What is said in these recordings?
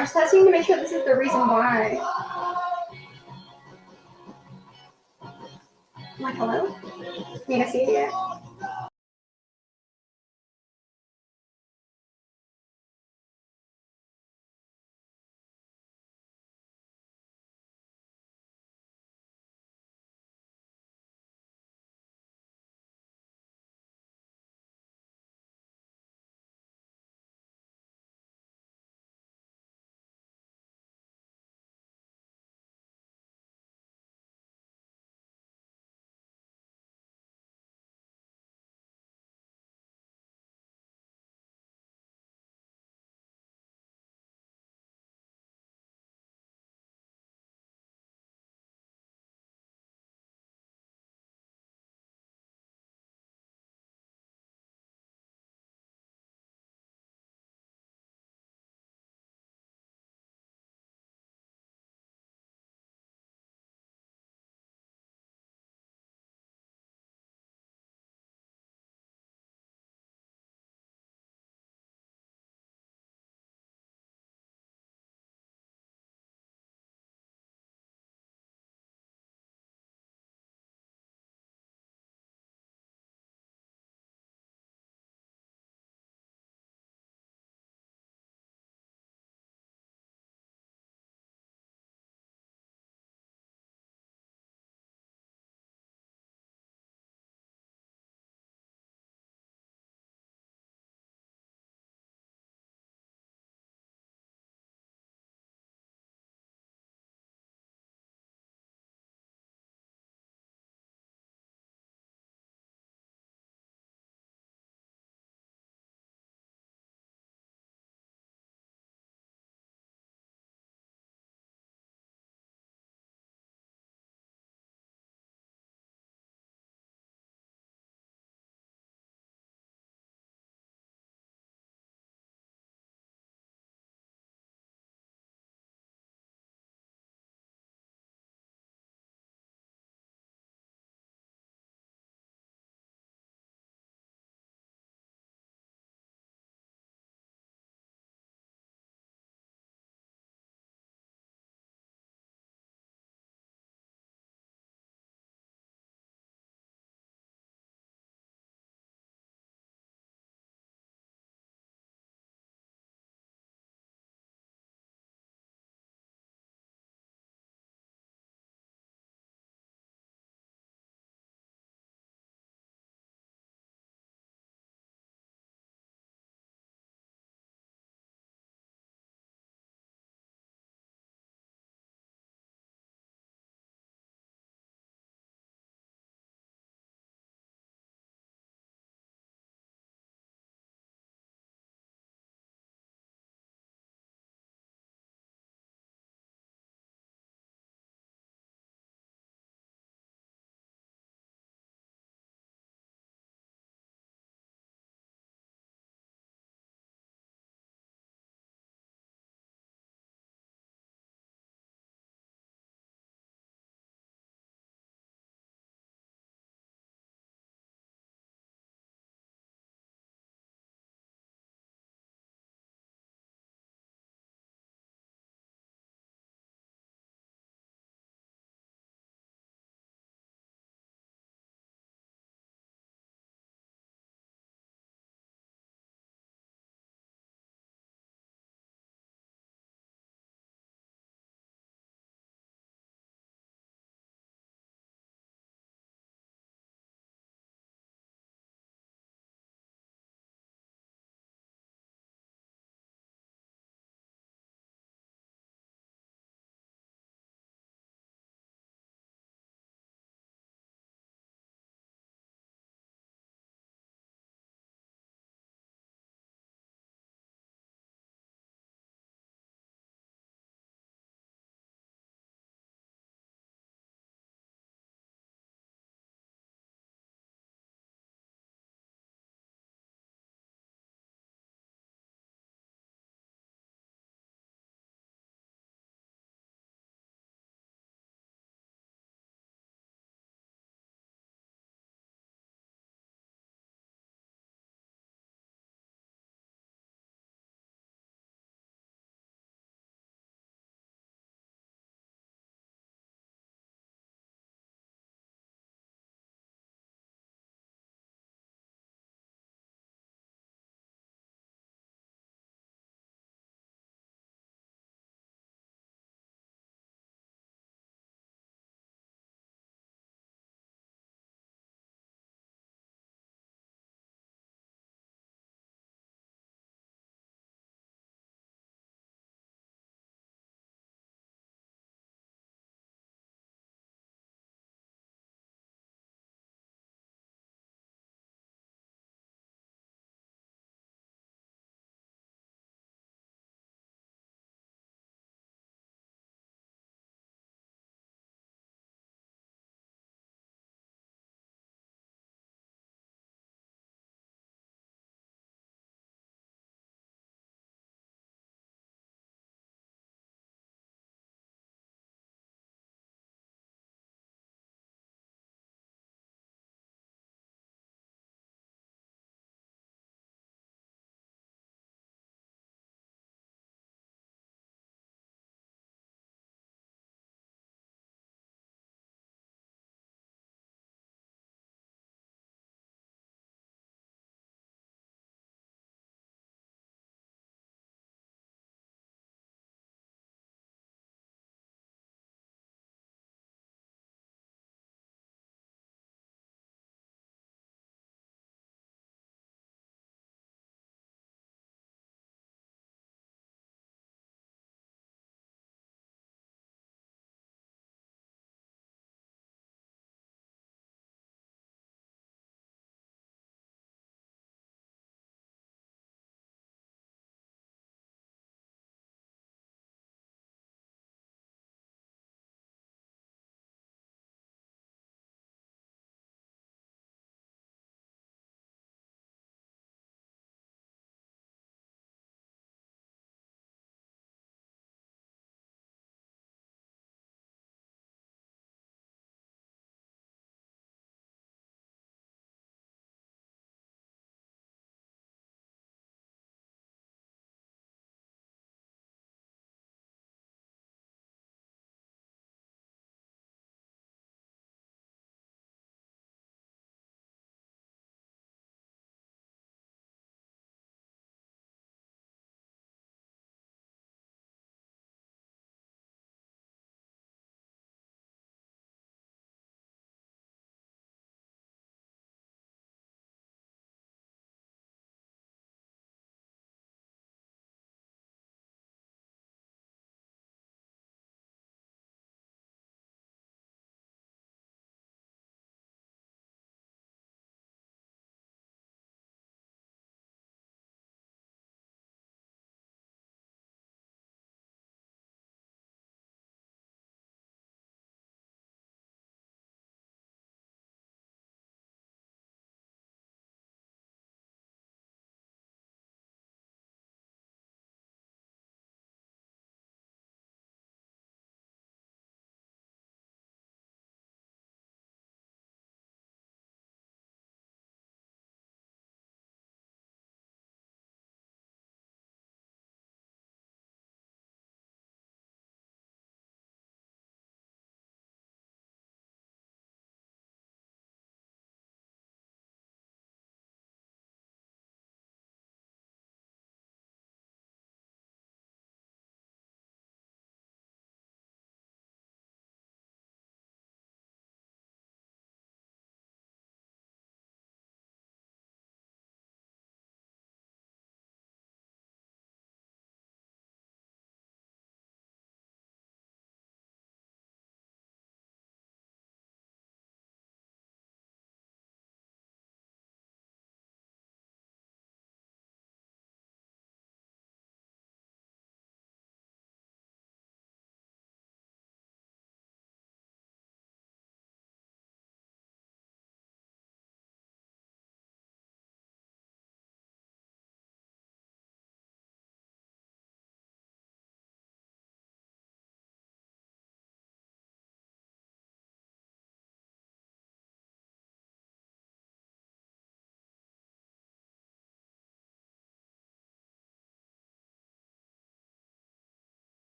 Testing to make sure this is the reason why. I'm like, hello? Need to see it yet?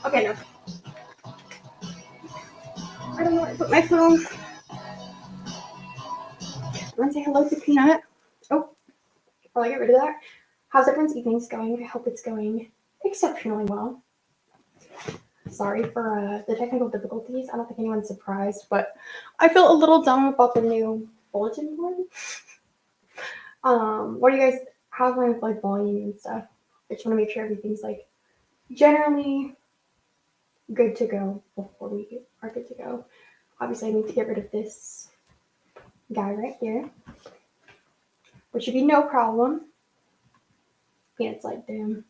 Okay, no. I don't know where to put my phone. I want to say hello to Peanut. Oh, before I get rid of that. How's everyone's evenings going? I hope it's going exceptionally well. Sorry for the technical difficulties. I don't think anyone's surprised, but I feel a little dumb about the new bulletin board. What do you guys? How's my like volume and stuff? I just want to make sure everything's like generally good to go before we are good to go. Obviously, I need to get rid of this guy right here, which should be no problem. And it's like, damn,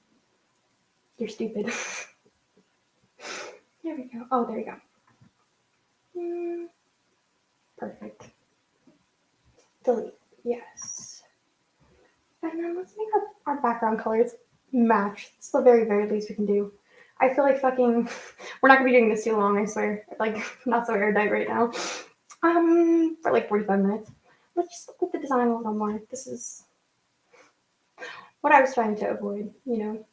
you're stupid. There we go. Oh, there we go. Perfect. Delete. Yes. And then let's make our background colors match. It's the very, very least we can do. I feel like fucking, we're not gonna be doing this too long, I swear. Like, not so erudite right now. For like 45 minutes. Let's just look at the design a little more. This is what I was trying to avoid, you know.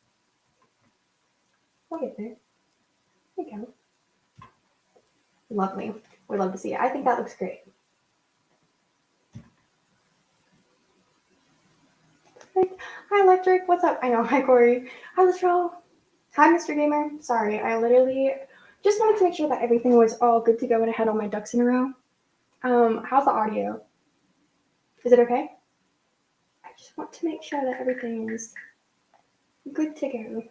We'll get there. There we go. Lovely. We love to see it. I think that looks great. Perfect. Hi, Electric. What's up? I know. Hi, Corey. Hi, Listral. Hi, Mr. Gamer. Sorry, I literally just wanted to make sure that everything was all good to go and I had all my ducks in a row. How's the audio? Is it okay? I just want to make sure that everything is good to go.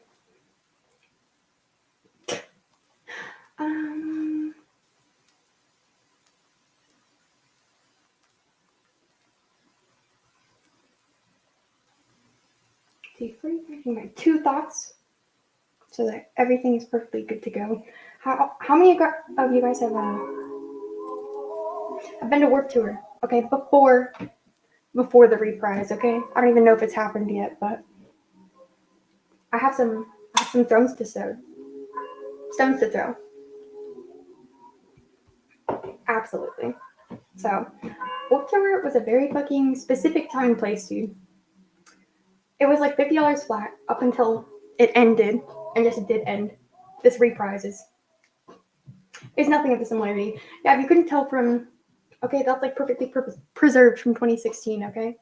My two thoughts so that everything is perfectly good to go. How many of you guys have been to Warped Tour? Okay, before the reprise. Okay, I don't even know if it's happened yet, but I have some stones to throw. Absolutely. So, Warped Tour was a very fucking specific time and place, dude. It was like $50 flat up until it ended, and yes, it did end. This reprise is nothing of the similarity. Yeah, if you couldn't tell from, okay, that's like perfectly preserved from 2016. Okay.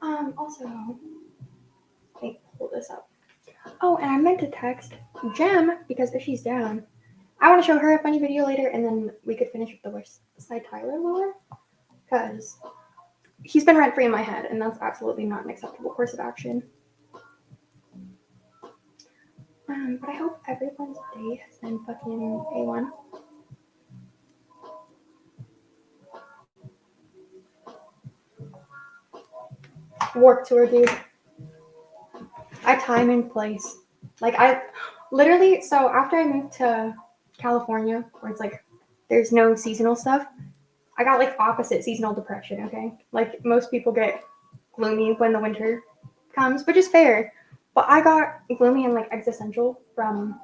Also, let me pull this up. Oh, and I meant to text Jem because if she's down, I want to show her a funny video later, and then we could finish with the West Side Tyler lure because he's been rent free in my head, and that's absolutely not an acceptable course of action. But I hope everyone's day has been fucking A1. Warped Tour, dude. I time and place. Like, I literally, so after I moved to California, where it's like, there's no seasonal stuff, I got like opposite seasonal depression, okay? Like, most people get gloomy when the winter comes, which is fair. But I got gloomy and like existential from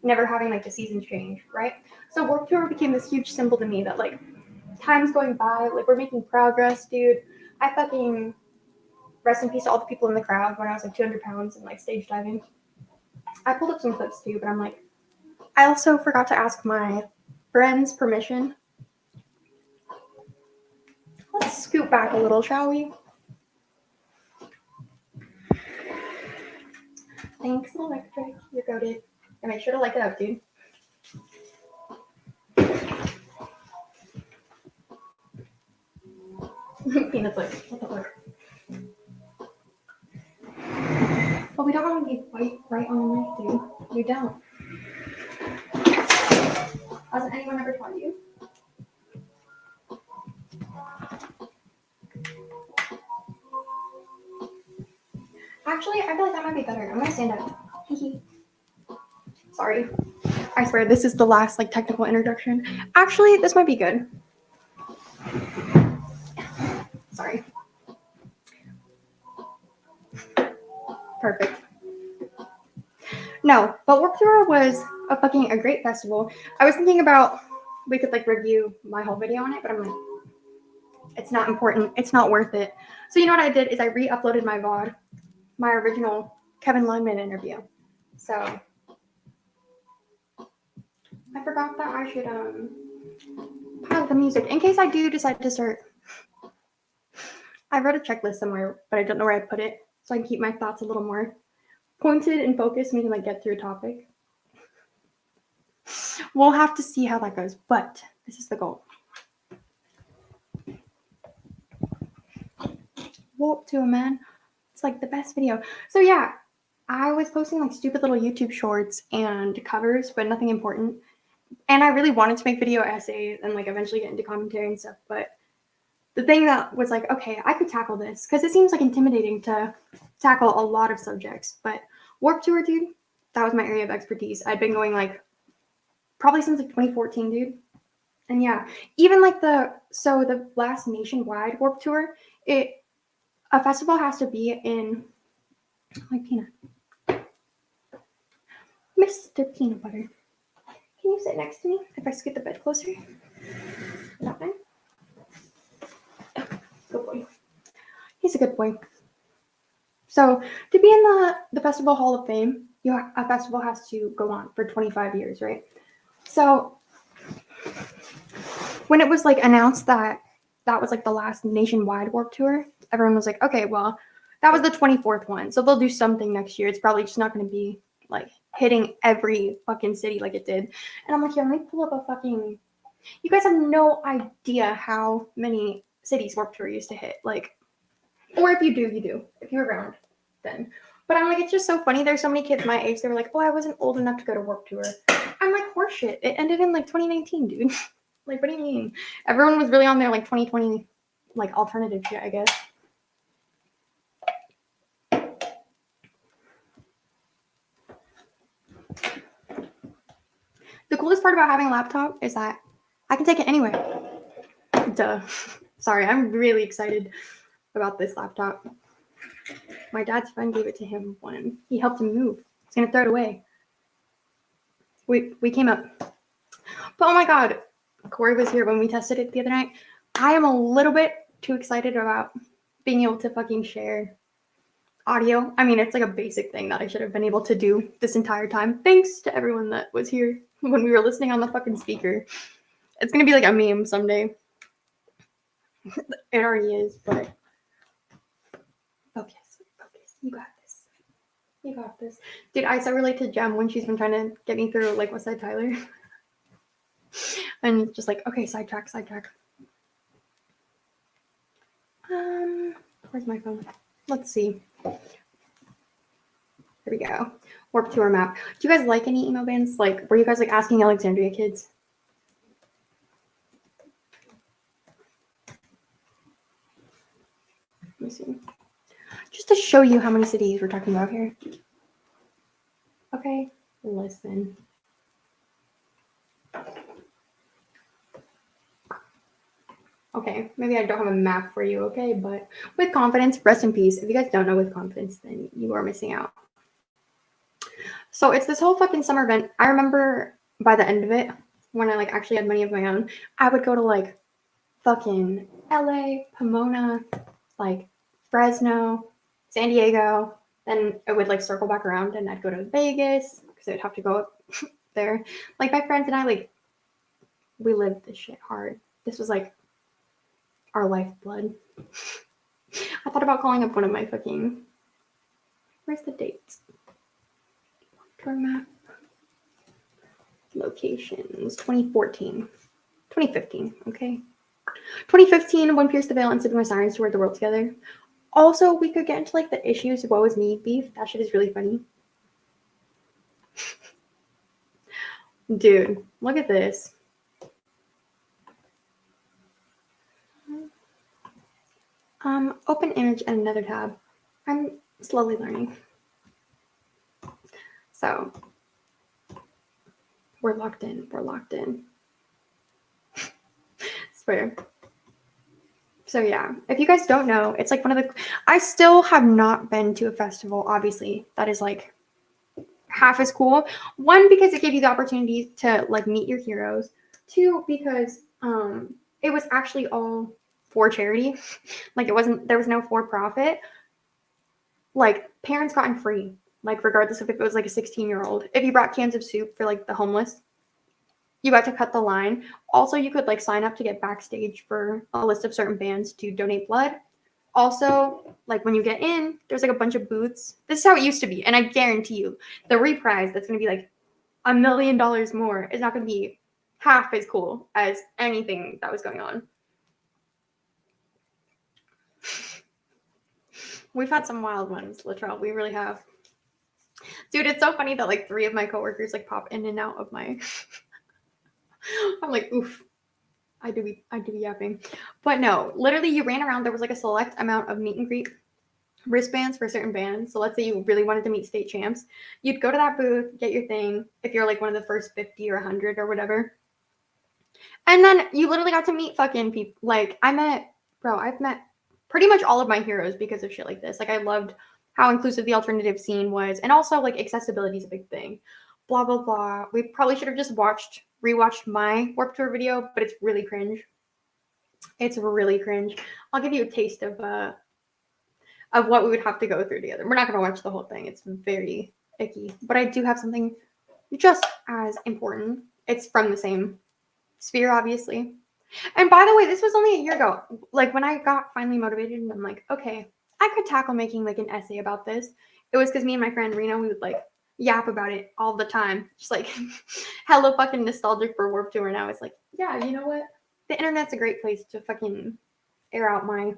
never having like the seasons change, right? So Warped Tour became this huge symbol to me that like time's going by, like we're making progress, dude. I fucking rest in peace to all the people in the crowd when I was like 200 pounds and like stage diving. I pulled up some clips too, but I'm like, I also forgot to ask my friends' permission. Let's scoot back a little, shall we? Thanks, Electric. You're goated. And make sure to like it up, dude. Peanut's like, what the fuck? Well, we don't want to be white right on the knife, dude. We don't. Hasn't anyone ever taught you? Actually, I feel like that might be better. I'm gonna stand up. Sorry. I swear, this is the last like technical introduction. Actually, this might be good. Sorry. Perfect. No, but Warped Tour was a great festival. I was thinking about we could like review my whole video on it, but I'm like, It's not important. It's not worth it. So you know what I did is I re-uploaded my VOD, my original Kevin Lyman interview. So I forgot that I should pause the music in case I do decide to start. I wrote a checklist somewhere, but I don't know where I put it, so I can keep my thoughts a little more pointed and focused, meaning like get through a topic. We'll have to see how that goes, but this is the goal. Whoop to a man. It's like the best video. So yeah, I was posting like stupid little YouTube shorts and covers, but nothing important. And I really wanted to make video essays and like eventually get into commentary and stuff, but the thing that was like, okay, I could tackle this because it seems like intimidating to tackle a lot of subjects. But Warped Tour, dude, that was my area of expertise. I'd been going like probably since like 2014, dude. And yeah, even like the last nationwide Warped Tour, a festival has to be in like peanut. Mr. Peanut Butter. Can you sit next to me if I scoot the bed closer? That fine? Good boy. He's a good boy. So to be in the Festival Hall of Fame, a festival has to go on for 25 years, right? So when it was like announced that was like the last nationwide Warped Tour, everyone was like, okay, well, that was the 24th one. So they'll do something next year. It's probably just not going to be like hitting every fucking city like it did. And I'm like, yeah, let me pull up a fucking, you guys have no idea how many cities Warped Tour used to hit. Like, or if you do, you do. If you're around, then. But I'm like, it's just so funny. There's so many kids my age. They were like, oh, I wasn't old enough to go to Warped Tour. I'm like, horseshit. It ended in like 2019, dude. Like, what do you mean? Everyone was really on their like 2020 like alternative shit, I guess. The coolest part about having a laptop is that I can take it anywhere. Duh. Sorry, I'm really excited about this laptop. My dad's friend gave it to him when he helped him move. He's gonna throw it away. We came up. But oh my god, Corey was here when we tested it the other night. I am a little bit too excited about being able to fucking share audio. I mean, it's like a basic thing that I should have been able to do this entire time. Thanks to everyone that was here when we were listening on the fucking speaker. It's gonna be like a meme someday. It already is, but focus. You got this. You got this. Dude, I so relate to Jem when she's been trying to get me through like West Side Tyler. And just like, okay, sidetrack. Where's my phone? Let's see. Here we go. Warped Tour map. Do you guys like any emo bands? Like, were you guys like asking Alexandria kids? Let me see. Just to show you how many cities we're talking about here. Okay, listen. Okay, maybe I don't have a map for you, okay? But with confidence, rest in peace. If you guys don't know with confidence, then you are missing out. So it's this whole fucking summer event. I remember by the end of it, when I like actually had money of my own, I would go to like fucking LA, Pomona, like Fresno, San Diego. Then it would like circle back around and I'd go to Vegas because I'd have to go up there. Like my friends and I, like, we lived this shit hard. This was like our lifeblood. I thought about calling up one of my fucking, where's the dates? Tour map. Locations. 2014. 2015, okay. 2015, when Pierce the Veil and Sipping My Sirens toured the world together. Also, we could get into like the issues of Woe Is Me beef. That shit is really funny. Dude, look at this. Open image and another tab. I'm slowly learning. So, we're locked in. Swear. So yeah, if you guys don't know, it's like one of the, I still have not been to a festival, obviously, that is like half as cool. One, because it gave you the opportunity to like meet your heroes. Two, because it was actually all for charity. Like there was no for profit. Like parents got in free, like regardless if it was like a 16-year-old. If you brought cans of soup for like the homeless, you got to cut the line. Also, you could like sign up to get backstage for a list of certain bands to donate blood. Also, like when you get in, there's like a bunch of booths. This is how it used to be. And I guarantee you, the reprise that's going to be like $1 million more is not going to be half as cool as anything that was going on. We've had some wild ones, Latrell. We really have. Dude, it's so funny that like 3 of my coworkers like pop in and out of my. I'm like, oof. I do be yapping. But no, literally you ran around. There was like a select amount of meet and greet wristbands for certain bands. So let's say you really wanted to meet state champs. You'd go to that booth, get your thing, if you're like one of the first 50 or 100 or whatever. And then you literally got to meet fucking people. Like I've met pretty much all of my heroes because of shit like this. Like I loved how inclusive the alternative scene was. And also like accessibility is a big thing. Blah, blah, blah. We probably should have just rewatched my Warped Tour video, but it's really cringe. It's really cringe. I'll give you a taste of what we would have to go through together. We're not going to watch the whole thing. It's very icky. But I do have something just as important. It's from the same sphere, obviously. And by the way, this was only a year ago. Like when I got finally motivated and I'm like, okay, I could tackle making like an essay about this. It was because me and my friend Rena, we would like yap about it all the time. Just like hella fucking nostalgic for Warped Tour. And I was like, yeah, you know what? The internet's a great place to fucking air out my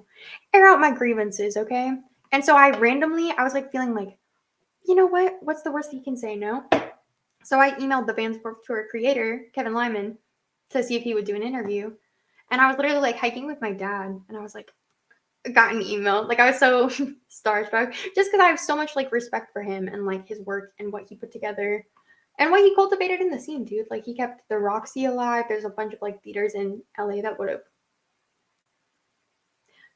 grievances, okay? And so I was like feeling like, you know what? What's the worst that you can say? No? So I emailed the band's Warped Tour creator, Kevin Lyman, to see if he would do an interview. And I was literally like hiking with my dad. And I was like, got an email. Like I was so starstruck just because I have so much like respect for him and like his work and what he put together and what he cultivated in the scene, dude. Like he kept the Roxy alive. There's a bunch of like theaters in LA that would have.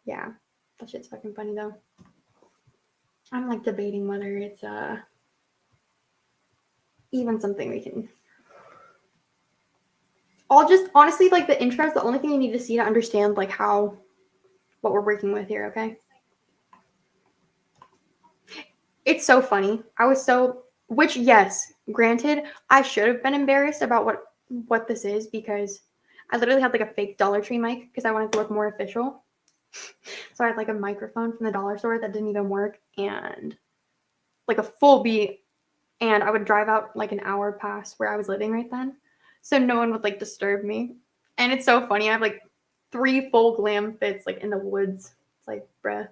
Yeah, that shit's fucking funny though. I'm like debating whether it's even something we can. I'll just honestly like the intro is the only thing you need to see to understand like what we're working with here, okay? It's so funny. Which yes, granted, I should have been embarrassed about what this is because I literally had like a fake Dollar Tree mic because I wanted to look more official. So I had like a microphone from the dollar store that didn't even work and like a full beat. And I would drive out like an hour past where I was living right then. So no one would like disturb me. And it's so funny. I have like 3 full glam fits like in the woods. It's like, bruh.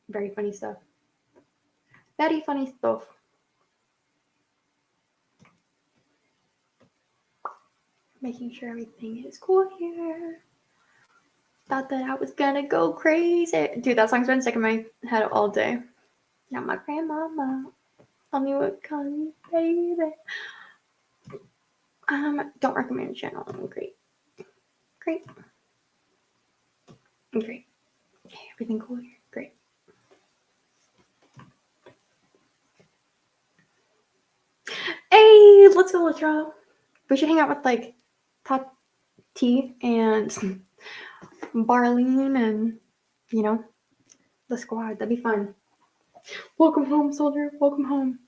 Very funny stuff. Very funny stuff. Making sure everything is cool here. Thought that I was gonna go crazy. Dude, that song's been stuck in my head all day. Now my grandmama. Tell me what kind, baby. Don't recommend the channel. Great. Okay, everything cool here. Great. Hey, let's go, Latrell. We should hang out with like Top T and Barlene and the squad. That'd be fun. Welcome home, soldier. Welcome home.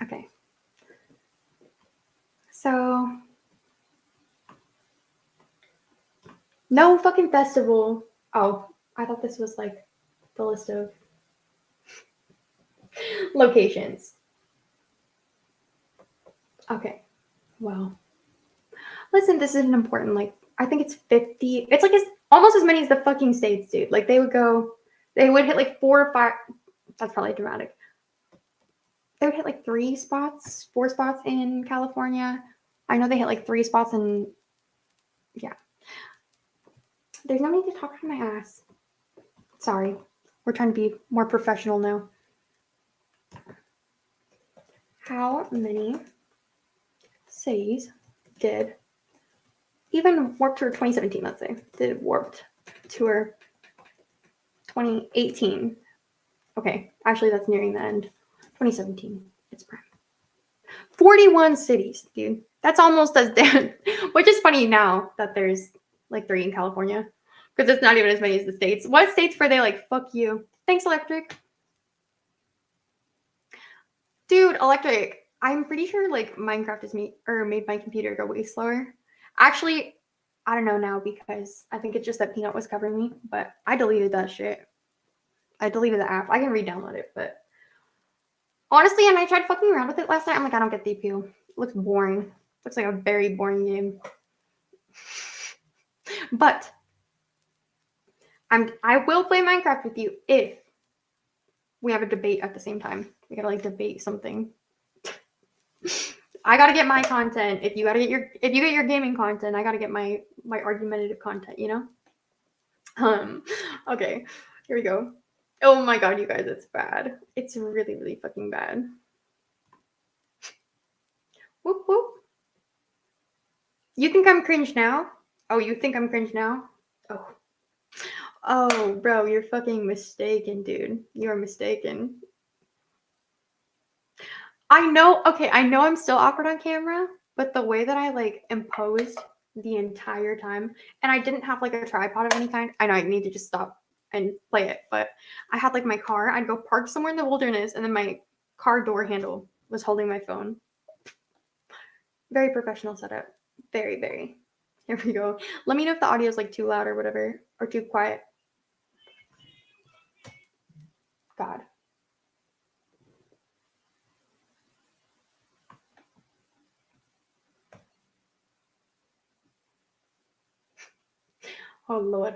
Okay. So no fucking festival. Oh, I thought this was like the list of locations. Okay. Well, listen, this isn't important. Like, I think it's 50. It's like almost as many as the fucking states, dude. Like, they would hit like 4 or 5. That's probably dramatic. They would hit like 4 spots in California. I know they hit like 3 spots in, yeah. There's no need to talk to my ass. Sorry. We're trying to be more professional now. How many cities did even Warped Tour 2017, let's say, did Warped Tour 2018? Okay, actually that's nearing the end. 2017, it's prime. 41 cities, dude. That's almost as dead, which is funny now that there's like 3 in California. Because it's not even as many as the States. What states were they like, fuck you? Thanks, Electric. Dude, Electric, I'm pretty sure like Minecraft has made my computer go way slower. Actually, I don't know now because I think it's just that Peanut was covering me, but I deleted that shit. I deleted the app. I can re-download it, but honestly, and I tried fucking around with it last night. I'm like, I don't get the appeal. It looks boring. Looks like a very boring game. But I will play Minecraft with you if we have a debate at the same time. We gotta like debate something. I gotta get my content. If you get your gaming content, I gotta get my argumentative content, you know? Okay, here we go. Oh my god, you guys, it's bad. It's really, really fucking bad. Whoop whoop. You think I'm cringe now? Oh, you think I'm cringe now? Oh. Oh, bro, you're fucking mistaken, dude. You're mistaken. I know I'm still awkward on camera, but the way that I like imposed the entire time, and I didn't have like a tripod of any kind. I know I need to just stop and play it, but I had like my car. I'd go park somewhere in the wilderness, and then my car door handle was holding my phone. Very professional setup. Very, very. Here we go. Let me know if the audio is like too loud or whatever, or too quiet. God. Oh, Lord.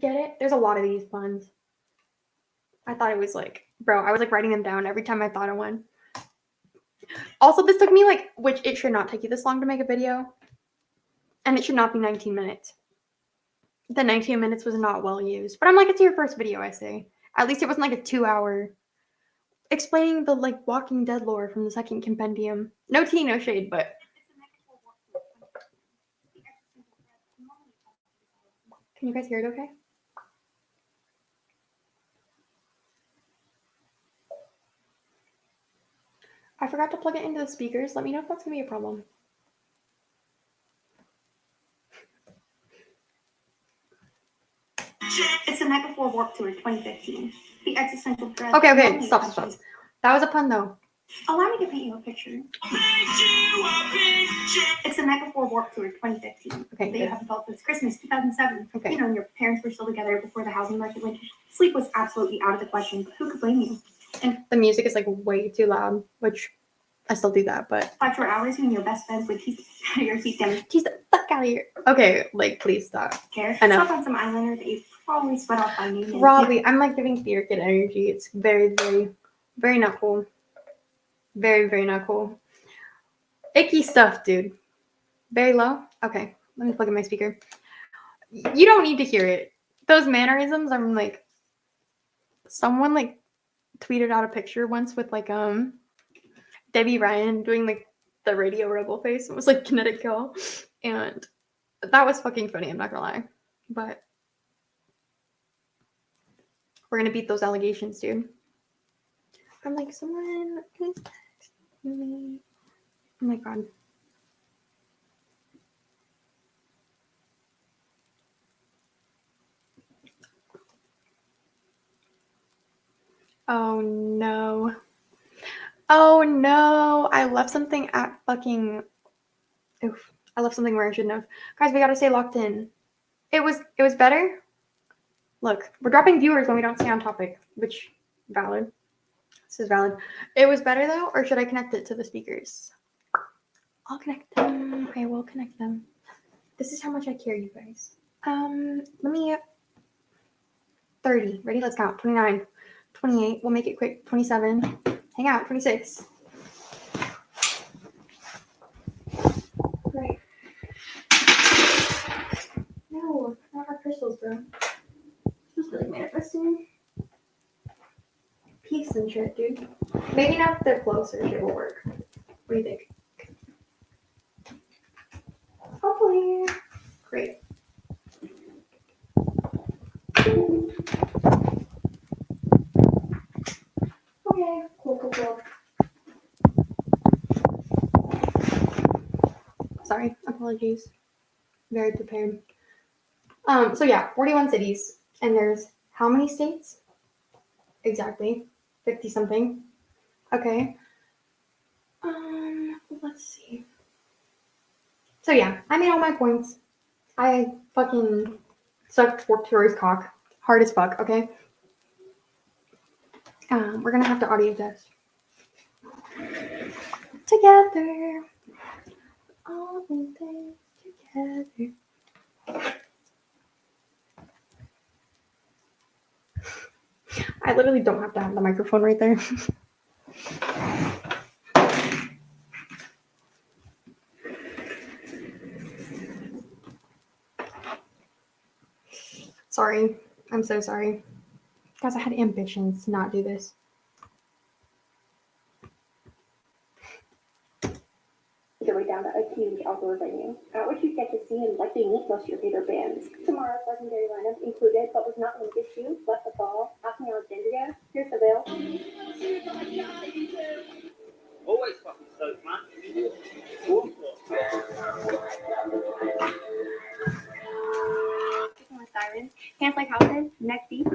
Get it? There's a lot of these puns. I thought it was like, bro, I was like writing them down every time I thought of one. Also, this took me like, which it should not take you this long to make a video. And it should not be 19 minutes. The 19 minutes was not well used. But I'm like, it's your first video, I say. At least it wasn't like a 2-hour explaining the like Walking Dead lore from the second compendium. No tea, no shade, but can you guys hear it okay? I forgot to plug it into the speakers. Let me know if that's gonna be a problem. It's the night before Warped Tour 2015. The existential dread. Okay, stop. That was a pun though. Allow me to paint you a picture. It's the night before Warped Tour 2015. Okay, that you haven't felt since Christmas 2007. Okay. You know, your parents were still together before the housing market went. Sleep was absolutely out of the question, but who could blame you? And the music is like way too loud, which I still do that, but 5 short hours and your best friends would tease out of your seat down. Tease the fuck out of here. Okay, like please stop. Care. Enough. Slap on some eyeliner that you probably sweat off by noon. Probably. I'm like giving theater kid energy. It's very, very, very not cool. Very, very not cool. Icky stuff, dude. Very low? Okay. Let me plug in my speaker. You don't need to hear it. Those mannerisms, I'm like, someone like tweeted out a picture once with like Debbie Ryan doing like the Radio Rebel face. It was like Kinetic Kill. And that was fucking funny, I'm not gonna lie. But we're gonna beat those allegations, dude. I'm like, someone please text me. Oh my god. Oh no. Oh no. I left something at fucking. Oof. I left something where I shouldn't have. Guys, we gotta stay locked in. It was better. Look, we're dropping viewers when we don't stay on topic, which valid. This is valid. It was better though, or should I connect it to the speakers? I'll connect them. Okay, we'll connect them. This is how much I care, you guys. Let me 30. Ready? Let's count. 29, 28. We'll make it quick. 27. Hang out. 26. Great. No, not our crystals, bro. Just really manifesting. Peace and shit, dude. Maybe now that they're closer, shit will work. What do you think? Hopefully. Great. Okay, cool. Sorry, apologies. Very prepared. So yeah, 41 cities. And there's how many states? Exactly. 50 something. Okay. Let's see. So yeah, I made all my points. I fucking sucked Warped Tour's cock. Hard as fuck, okay? We're gonna have to audio test. Together. All the things together. I literally don't have to have the microphone right there. Sorry. I'm so sorry. Guys, I had ambitions to not do this. Your way down to a huge outdoor venue, at which you get to see and likely meet most of your favorite bands. Tomorrow's legendary lineup included, but was not limited to, Left the Fall, Asking Alexandria, Here's the Veil. Always fucking stoked, man. With Sirens, Can't Play Houses, Neck Deep.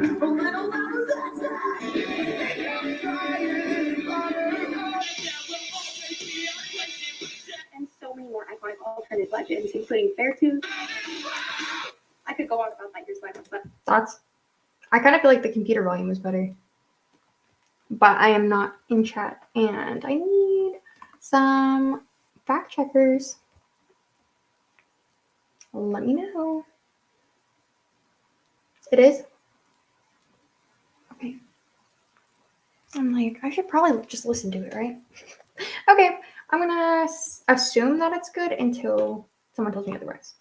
And so many more iconic alternate legends, including Fairtooth. I could go on about that year's lineup, but Thoughts? I kind of feel like the computer volume is better. But I am not in chat. And I need some fact checkers. Let me know. It is? Okay. I'm like, I should probably just listen to it, right? Okay. I'm going to assume that it's good until someone tells me otherwise.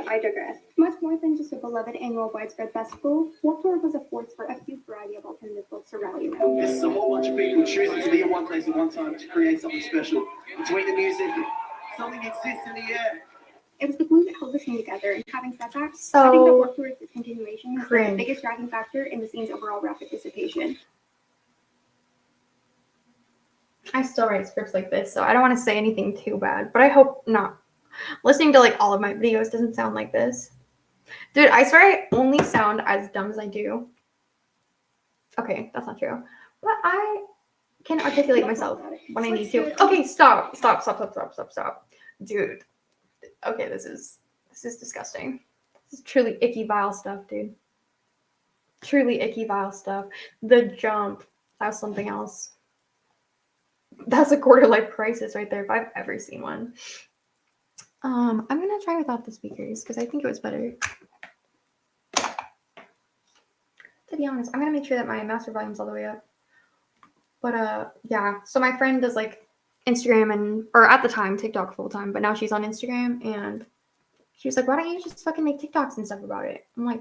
I digress. Much more than just a beloved annual widespread festival, Warped Tour was a force for a huge variety of alternative folks to rally around. This is a whole bunch of people choosing to be in one place at one time to create something special. Between the music, something exists in the air. It was the glue that held the scene together, and having said that, I think that So, Warped Tour's discontinuation has been the biggest driving factor in the scene's overall rapid dissipation. I still write scripts like this, so I don't want to say anything too bad, but I hope not. Listening to like all of my videos doesn't sound like this. Dude, I swear I only sound as dumb as I do. Okay, that's not true. But I can articulate myself when I need to. Okay, stop. Dude. Okay, this is disgusting. This is truly icky, vile stuff, dude. Truly icky, vile stuff. The jump. That was something else. That's a quarter-life crisis right there if I've ever seen one. I'm gonna try without the speakers because I think it was better. To be honest, I'm gonna make sure that my master volume's all the way up. But yeah. So my friend does like Instagram or at the time TikTok full time, but now she's on Instagram and she was like, "Why don't you just fucking make TikToks and stuff about it?" I'm like,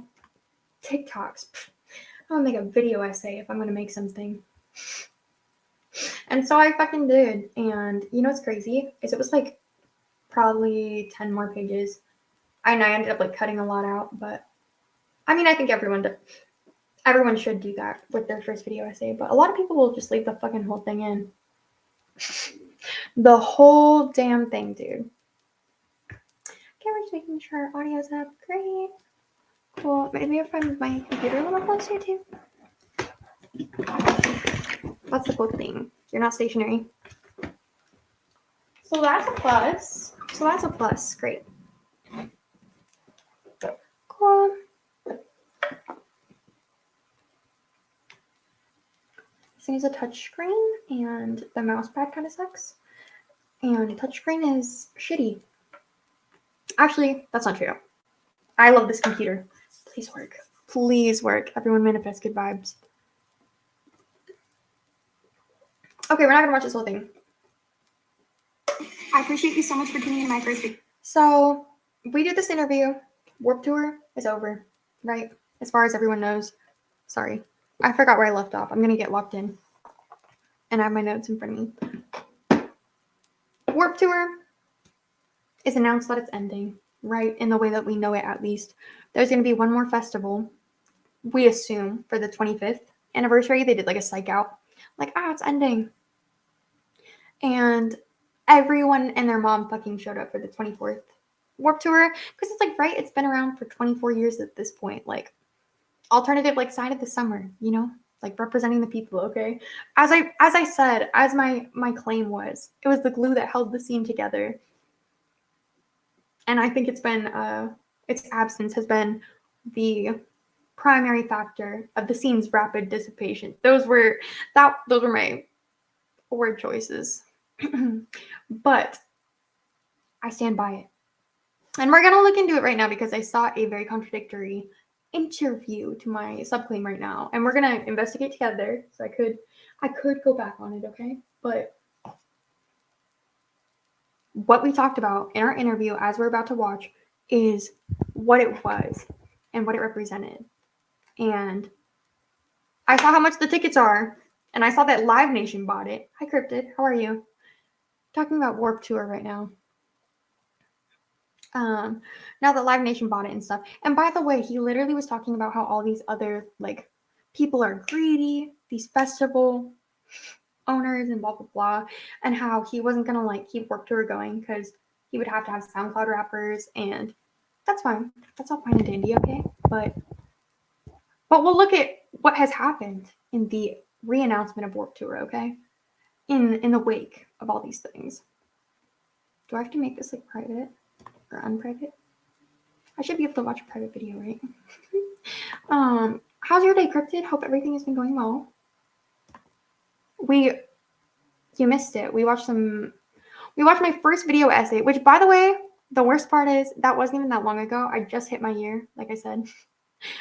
TikToks. I'm gonna make a video essay if I'm gonna make something. And so I fucking did. And you know what's crazy? Is it was like probably 10 more pages. And I ended up like cutting a lot out, but I mean I think everyone should do that with their first video essay, but a lot of people will just leave the fucking whole thing in. The whole damn thing, dude. Okay, we're just making sure our audio's up. Great. Cool. Maybe if I move my computer a little closer too. That's the cool thing. You're not stationary. So that's a plus. Great. Cool. This thing is a touchscreen, and the mouse pad kind of sucks. And the touchscreen is shitty. Actually, that's not true. I love this computer. Please work. Please work. Everyone manifest good vibes. Okay, we're not gonna watch this whole thing. I appreciate you so much for tuning in my first video. So we did this interview. Warped Tour is over, right? As far as everyone knows. Sorry. I forgot where I left off. I'm gonna get locked in. And I have my notes in front of me. Warped Tour is announced that it's ending, right? In the way that we know it, at least. There's gonna be one more festival, we assume, for the 25th anniversary. They did like a psych out. Like, it's ending. And everyone and their mom fucking showed up for the 24th Warped Tour because it's like, right, it's been around for 24 years at this point. Like, alternative, like, side of the summer, you know, like representing the people. Okay, as I said, as my claim was, it was the glue that held the scene together, and I think it's been its absence has been the primary factor of the scene's rapid dissipation. Those were my word choices. But I stand by it. And we're gonna look into it right now because I saw a very contradictory interview to my subclaim right now. And we're gonna investigate together. So I could go back on it, okay? But what we talked about in our interview as we're about to watch is what it was and what it represented. And I saw how much the tickets are, and I saw that Live Nation bought it. Hi, Cryptid. How are you? Talking about Warped Tour right now. Now that Live Nation bought it and stuff. And by the way, he literally was talking about how all these other like people are greedy, these festival owners and blah blah blah, and how he wasn't gonna like keep Warped Tour going because he would have to have SoundCloud rappers, and that's fine. That's all fine and dandy, okay? But we'll look at what has happened in the re-announcement of Warped Tour, okay? In the wake of all these things. Do I have to make this like private or unprivate? I should be able to watch a private video, right? How's your day, Cryptid? Hope everything has been going well. You missed it. We watched my first video essay, which, by the way, the worst part is that wasn't even that long ago. I just hit my year, like I said.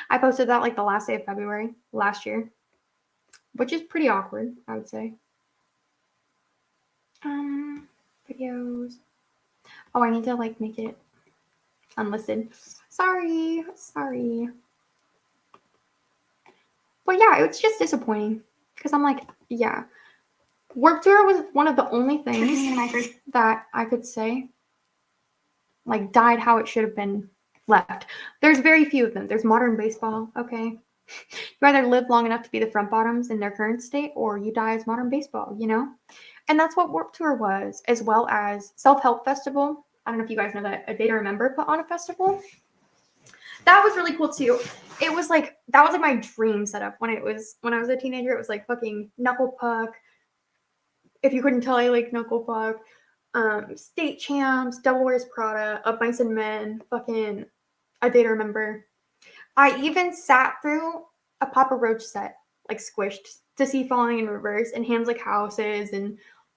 I posted that like the last day of February last year, which is pretty awkward, I would say. Videos. Oh, I need to like make it unlisted. Sorry. But yeah, it's just disappointing because I'm like, yeah, Warped Tour was one of the only things that I could say like died how it should have been left. There's very few of them. There's modern baseball, okay? You either live long enough to be the front bottoms in their current state or you die as modern baseball, you know? And that's what Warped Tour was, as well as Self-Help Festival. I don't know if you guys know that A Day to Remember put on a festival. That was really cool too. It was like that was like my dream setup when I was a teenager. It was like fucking Knuckle Puck. If you couldn't tell, I like Knuckle Puck. State Champs, Devil Wears Prada, Of Mice and Men, fucking A Day to Remember. I even sat through a Papa Roach set, like squished, to see Falling in Reverse and Hands Like Houses and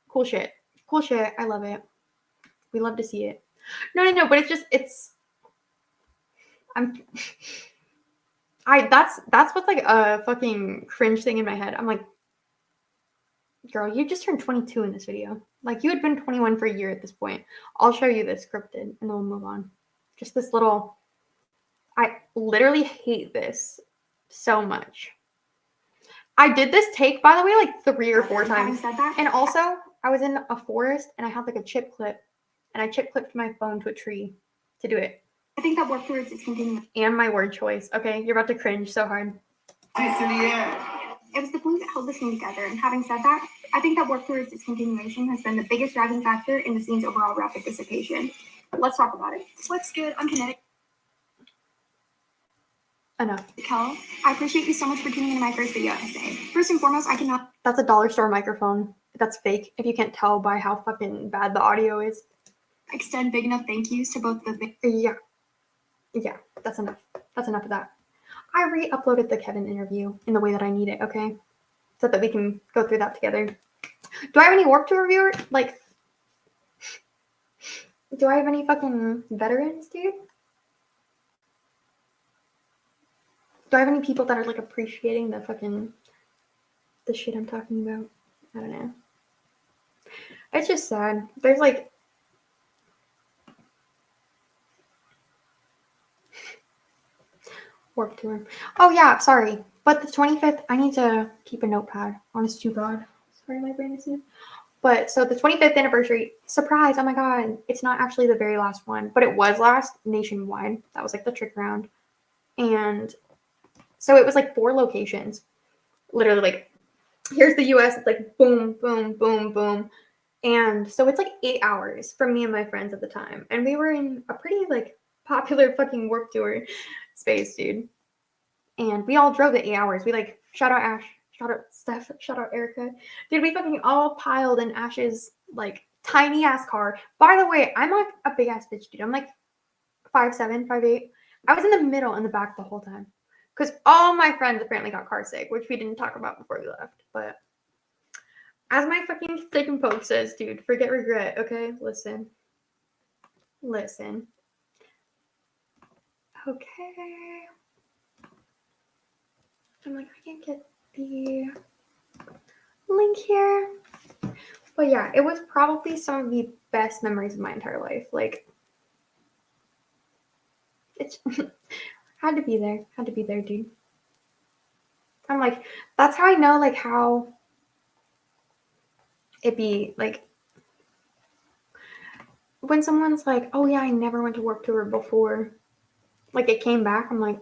cool shit. Cool shit. I love it. We love to see it. No, but that's what's like a fucking cringe thing in my head. I'm like, girl, you just turned 22 in this video. Like, you had been 21 for a year at this point. I'll show you this scripted, and then we'll move on. Just this little... I literally hate this so much. I did this take, by the way, like 3 or 4 times. And also, I was in a forest, and I had like a chip clip. And I chip clipped my phone to a tree to do it. I think that Warped Tour is discontinuing. And my word choice. Okay, you're about to cringe so hard. This in the air. It was the glue that held the scene together, and having said that, I think that Warped Tour's discontinuation has been the biggest driving factor in the scene's overall rapid dissipation. Let's talk about it. What's good? I'm Kinetic. Enough. Kel, I appreciate you so much for tuning into my first video essay. First and foremost, I cannot... That's a dollar store microphone. That's fake, if you can't tell by how fucking bad the audio is. extend big enough thank yous to both the... Yeah, that's enough. That's enough of that. I re-uploaded the Kevin interview in the way that I need it, okay? So that we can go through that together. Do I have any Warped Tour reviewer? Like, do I have any fucking veterans, dude? Do I have any people that are, like, appreciating the shit I'm talking about? I don't know. It's just sad. There's, like... Warped Tour. Oh, yeah, sorry. But the 25th, I need to keep a notepad. Honest to God. Sorry, my brain is new. But, so the 25th anniversary, surprise, oh my God. It's not actually the very last one, but it was last nationwide. That was, like, the trick round. And so it was, like, 4 locations. Literally, like, here's the U.S. It's like, boom, boom, boom, boom. And so it's like 8 hours from me and my friends at the time. And we were in a pretty like popular fucking Warp Tour space, dude. And we all drove the 8 hours. We like shout out Ash, shout out Steph, shout out Erica. Dude, we fucking all piled in Ash's like tiny ass car. By the way, I'm like a big ass bitch, dude. I'm like 5'7", 5'8". I was in the middle and the back the whole time. Because all my friends apparently got car sick, which we didn't talk about before we left. But as my fucking stick and poke says, dude, forget regret, okay? Listen. Okay. I'm like, I can't get the link here. But yeah, it was probably some of the best memories of my entire life. Like, it's had to be there, dude. I'm like, that's how I know, like, how it be, like, when someone's like, oh yeah, I never went to Warped Tour before, like, it came back, I'm like,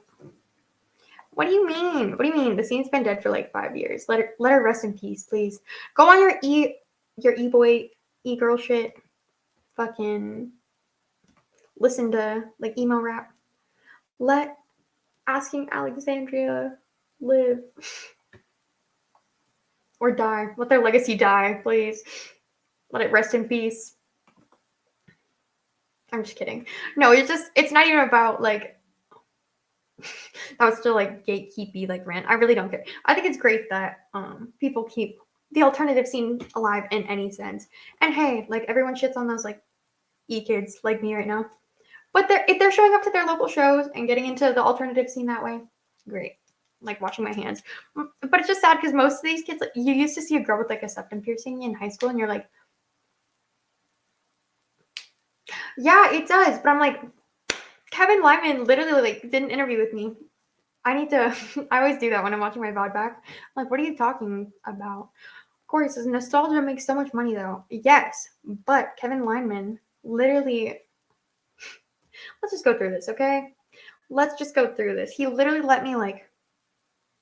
what do you mean? What do you mean? The scene's been dead for like 5 years. Let her rest in peace, please. Go on your e-boy, e-girl shit. Fucking listen to like emo rap. Let Asking Alexandria live. Or die. Let their legacy die, please. Let it rest in peace. I'm just kidding. No, it's not even about like that was still like gatekeepy like rant. I really don't care. I think it's great that people keep the alternative scene alive in any sense. And hey, like everyone shits on those like e-kids like me right now. But if they're showing up to their local shows and getting into the alternative scene that way, great. Like washing my hands. But it's just sad because most of these kids, like, you used to see a girl with like a septum piercing in high school and you're like, yeah, it does. But I'm like, Kevin Lyman literally like did an interview with me. I need to, I always do that when I'm watching my VOD back. I'm like, what are you talking about? Corey says, nostalgia makes so much money though. Yes, but Kevin Lyman literally, let's just go through this, okay? Let's just go through this. He literally let me like,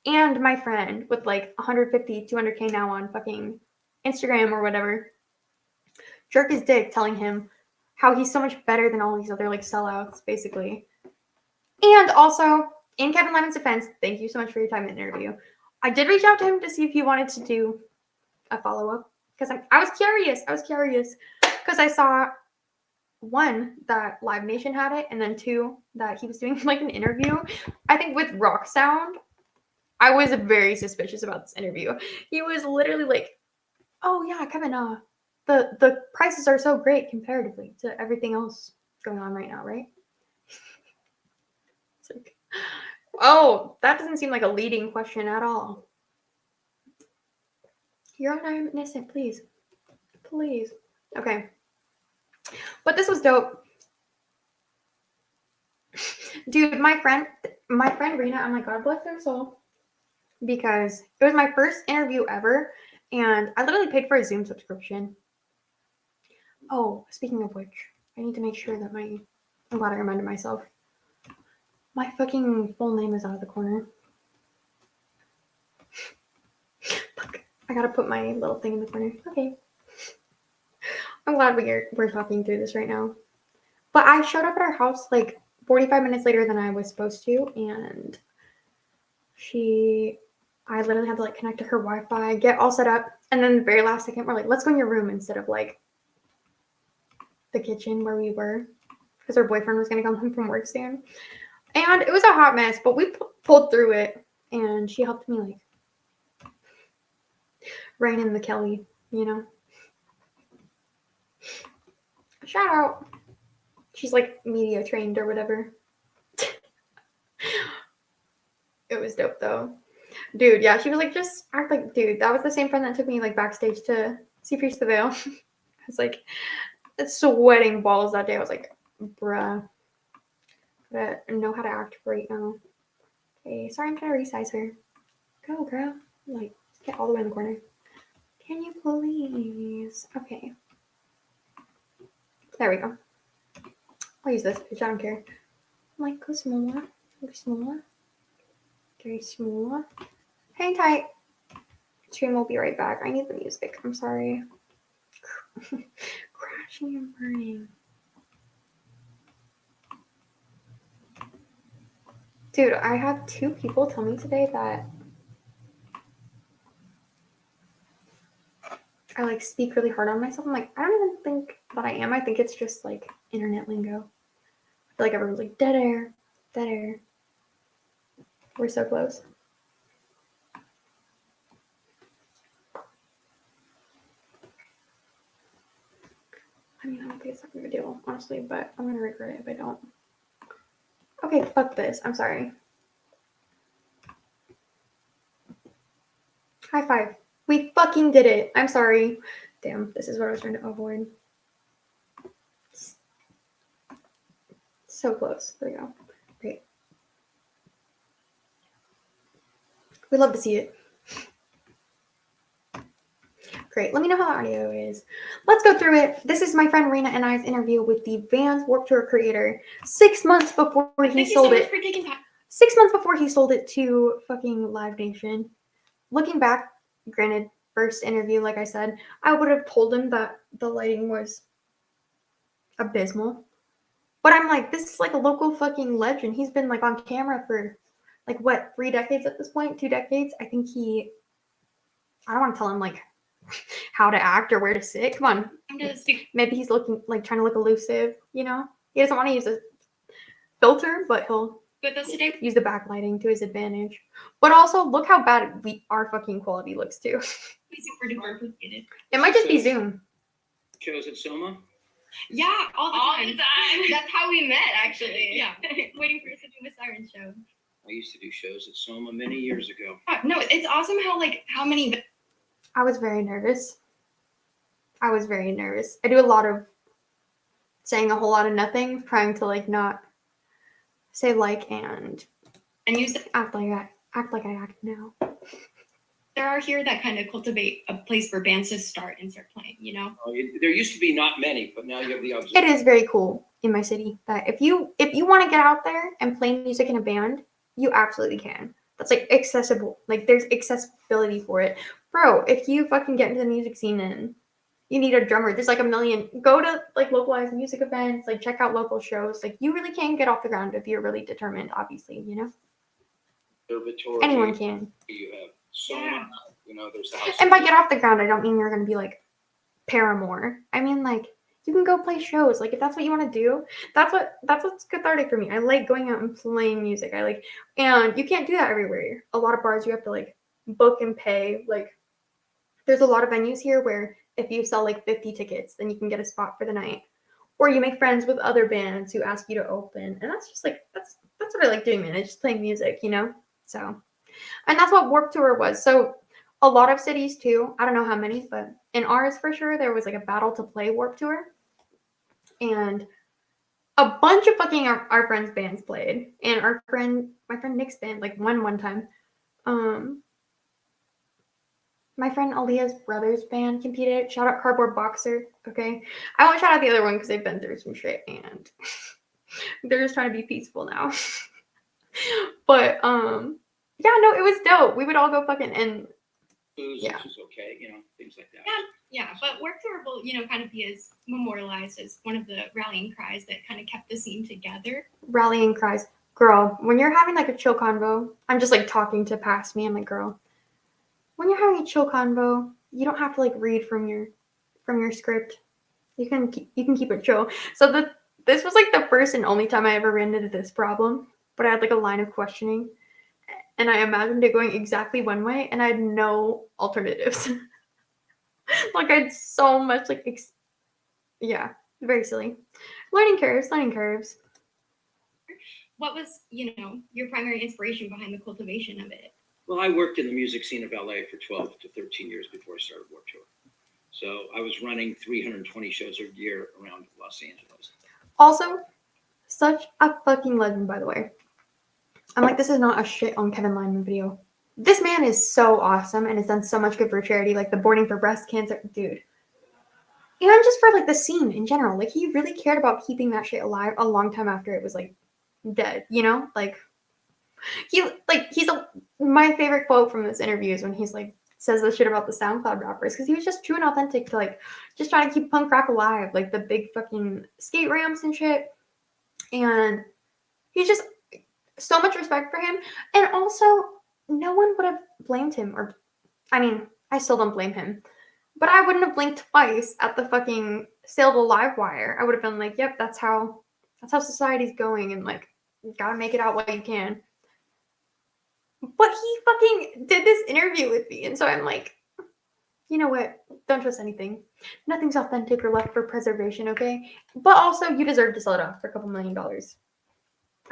and my friend with like 150, 200K now on fucking Instagram or whatever, jerk his dick telling him how he's so much better than all these other like sellouts, basically. And also, in Kevin Lyman's defense, thank you so much for your time in the interview. I did reach out to him to see if he wanted to do a follow-up because I was curious. Because I saw one that Live Nation had it, and then two that he was doing like an interview. I think with Rock Sound. I was very suspicious about this interview. He was literally like, "Oh yeah, Kevin, the prices are so great comparatively to everything else going on right now, right?" It's like, oh, that doesn't seem like a leading question at all. You're on I'm innocent, please. Please. Okay. But this was dope. Dude, my friend Rena, I'm like, God bless her soul. Because it was my first interview ever, and I literally paid for a Zoom subscription. Oh, speaking of which, I need to make sure that I'm glad I reminded myself. My fucking full name is out of the corner. Fuck. I gotta put my little thing in the corner. Okay. I'm glad we're talking through this right now. But I showed up at our house like 45 minutes later than I was supposed to, and I literally had to like connect to her Wi-Fi, get all set up, and then the very last second we're like, let's go in your room instead of like the kitchen where we were, because her boyfriend was gonna come home from work soon. And it was a hot mess, but we pulled through it, and she helped me like rein in the Kelly, you know. Shout out. She's like media trained or whatever. It was dope though. Dude, yeah, she was like, just act like, dude, that was the same friend that took me like backstage to see Pierce the Veil. I was like, sweating balls that day. I was like, bruh, I know how to act right now. Okay, sorry, I'm trying to resize her. Go, girl. Like, get all the way in the corner. Can you please? Okay. There we go. I'll use this, bitch. I don't care. Like, go smaller. Go smaller. Very small. Hang tight. Stream will be right back. I need the music. I'm sorry. Crashing and burning. Dude, I had 2 people tell me today that I like speak really hard on myself. I'm like, I don't even think that I am. I think it's just like internet lingo. I feel like everyone's like dead air, dead air. We're so close. I mean, I don't think it's that big of a deal, honestly, but I'm gonna regret it if I don't. Okay, fuck this. I'm sorry. High five. We fucking did it. I'm sorry. Damn, this is what I was trying to avoid. So close. There we go. Great. We love to see it. Great. Let me know how the audio is. Let's go through it. This is my friend Rena and I's interview with the Vans Warped Tour creator 6 months before he sold it. 6 months before he sold it to fucking Live Nation. Looking back, granted, first interview, like I said, I would have told him that the lighting was abysmal. But I'm like, this is like a local fucking legend. He's been like on camera for like what, 3 decades at this point? 2 decades? I think I don't want to tell him like how to act or where to sit. Come on. Maybe he's looking like trying to look elusive, you know? He doesn't want to use a filter, but he'll use the backlighting to his advantage. But also, look how bad our fucking quality looks too. It might just be Zoom. Shows at Soma? Yeah, all the time. That's how we met, actually. Yeah, waiting for us to do the siren show. I used to do shows at Soma many years ago. No, it's awesome how many. I was very nervous. I do a lot of saying a whole lot of nothing, trying to like not say like and use act like I act now. There are here that kind of cultivate a place for bands to start and start playing, you know? There used to be not many, but now you have the opposite. It is very cool in my city that if you want to get out there and play music in a band, you absolutely can. That's like accessible. Like there's accessibility for it. Bro, if you fucking get into the music scene and you need a drummer, there's like a million. Go to like localized music events, like check out local shows. Like you really can get off the ground if you're really determined, obviously, you know? Anyone can. You have Soma, you know, there's the house. And by get off the ground, I don't mean you're going to be like Paramore. I mean like you can go play shows. Like if that's what you want to do, that's what's cathartic for me. I like going out and playing music. And you can't do that everywhere. A lot of bars you have to like book and pay. Like there's a lot of venues here where if you sell like 50 tickets, then you can get a spot for the night. Or you make friends with other bands who ask you to open. And that's just like that's what I like doing, man. It's just playing music, you know? So, and that's what Warped Tour was. So a lot of cities too, I don't know how many, but in ours for sure, there was like a battle to play Warped Tour. And a bunch of fucking our friends' bands played. And my friend Nick's band, like won one time. My friend Aaliyah's brother's band competed. Shout out Cardboard Boxer, okay? I won't shout out the other one because they've been through some shit and they're just trying to be peaceful now. But yeah, no, it was dope. We would all go fucking and yeah, which is okay, you know, things like that. Yeah, but Warped Tour will, you know, kind of be as memorialized as one of the rallying cries that kind of kept the scene together. Rallying cries, girl. When you're having like a chill convo, I'm just like talking to past me. I'm like, girl, when you're having a chill convo, you don't have to like read from your script. You can keep it chill. So this was like the first and only time I ever ran into this problem. But I had like a line of questioning, and I imagined it going exactly one way, and I had no alternatives. Like I had so much like, yeah, very silly. Learning curves. What was, you know, your primary inspiration behind the cultivation of it? Well, I worked in the music scene of LA for 12 to 13 years before I started Warped Tour. So I was running 320 shows a year around Los Angeles. Also, such a fucking legend, by the way. I'm like, this is not a shit on Kevin Lyman video. This man is so awesome and has done so much good for charity, like the boarding for breast cancer, dude. And just for like the scene in general, like he really cared about keeping that shit alive a long time after it was like dead, you know? Like my favorite quote from this interview is when he's like, says this shit about the SoundCloud rappers because he was just true and authentic to like just trying to keep punk rock alive, like the big fucking skate ramps and shit. And he's just so much respect for him. And also, no one would have blamed him, or I mean, I still don't blame him, but I wouldn't have blinked twice at the fucking sale to Livewire. I would have been like, yep, that's how society's going, and like, you gotta make it out while you can. But he fucking did this interview with me, and so I'm like, you know what? Don't trust anything. Nothing's authentic or left for preservation, okay? But also, you deserve to sell it off for a couple $1 million.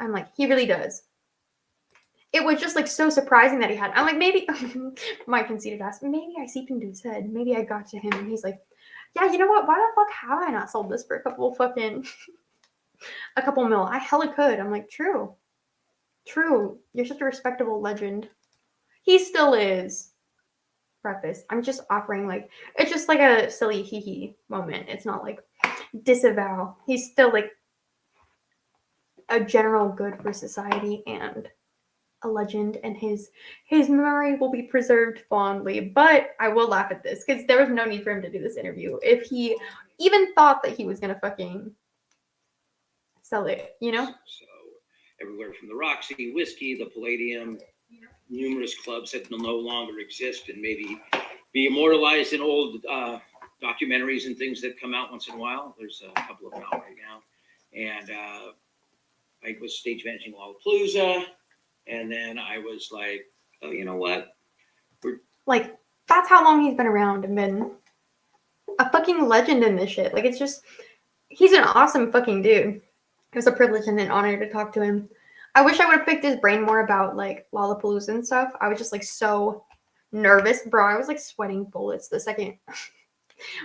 I'm like, he really does. It was just like so surprising that he had. I'm like, maybe my conceited ass. Maybe I seeped into his head. Maybe I got to him, and he's like, yeah, you know what? Why the fuck have I not sold this for a couple mil? I hella could. I'm like, true. You're such a respectable legend. He still is. Preface. I'm just offering like it's just like a silly hee hee moment. It's not like disavow. He's still like a general good for society and a legend, and his memory will be preserved fondly. But I will laugh at this because there was no need for him to do this interview if he even thought that he was gonna fucking sell it, you know? So everywhere from the Roxy, Whiskey, the Palladium, numerous clubs that no longer exist and maybe be immortalized in old documentaries and things that come out once in a while. There's a couple of them out right now. And I was stage managing Lollapalooza. And then I was like, oh, you know what? Like, that's how long he's been around and been a fucking legend in this shit. Like, it's just, he's an awesome fucking dude. It was a privilege and an honor to talk to him. I wish I would have picked his brain more about like Lollapalooza and stuff. I was just like so nervous, bro. I was like sweating bullets the second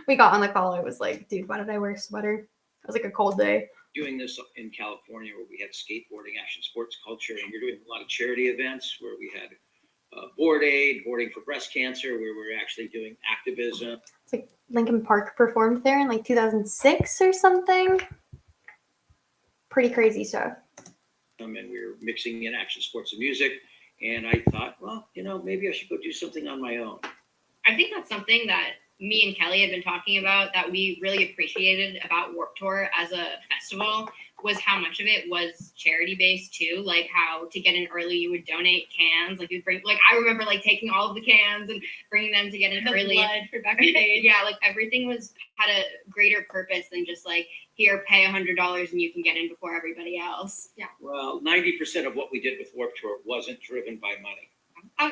we got on the call. I was like, dude, why did I wear a sweater? It was like a cold day. Doing this in California where we had skateboarding, action sports culture, and you're doing a lot of charity events where we had boarding for breast cancer, where we're actually doing activism. It's like Linkin Park performed there in like 2006 or something. Pretty crazy stuff. And we were mixing in action sports and music. And I thought, well, you know, maybe I should go do something on my own. I think that's something that me and Kelly had been talking about that we really appreciated about Warped Tour as a festival was how much of it was charity based too. Like how to get in early, you would donate cans. Like you'd bring, like I remember like taking all of the cans and bringing them to get in early. Blood for backstage. Yeah, like everything had a greater purpose than just like here, pay $100 and you can get in before everybody else. Yeah. Well, 90% of what we did with Warped Tour wasn't driven by money.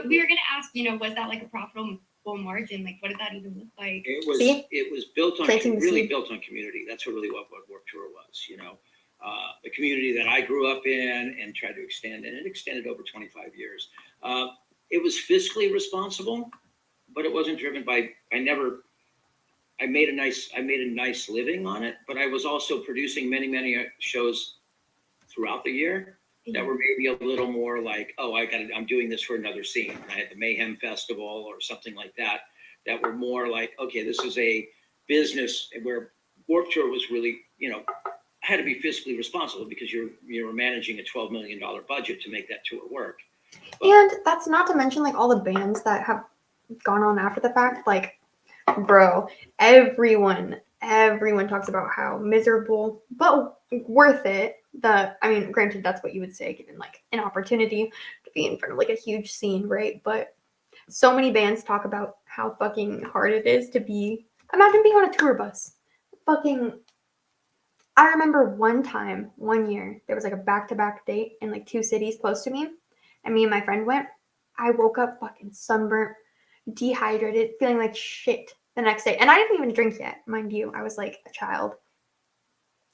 We were gonna ask, was that like a profitable margin? Like, what did that even look like? It was built on Planting the really seed. built on community. That's really what Warped Tour was. The community that I grew up in and tried to extend, and it extended over 25 years. It was fiscally responsible, but it wasn't driven by. I made a nice living on it, but I was also producing many shows throughout the year that were maybe a little more like, oh, I'm doing this for another scene. I had the Mayhem Festival or something like that were more like, okay, this is a business where Warped Tour was really, had to be fiscally responsible because you're managing a $12 million budget to make that tour work. And that's not to mention like all the bands that have gone on after the fact. Like, bro, everyone talks about how miserable but worth it. Granted, that's what you would say given like an opportunity to be in front of like a huge scene, right? But so many bands talk about how fucking hard it is to be. Imagine being on a tour bus. I remember one year, there was like a back-to-back date in like 2 cities close to me, and me and my friend went. I woke up fucking sunburnt, dehydrated, feeling like shit the next day. And I didn't even drink yet, mind you. I was like a child.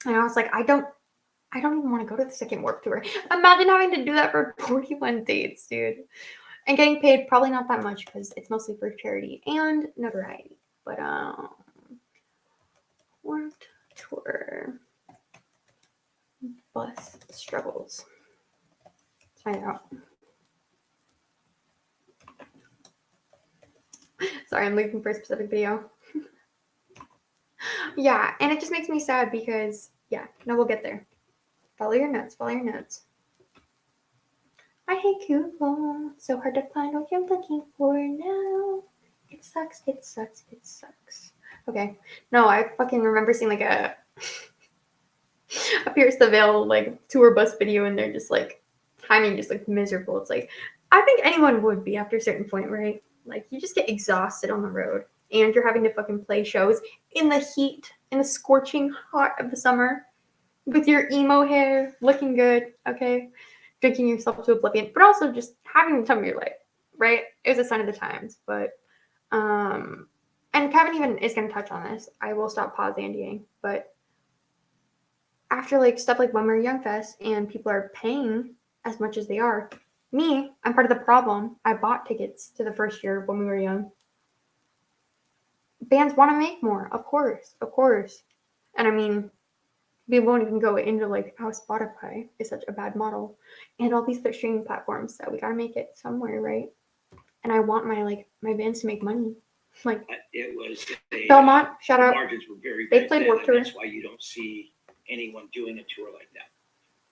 And I was like, I don't even want to go to the second Warped Tour. Imagine having to do that for 41 dates, dude. And getting paid probably not that much because it's mostly for charity and notoriety. But Warped Tour bus struggles. Let's find out. Sorry, I'm looking for a specific video. Yeah, and it just makes me sad because, we'll get there. Follow your notes. I hate Google. So hard to find what you're looking for now. It sucks. It sucks. It sucks. Okay. No, I fucking remember seeing like a Pierce the Veil like tour bus video, and they're just like timing just like miserable. It's like I think anyone would be after a certain point, right? Like you just get exhausted on the road, and you're having to fucking play shows in the heat, in the scorching hot of the summer, with your emo hair, looking good, okay, drinking yourself to oblivion, but also just having the time of your life, right? It was a sign of the times, but and Kevin even is going to touch on this. I will stop pause Andying, but after like stuff like When We Were Young Fest and people are paying as much as they are, I'm part of the problem. I bought tickets to the first year When We Were Young. Bands want to make more, of course, and I mean, we won't even go into like how Spotify is such a bad model, and all these other streaming platforms that we gotta make it somewhere, right? And I want my bands to make money. Like It was a, Belmont, shout the out. margins were very, They very played thin, Warped and Tour. that's why you don't see anyone doing a tour like that.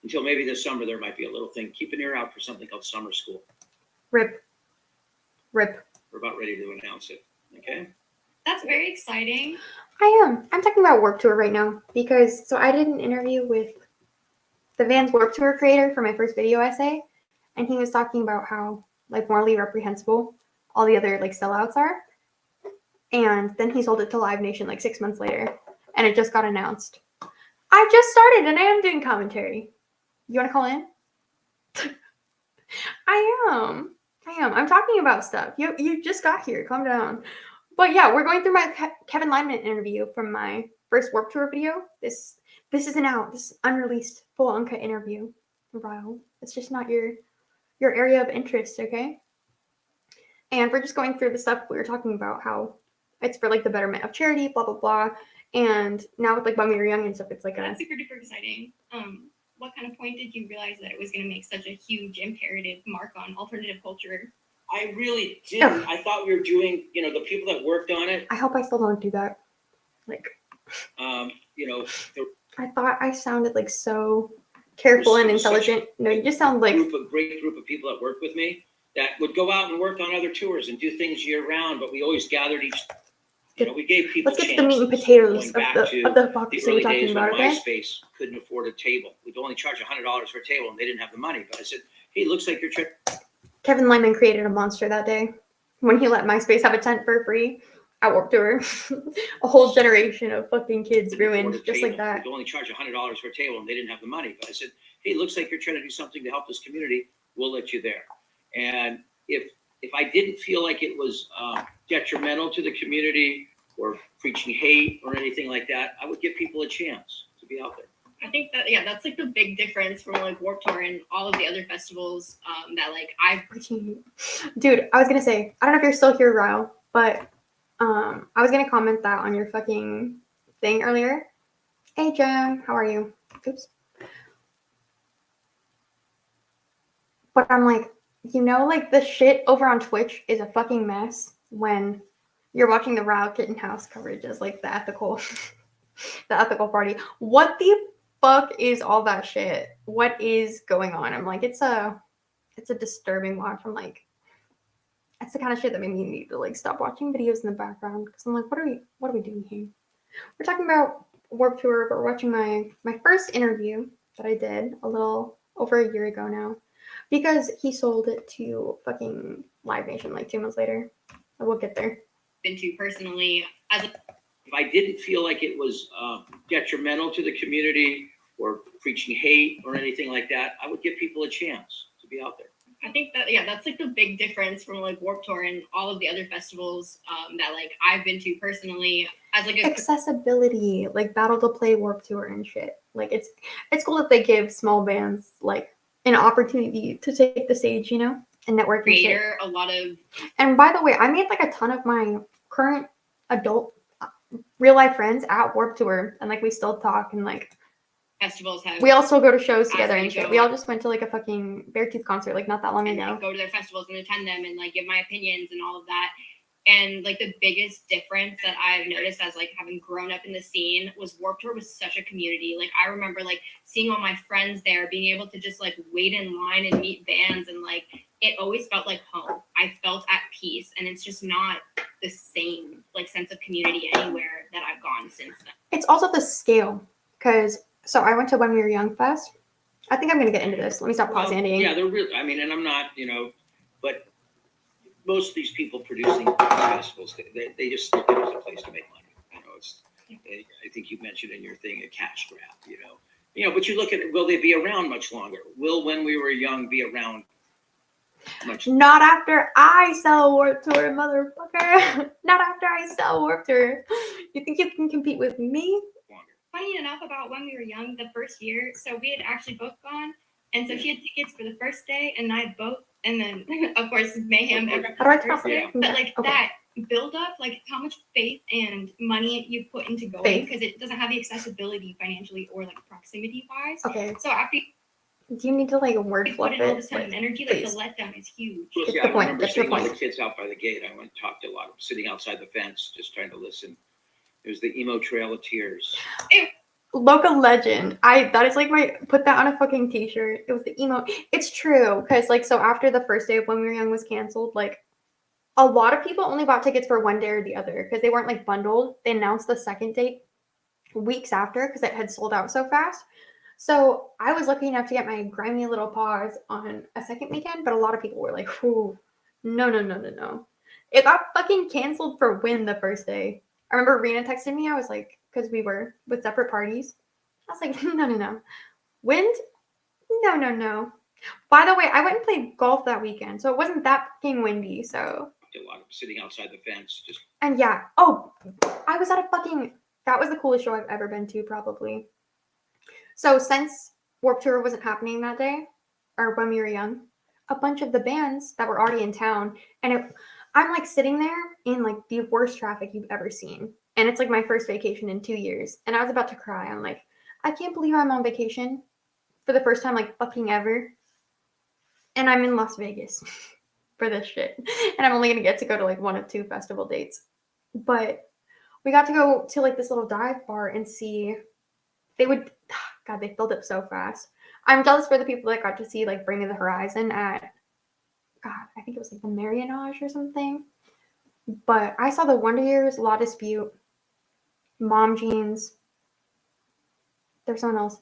Until maybe this summer, there might be a little thing. Keep an ear out for something called Summer School. Rip. We're about ready to announce it. Okay. That's very exciting. I am. I'm talking about Warped Tour right now because I did an interview with the Vans Warped Tour creator for my first video essay, and he was talking about how like morally reprehensible all the other like sellouts are, and then he sold it to Live Nation like 6 months later, and it just got announced. I just started, and I am doing commentary. You want to call in? I am. I'm talking about stuff. You just got here. Calm down. But yeah, we're going through my Kevin Lyman interview from my first Warped Tour video. This isn't out. This is unreleased, full uncut interview. Ryle, it's just not your area of interest, okay? And we're just going through the stuff we were talking about, how it's for like the betterment of charity, blah blah blah. And now with like When We Were Young and stuff, it's like That's super duper exciting. What kind of point did you realize that it was going to make such a huge imperative mark on alternative culture? I really didn't. I thought we were doing, the people that worked on it, I hope I still don't do that. Like, the I thought I sounded like so careful and intelligent. No, you just sound like great group of people that worked with me that would go out and work on other tours and do things year round, but we always gathered each. We gave people. Let's get to the meat and potatoes of the the hypocrisy we're early talking days about, when okay? MySpace couldn't afford a table. We'd only charge $100 for a table, and they didn't have the money. But I said, "Hey, looks like you're Kevin Lyman created a monster that day when he let MySpace have a tent for free at Warped Tour. A whole generation of fucking kids ruined just like that. We'd only charge $100 for a table, and they didn't have the money. But I said, "Hey, looks like you're trying to do something to help this community. We'll let you there." And if I didn't feel like it was detrimental to the community or preaching hate or anything like that, I would give people a chance to be out there. I think that that's like the big difference from like Warped Tour and all of the other festivals that like I've. Dude, I was gonna say, I don't know if you're still here, Ryle, but I was gonna comment that on your fucking thing earlier. Hey Jen, how are you? Oops. But I'm like, like the shit over on Twitch is a fucking mess when you're watching the Ryle Kittenhouse coverage as like the ethical party. What the fuck is all that shit? What is going on? I'm like, it's a disturbing watch. I'm like, that's the kind of shit that made me need to like stop watching videos in the background because I'm like, what are we doing here? We're talking about Warped Tour, but we're watching my first interview that I did a little over a year ago now because he sold it to fucking Live Nation like 2 months later. We'll get there. Been to personally as a. If I didn't feel like it was detrimental to the community or preaching hate or anything like that, I would give people a chance to be out there. I think that that's like the big difference from like Warped Tour and all of the other festivals that like I've been to personally as like a accessibility, like Battle to Play, Warped Tour and shit. Like it's cool that they give small bands like an opportunity to take the stage, and network and shit. A lot of. And by the way, I made like a ton of my current adult real life friends at Warped Tour, and like we still talk and like festivals have. We also go to shows together and shit. Go. We all just went to like a fucking Beartooth concert like not that long and, ago. Like, go to their festivals and attend them and like give my opinions and all of that. And like the biggest difference that I've noticed as like having grown up in the scene was Warped Tour was such a community. Like I remember like seeing all my friends there, being able to just like wait in line and meet bands, and like it always felt like home. I felt at peace, and it's just not the same like sense of community anywhere that I've gone since then. It's also the scale, because so I went to When We Were Young Fest. I think I'm gonna get into this. Let me stop Well, pausing. yeah, they're real. I mean, and I'm not, but most of these people producing festivals, they just think it was a place to make money. I think you mentioned in your thing a cash grab. But you look at it, will they be around much longer? Will When We Were Young be around much? Not after I sell Warped Tour, motherfucker. Not after I sell Warped Tour. You think you can compete with me? Longer? Funny enough about When We Were Young, the first year, so we had actually both gone, and so she had tickets for the first day, and I had both, and then of course mayhem every How do I first spell day. it? But like Okay. that build up, like how much faith and money you put into going, Faith. because it doesn't have the accessibility financially or like proximity wise. Okay. So after Do you need to like word you flip put in all it? this time and energy, like the Please. letdown is huge. Well, Get yeah, the I point, remember get your seeing all the point. kids out by the gate. I went and talked to a lot of them sitting outside the fence, just trying to listen. It was the emo trail of tears. Local legend. That is like my put that on a fucking t-shirt. It was the emo. It's true, because like so after the first day of When We Were Young was canceled, like a lot of people only bought tickets for one day or the other because they weren't like bundled. They announced the second date weeks after because it had sold out so fast. So I was lucky enough to get my grimy little paws on a second weekend, but a lot of people were like, "Ooh, no." It got fucking canceled for Win the first day. I remember Rena texted me. I was like, because we were with separate parties. I was like, no. Wind? No. By the way, I went and played golf that weekend, so it wasn't that fucking windy. So, A lot of them sitting outside the fence, just and yeah. I was at a fucking. That was the coolest show I've ever been to, probably. So since Warped Tour wasn't happening that day, or When We Were Young, a bunch of the bands that were already in town, and I'm like sitting there in like the worst traffic you've ever seen, and it's like my first vacation in 2 years, and I was about to cry. I'm like, I can't believe I'm on vacation for the first time like fucking ever, and I'm in Las Vegas for this shit, and I'm only gonna get to go to like one of two festival dates, but we got to go to like this little dive bar and see. God, they filled up so fast. I'm jealous for the people that got to see like Bring Me the Horizon at, God, I think it was like the Marianage or something. But I saw the Wonder Years, Law Dispute, Mom Jeans. There's someone else.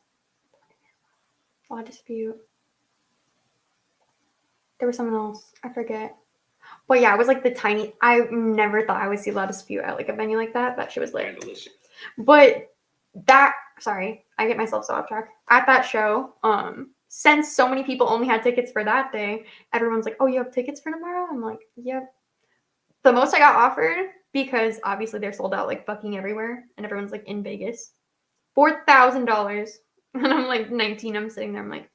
Law Dispute. There was someone else. I forget. But yeah, it was like the tiny. I never thought I would see Law Dispute at like a venue like that. That shit was lit. trying to listen. But sorry, I get myself so off track. At that show, since so many people only had tickets for that day, everyone's like, "Oh, you have tickets for tomorrow?" I'm like, "Yep." The most I got offered, because obviously they're sold out like fucking everywhere, and everyone's like in Vegas, $4,000, and I'm like 19. I'm sitting there. I'm like,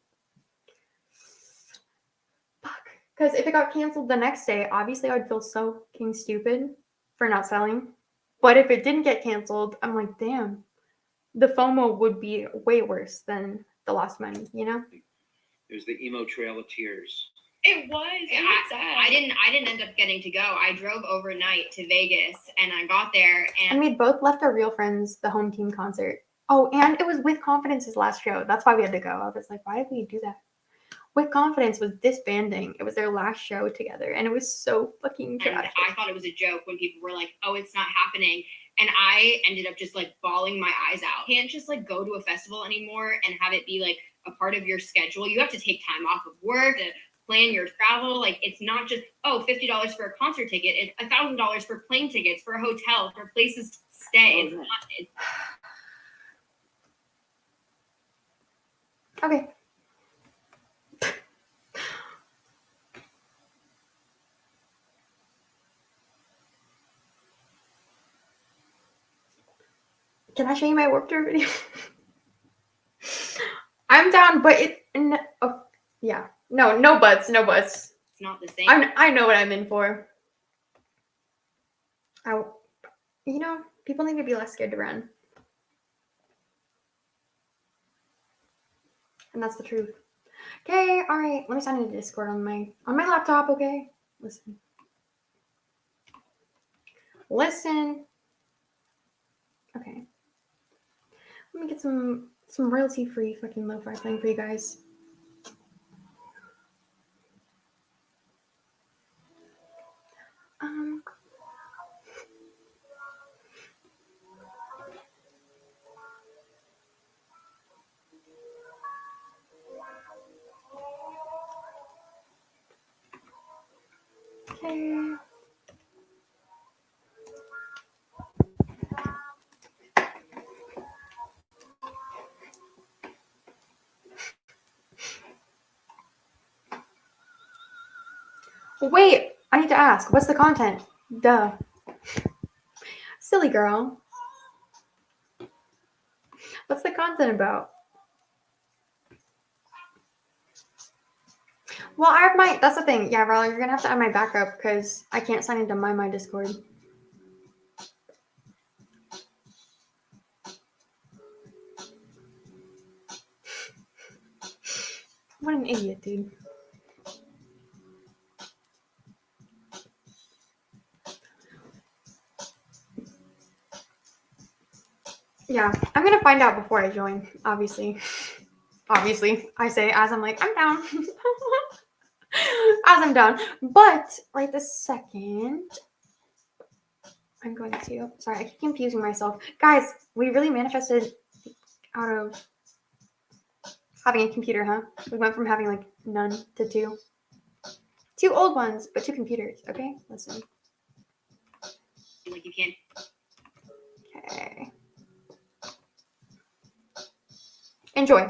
fuck. Because if it got canceled the next day, obviously I would feel so fucking stupid for not selling. But if it didn't get canceled, I'm like, damn. The FOMO would be way worse than the lost money, you know? It was the emo trail of tears. It was. I didn't end up getting to go. I drove overnight to Vegas, and I got there, And and we both left our Real Friends, the home team concert. Oh, and it was With Confidence's last show. That's why we had to go. I was like, why did we do that? With Confidence was disbanding. It was their last show together, and it was so fucking tragic. I thought it was a joke when people were like, "Oh, it's not happening," and I ended up just like bawling my eyes out. You can't just like go to a festival anymore and have it be like a part of your schedule. You have to take time off of work to plan your travel. Like it's not just $50 for a concert ticket. It's $1,000 for plane tickets, for a hotel, for places to stay. It's not. Okay. Can I show you my Warped Tour video? I'm down, but yeah. No buts. It's not the same. I know what I'm in for. People need to be less scared to run. And that's the truth. Okay, all right. Let me sign into Discord on my laptop, okay? Listen. Okay. Let me get some royalty-free fucking lo-fi playing for you guys. Okay. Wait, I need to ask. What's the content? Duh. Silly girl. What's the content about? Well, I have my. That's the thing. Yeah, Riley, you're gonna have to add my backup because I can't sign into my Discord. What an idiot, dude. Yeah, I'm gonna find out before I join, obviously. Obviously, I say as I'm like, I'm down. As I'm down. But right this second, I'm going to. Sorry, I keep confusing myself. Guys, we really manifested out of having a computer, huh? We went from having like none to two. Two old ones, but two computers, okay? Listen. Like you can't Okay. Enjoy.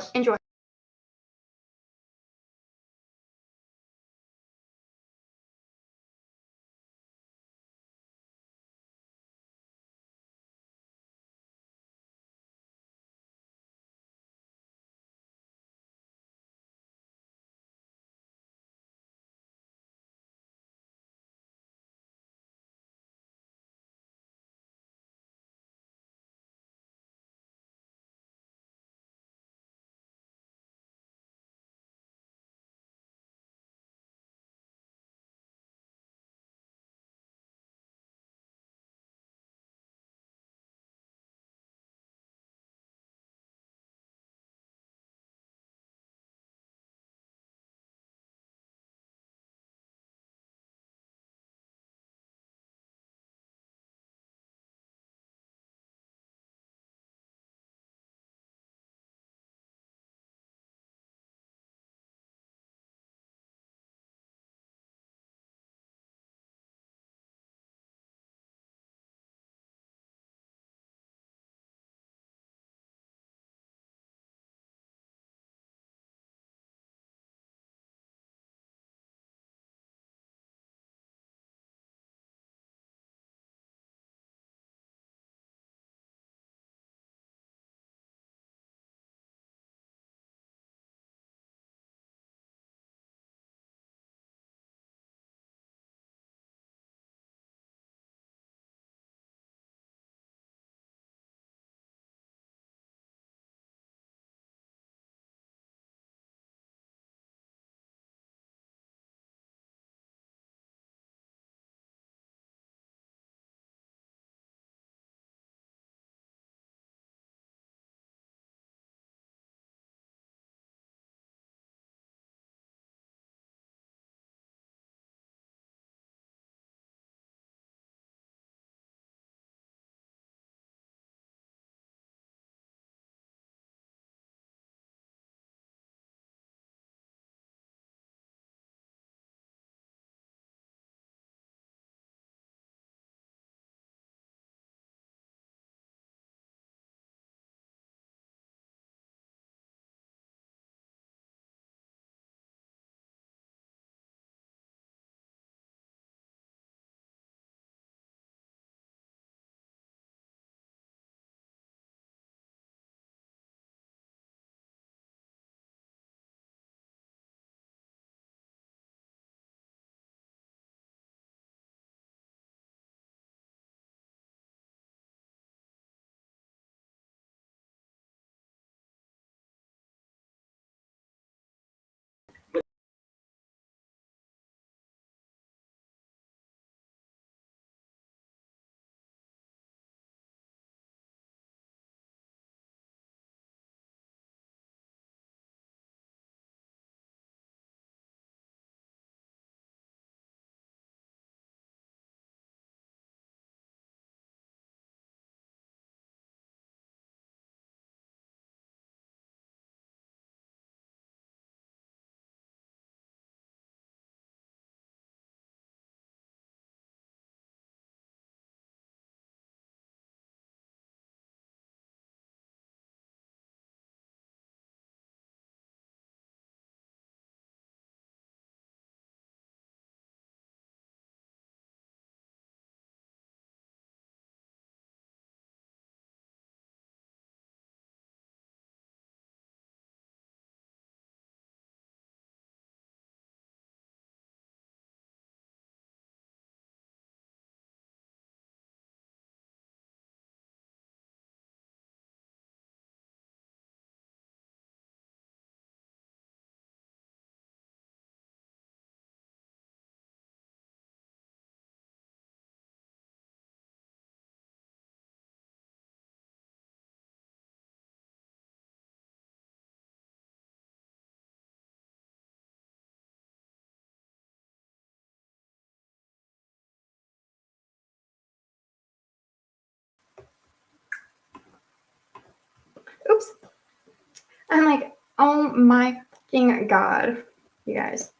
I'm like, oh my fucking god, you guys,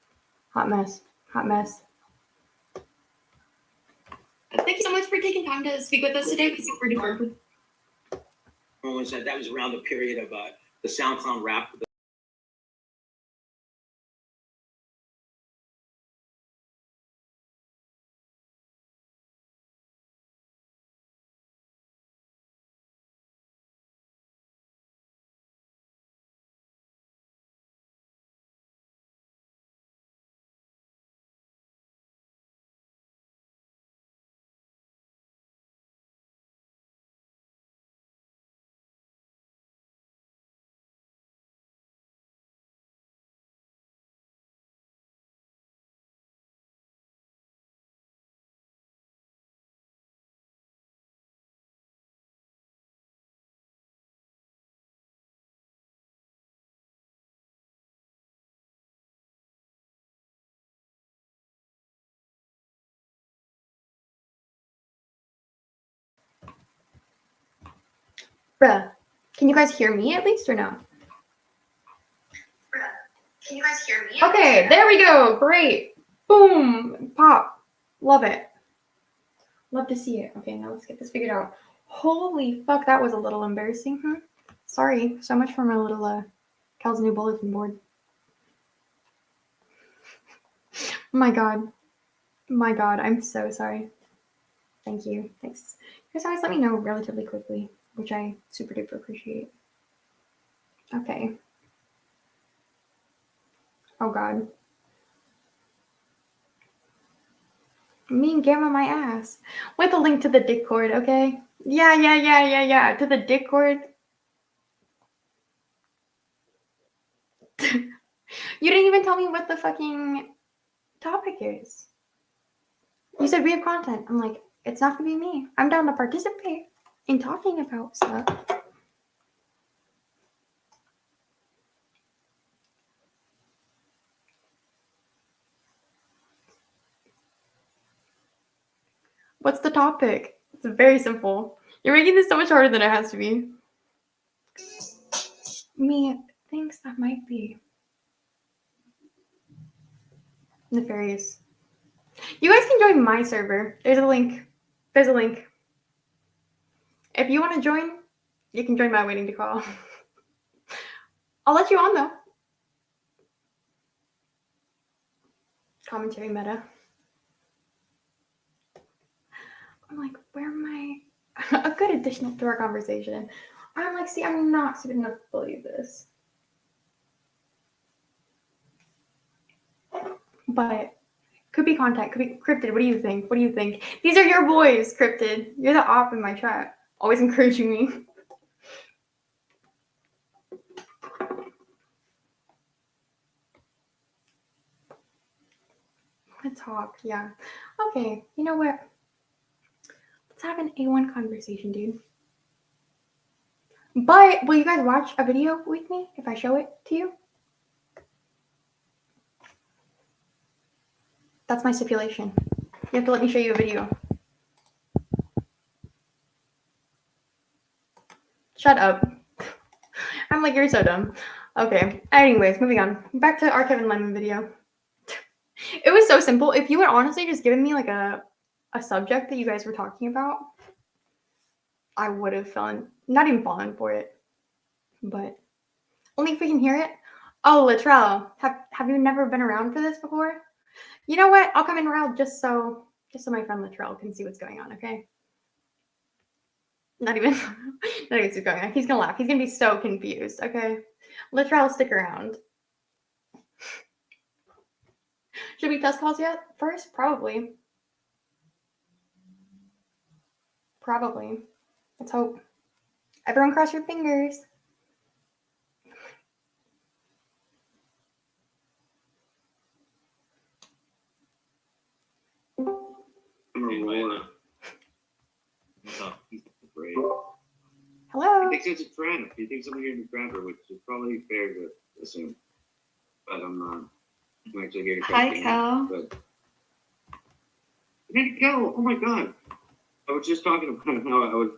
hot mess, hot mess. Thank you so much for taking time to speak with us today. We super duper. When was that? That was around the period of the SoundCloud rap. Bruh, can you guys hear me at least or no? Can you guys hear me? Okay, there we go. Great. Boom. Pop. Love it. Love to see it. Okay, now let's get this figured out. Holy fuck, that was a little embarrassing. Sorry. So much for my little Cal's new bulletin board. My god. My god, I'm so sorry. Thank you. Thanks. You guys always let me know relatively quickly, which I super duper appreciate. Okay. Oh god. Me and Gamma my ass. With a link to the Discord, okay? Yeah. To the Discord. You didn't even tell me what the fucking topic is. You said we have content. I'm like, it's not gonna be me. I'm down to participate in talking about stuff. What's the topic? It's very simple. You're making this so much harder than it has to be. Me thinks that might be nefarious. You guys can join my server. There's a link. There's a link. If you want to join, you can join my waiting to call. I'll let you on though. Commentary meta. I'm like, where am I? A good addition to our conversation. I'm like, see, I'm not stupid enough to believe this. But could be content, could be Cryptid. What do you think? What do you think? These are your boys, Cryptid. You're the op in my chat. Always encouraging me. Let's talk, yeah. Okay, you know what? Let's have an A1 conversation, dude. But will you guys watch a video with me if I show it to you? That's my stipulation. You have to let me show you a video. Shut up. I'm like, you're so dumb. Okay. Anyways, moving on. Back to our Kevin Lemon video. It was so simple. If you had honestly just given me like a subject that you guys were talking about, I would have not even fallen for it. But only if we can hear it. Oh, Latrell, have you never been around for this before? You know what? I'll come in around just so my friend Latrell can see what's going on, okay? Not even see what's going on. He's gonna laugh. He's gonna be so confused, okay? Latrell, stick around. Should we test calls yet? First, probably. Probably. Let's hope. Everyone cross your fingers. What's up? He's great. Hello. He thinks it's a friend. He thinks I'm here to grab her, which is probably fair to assume. But I'm not. I'm actually here to grab her. Hi, Cal. But there you go. Oh my god. I was just talking about how it was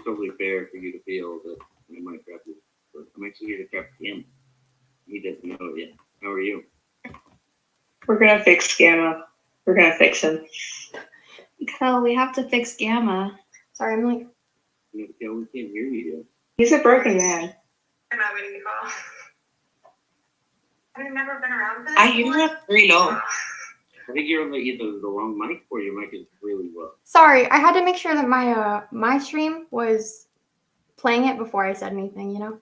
totally fair for you to feel that I might grab you. But am I actually here to trap him. He doesn't know it yet. How are you? We're gonna fix Gamma. We're gonna fix him. Kel, we have to fix Gamma. Sorry, I'm like, Yeah, we can't hear you yet. He's a broken man. I'm not waiting to call. I've never been around this. I hear it very low. I think you're on either the wrong mic or your mic is really low. sorry. I had to make sure that my stream was playing it before I said anything. You know.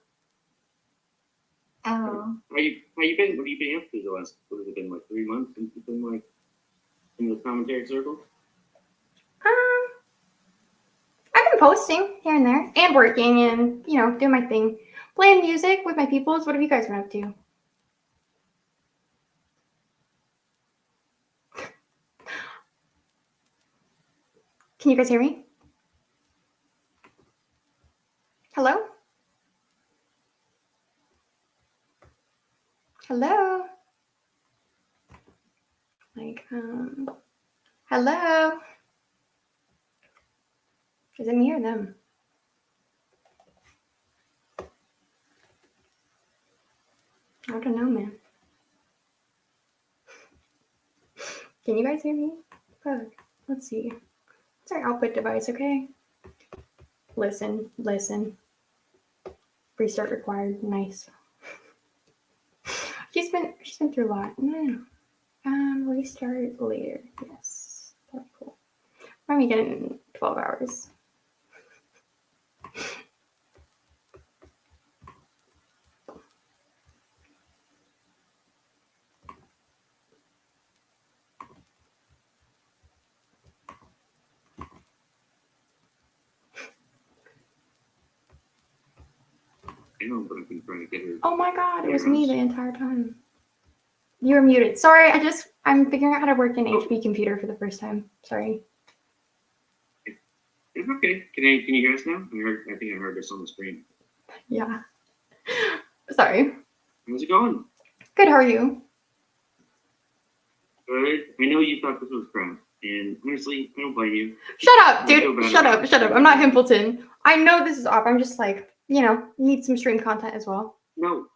Oh. How you been? What have you been up to the last? What has it been, like 3 months since you've been like in the commentary circle? I've been posting here and there and working and doing my thing, playing music with my peoples. What have you guys been up to? Can you guys hear me? Hello? Hello? Like, hello? Is it me or them? I don't know, man. Can you guys hear me? Fuck. Let's see. It's our output device, okay? Listen. Restart required. Nice. She's been through a lot. No. Restart later. Yes. That's cool. Why am I getting 12 hours? I know, but I've been trying to get her. Oh my god, it was me the entire time. You were muted. Sorry, I'm figuring out how to work an HP computer for the first time. Sorry. It's okay. Can you hear us now? I think I heard this on the screen. Yeah. Sorry. How's it going? Good, how are you? Good. I know you thought this was crap, and honestly, I don't blame you. Shut up, I feel dude. bad Shut about up. it. I'm not Himpleton. I know this is off. I'm just like, need some stream content as well. No,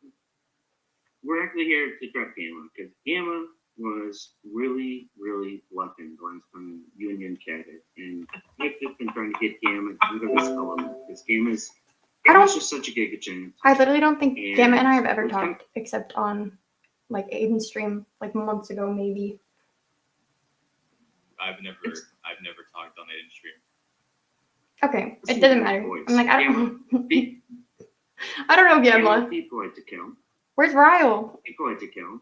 we're actually here to trap Gamma because Gamma was really, really bluffing the last time you and Yin chatted, and I've just been trying to get Gamma into this element because Gamma's just such a giga chance. I literally don't think And Gamma and I have ever it's kind talked except on like Aiden's stream like months ago maybe. I've never talked on Aiden's stream. Okay, Listen it doesn't to matter. your voice. I'm like, Gamma, be- I don't know, Gamma, Gamma. be polite to count. Where's Ryle? Be polite to count.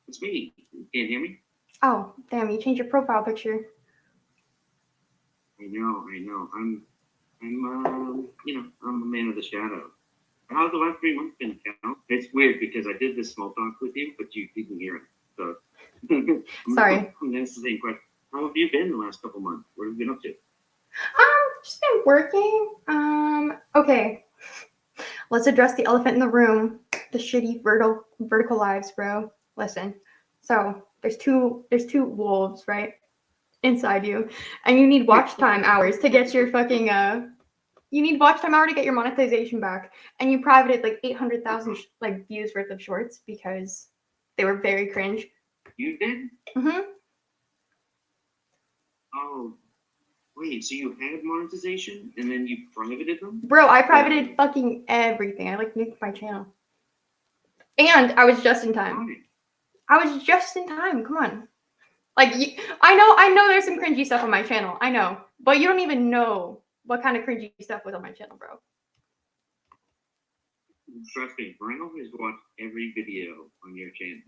It's me. You can't hear me? Oh, damn, you changed your profile picture. I know. I'm a man of the shadow. How's the last 3 months been, Cal? It's weird because I did this small talk with you, but you didn't hear it. So, Sorry. I'm gonna ask the same question. How have you been the last couple months? What have you been up to? Just been working. Okay. Let's address the elephant in the room. The shitty vertical lives, bro. Listen. So there's two wolves, right? Inside you. And you need watch time hours to get your fucking you need watch time hour to get your monetization back. And you privated like 800,000 views worth of shorts because they were very cringe. You did? Mm-hmm. Oh, wait. So you had monetization and then you privated them? Bro, I privated fucking everything. I nuked my channel. And I was just in time. Come on. I know there's some cringy stuff on my channel. I know. But you don't even know what kind of cringy stuff was on my channel, bro. Trust me, Randall has watched every video on your channel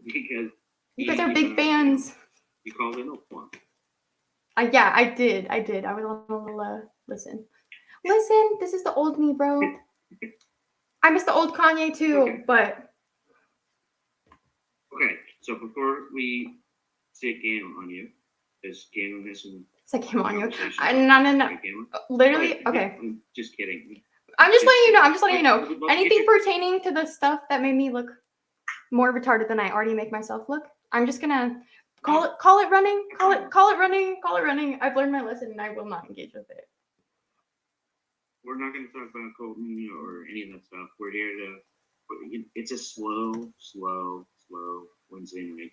because You guys are big fans. You called in a one. Yeah, I did. I was on a little listen. This is the old me, bro. I miss the old Kanye too, Okay. but Okay, so before we say game on you, because game has some it's like him on you. conversation. No. Right, Gamma? Literally, But, okay. I'm just kidding. I'm just letting you know. I would love to Anything get your- pertaining to the stuff that made me look more retarded than I already make myself look, I'm just gonna call it running. Call it running. I've learned my lesson and I will not engage with it. we're not going to talk about Colton or any of that stuff. We're here to. It's a slow Wednesday night,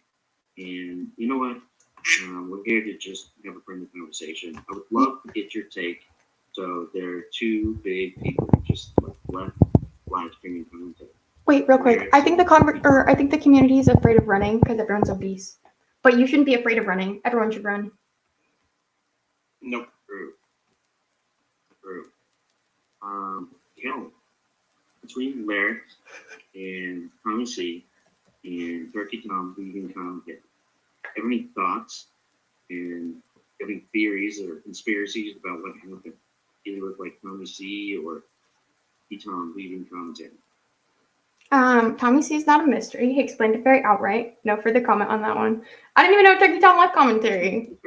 and you know what? We're here to just have a friendly conversation. I would love to get your take. So there are two big people who just left live streaming commentary. Wait, real quick. I think I think the community is afraid of running because everyone's obese. But you shouldn't be afraid of running. Everyone should run. Nope. True. Kelly, between Larry and Tommy C and Turkey Tom leaving commentary, have any thoughts and any theories or conspiracies about what happened, either with like Tommy C or Tom leaving commentary? Tommy C is not a mystery. He explained it very outright. No further comment on that one. I didn't even know Turkey Tom left commentary.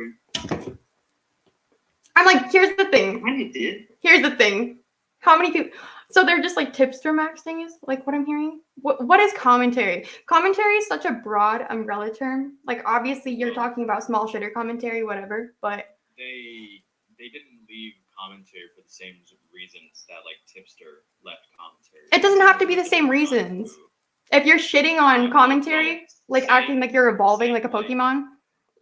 I'm like, here's the thing. I did. Here's the thing. How many people? So they're just like tipster max things, like what I'm hearing. What is commentary? Commentary is such a broad umbrella term. Like obviously you're talking about small shitter commentary, whatever. But They didn't leave commentary for the same reasons that like tipster left commentary. it doesn't have to be the same reasons. If you're shitting on commentary, like acting like you're evolving like a Pokemon,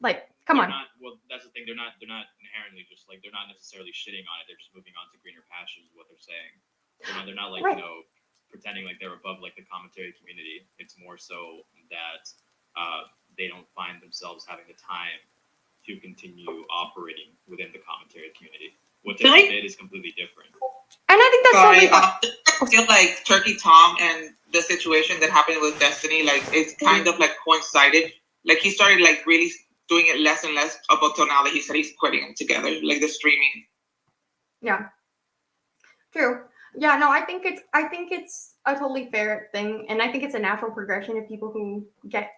like come on. Well, that's the thing. They're not inherently just like they're not necessarily shitting on it. They're just moving on to greener pastures. Is what they're saying. They're not like Right. pretending like they're above like the commentary community. It's more so that they don't find themselves having the time to continue operating within the commentary community. What they did is completely different. And I think that's Sorry, totally I feel like Turkey Tom and the situation that happened with Destiny, like it's kind of like coincided. Like he started like really doing it less and less up until now that he said he's quitting it together, like the streaming. Yeah. True. Yeah, no, I think it's a totally fair thing, and I think it's a natural progression of people who get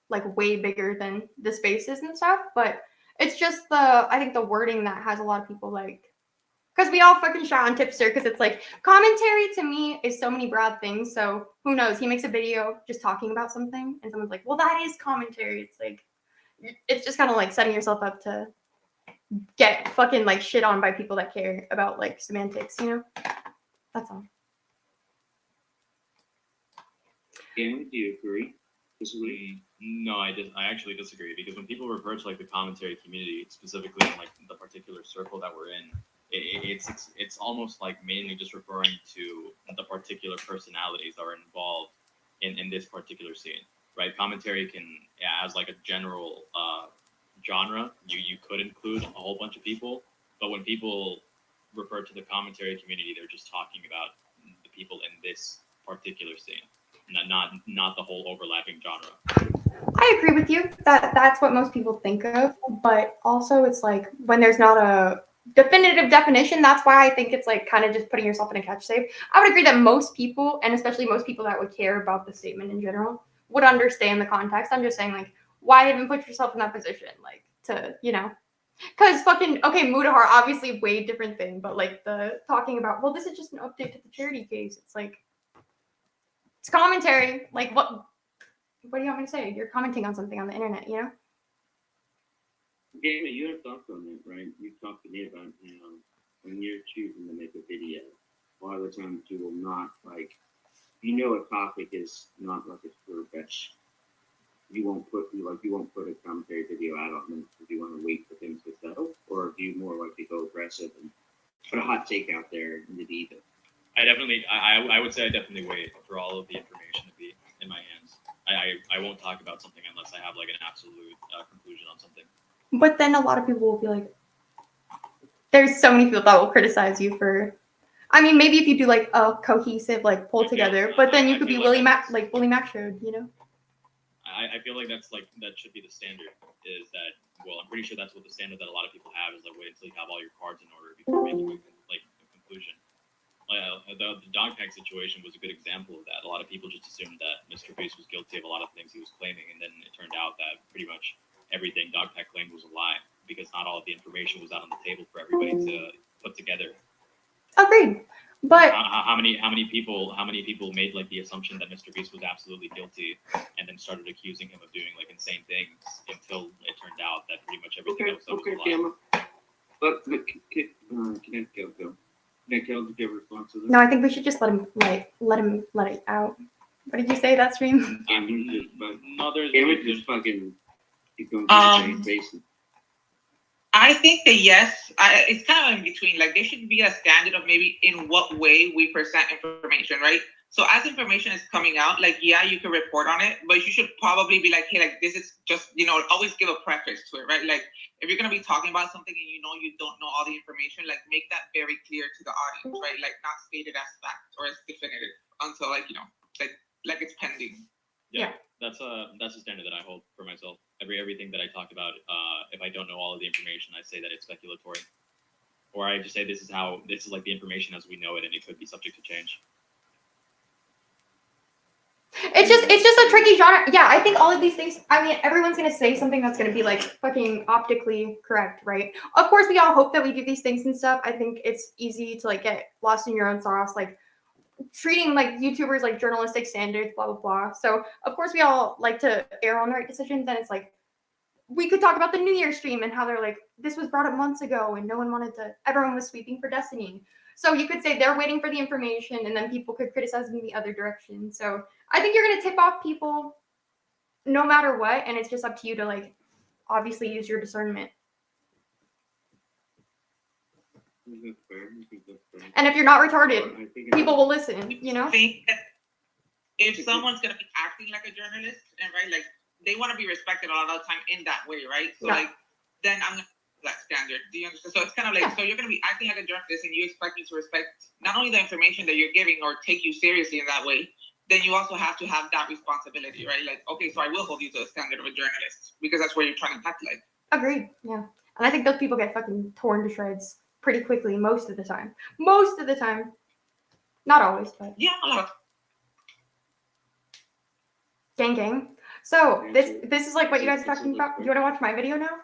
like way bigger than the spaces and stuff. But it's just I think the wording that has a lot of people like, because we all fucking shout on tipster because it's like commentary to me is so many broad things. So who knows? He makes a video just talking about something, and someone's like, "Well, that is commentary." It's like it's just kind of like setting yourself up to get fucking like shit on by people that care about like semantics, you know? That's all. Dan, do you agree? Disagree? No, I actually disagree because when people refer to like the commentary community, specifically in like the particular circle that we're in, it's almost like mainly just referring to the particular personalities that are involved in this particular scene, right? Commentary can, as like a general genre, you could include a whole bunch of people, but when people refer to the commentary community, they're just talking about the people in this particular scene, not the whole overlapping genre. I agree with you that that's what most people think of, but also it's like when there's not a definitive definition, that's why I think it's like kind of just putting yourself in a catch safe. I would agree that most people, and especially most people that would care about the statement in general, would understand the context. I'm just saying, like, why even put yourself in that position? Like, to, you know, because fucking, okay, Mudahar, obviously way different thing, but like the talking about, well, this is just an update to the charity case. It's like, it's commentary. Like, what do you want me to say? You're commenting on something on the internet, you know? Gamma, you have thoughts on that, right? You've talked to me about how when you're choosing to make a video, a lot of the times you will not like, a topic is not like it's for best. You won't put a commentary video out on them if you want to wait for things to settle, or do you more like to go aggressive and put a hot take out there in the deep end? I would say I definitely wait for all of the information to be in my hands. I won't talk about something unless I have like an absolute conclusion on something. But then a lot of people will be like, there's so many people that will criticize you for, I mean, maybe if you do like a cohesive, like pull together, but then you could be Willie Mac, like Willie Mac showed, you know? I feel like that should be the standard, is that, well, I'm pretty sure that's what the standard that a lot of people have is like, wait until you have all your cards in order before making like a conclusion. The Dogpack situation was a good example of that. A lot of people just assumed that Mr. Face was guilty of a lot of things he was claiming, and then it turned out that pretty much everything Dogpack claimed was a lie because not all of the information was out on the table for everybody to put together. Agreed. But how many people made like the assumption that Mr. Beast was absolutely guilty and then started accusing him of doing like insane things until it turned out that pretty much everything else was a lie. Gamma. But can I go? Nicole, did you have a response to this? No, I think we should just let him let it out. What did you say that stream? No, there's Cameron just fucking keep going Um, basic. I think that yes, it's kind of in between. Like there should be a standard of maybe in what way we present information, right? So as information is coming out, like yeah, you can report on it, but you should probably be like, hey, like this is just, always give a preface to it, right? Like if you're gonna be talking about something and you don't know all the information, like make that very clear to the audience, right? Like not stated as fact or as definitive until like it's pending. Yeah. That's a standard that I hold for myself. Everything that I talk about, if I don't know all of the information, I say that it's speculatory, or I just say this is like the information as we know it, and it could be subject to change. It's just a tricky genre. Yeah, I think all of these things. I mean, everyone's gonna say something that's gonna be like fucking optically correct, right? Of course, we all hope that we do these things and stuff. I think it's easy to like get lost in your own sauce, like treating like YouTubers like journalistic standards, blah blah blah. So of course we all like to err on the right decisions. And it's like we could talk about the New Year stream and how they're like this was brought up months ago and no one wanted to. Everyone was sweeping for Destiny. So you could say they're waiting for the information, and then people could criticize in the other direction. So I think you're gonna tip off people no matter what, and it's just up to you to like obviously use your discernment. And if you're not retarded, people will listen, you know? I think that if someone's gonna be acting like a journalist and right, like they want to be respected a lot of the time in that way, right? So like then I'm gonna that standard. Do you understand? So it's kind of like so you're gonna be acting like a journalist and you expect me to respect not only the information that you're giving or take you seriously in that way, then you also have to have that responsibility, right? Like, okay, so I will hold you to the standard of a journalist because that's where you're trying to act like. Agreed. Yeah. And I think those people get fucking torn to shreds pretty quickly most of the time. Most of the time. Not always, but yeah, a lot. Gang. So this is like what you guys are talking about. Do you want to watch my video now?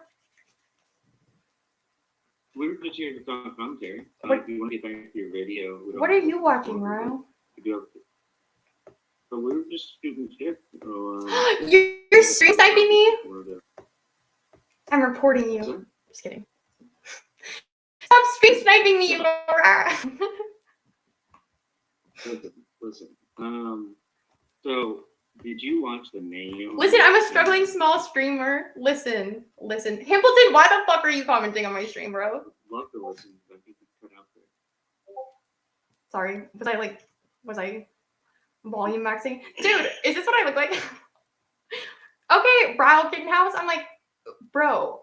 We were just here to talk commentary. If you want to get back to your video. What are you watching, Ryan? So we were just shooting shit. So, you're stream sniping me? I'm reporting you. Sorry? Just kidding. Stop stream sniping me, Laura. Listen. So did you watch the name? Listen, I'm a struggling small streamer. Listen. Hamilton, why the fuck are you commenting on my stream, bro? Love to listen, but I think it's cut out there. Sorry, was I volume maxing? Dude, is this what I look like? Okay, Brile Kittenhouse. I'm like, bro,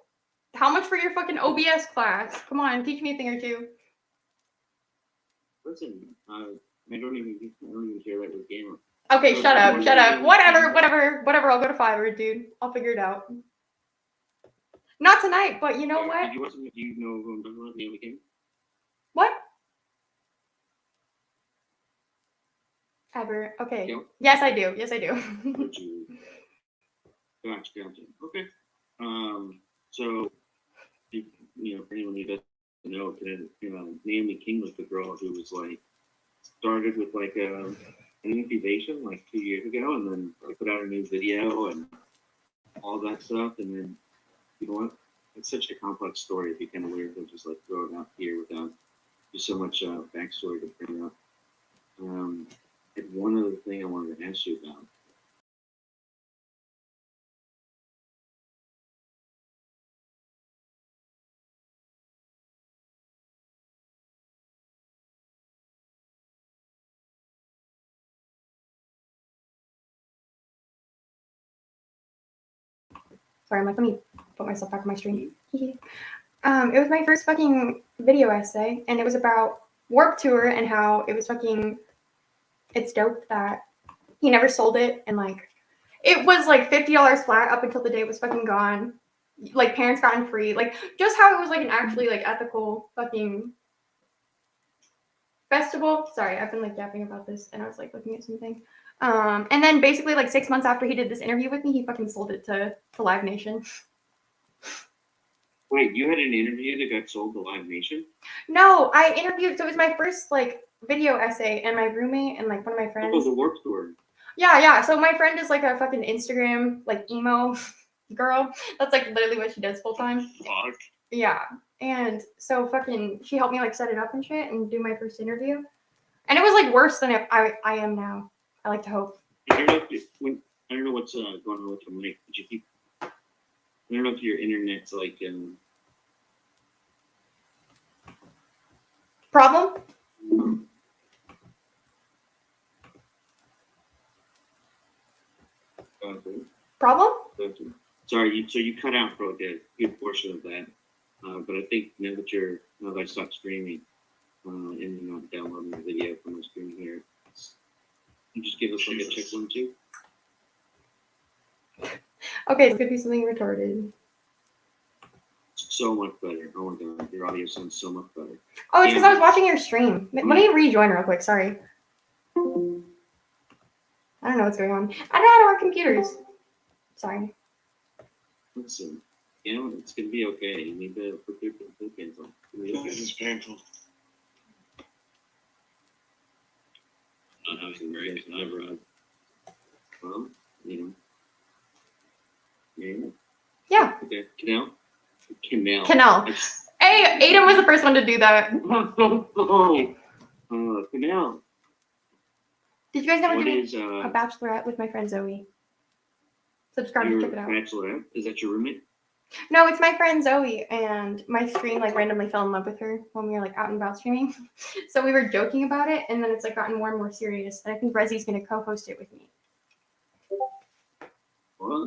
how much for your fucking OBS class? Come on, teach me a thing or two. Listen, I don't even care that we're gamer. Okay, shut up. Whatever. I'll go to Fiverr, dude. I'll figure it out. Not tonight, but you know what? Do you know who I'm talking about? Naomi King? What? Ever. Okay. Yeah. Yes, I do. Gotcha. Okay. So, for anyone who doesn't know, Naomi King was the girl who was like, started with like an incubation like 2 years ago, and then I put out a new video and all that stuff, and then, you know what? It's such a complex story, it'd be kind of weird to just like throw it out here without just so much backstory to bring up. And one other thing I wanted to ask you about. Sorry, I'm like, let me put myself back on my stream. It was my first fucking video essay, and it was about Warp Tour and how it was fucking. It's dope that he never sold it, and like, it was like $50 flat up until the day it was fucking gone. Like parents gotten free, like just how it was like an actually like ethical fucking festival. Sorry, I've been like yapping about this, and I was like looking at something. And then basically like 6 months after he did this interview with me, he fucking sold it to Live Nation. Wait, you had an interview that got sold to Live Nation? No, I interviewed. So it was my first like video essay, and my roommate and like one of my friends. Oh, the Warp Tour. Yeah. So my friend is like a fucking Instagram like emo girl. That's like literally what she does full time. Fuck. Yeah, And so fucking she helped me like set it up and shit and do my first interview. And it was like worse than I am now. I like to hope. I don't know I don't know what's going on with your mic, but you keep. I don't know if your internet's like Problem? Problem? Sorry, so you cut out for like a good portion of that. But I think now that I stopped streaming, and you're not downloading the video from my screen here, you just give us like a check 1, 2. Okay, it could be something retarded. So much better. Oh my god, your audio sounds so much better. Oh, it's because I was watching your stream. Let me rejoin real quick. Sorry. I don't know what's going on. I don't know how to work computers. Sorry. Listen, it's gonna be okay. You need to put your hands on. This is painful. Not having a very good time, bro. Well, Yeah. Okay, Canal. Canal. Hey, Aiden was the first one to do that. Canal. Did you guys ever What do is a bachelorette with my friend Zoe? Subscribe to your check it out. bachelorette? Is that your roommate? No, it's my friend Zoe, and my stream like randomly fell in love with her when we were like out and about streaming. So we were joking about it, and then it's like gotten more and more serious. And I think Rezzy's gonna co-host it with me. Well,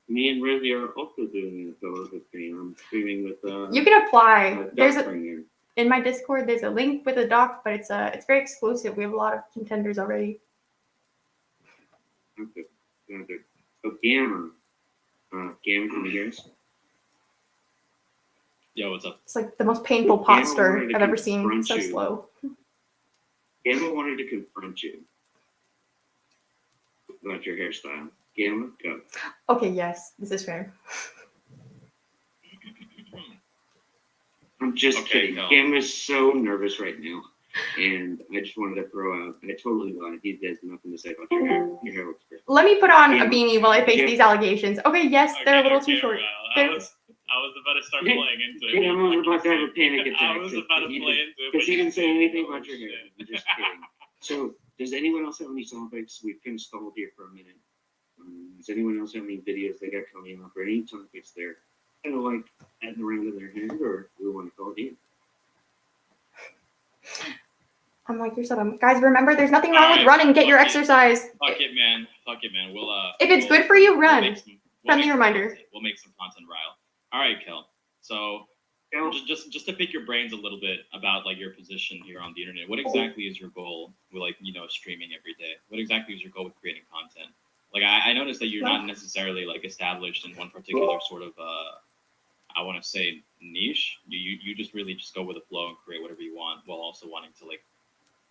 me and Resi are also doing a co-host stream. I'm streaming with You can apply. There's a here. in my Discord. There's a link with a doc, but it's very exclusive. We have a lot of contenders already. Okay. Oh, Gamma. Gamma, can you hear us? Yo, what's up? It's like the most painful pot Gamma stir wanted to I've ever seen. confront So you. slow. Gamma wanted to confront you about your hairstyle. Gamma, go. Okay, yes, this is fair. I'm just Okay, kidding. no. Gamma's so nervous right now. And I just wanted to throw out, I totally lied. He has nothing to say about your hair. Your hair looks great. Let me put on a Gamma. beanie while I face Yeah. these allegations. Okay, yes, they're a little too short. I was about to start playing into it. Gamma was about to have a panic attack. I was about to play into it. Because he didn't say anything about your shit. hair. I'm just kidding. So, does anyone else have any topics? We've kind of stalled here for a minute. Does anyone else have any videos they got coming up or any topics they're kind of like adding around in their head, or do we want to call it in? I'm like, you're so dumb. Guys, remember, there's nothing wrong with running. Get your exercise. Fuck it, man. We'll If it's good for you, run. Friendly reminder. We'll make some content rile. All right, Kel. So just to pick your brains a little bit about like your position here on the internet. What exactly is your goal with streaming every day? What exactly is your goal with creating content? Like I noticed that you're not necessarily like established in one particular sort of I want to say niche. You just really just go with the flow and create whatever you want while also wanting to like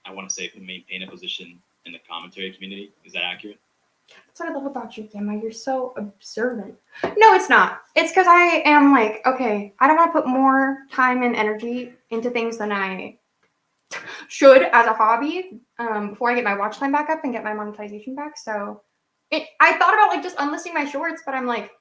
I want to say maintain a position in the commentary community. Is that accurate? That's what I love about you, Gemma. You're so observant. No, it's not. It's because I am like, okay, I don't want to put more time and energy into things than I should as a hobby before I get my watch time back up and get my monetization back. So I thought about like just unlisting my shorts, but I'm like,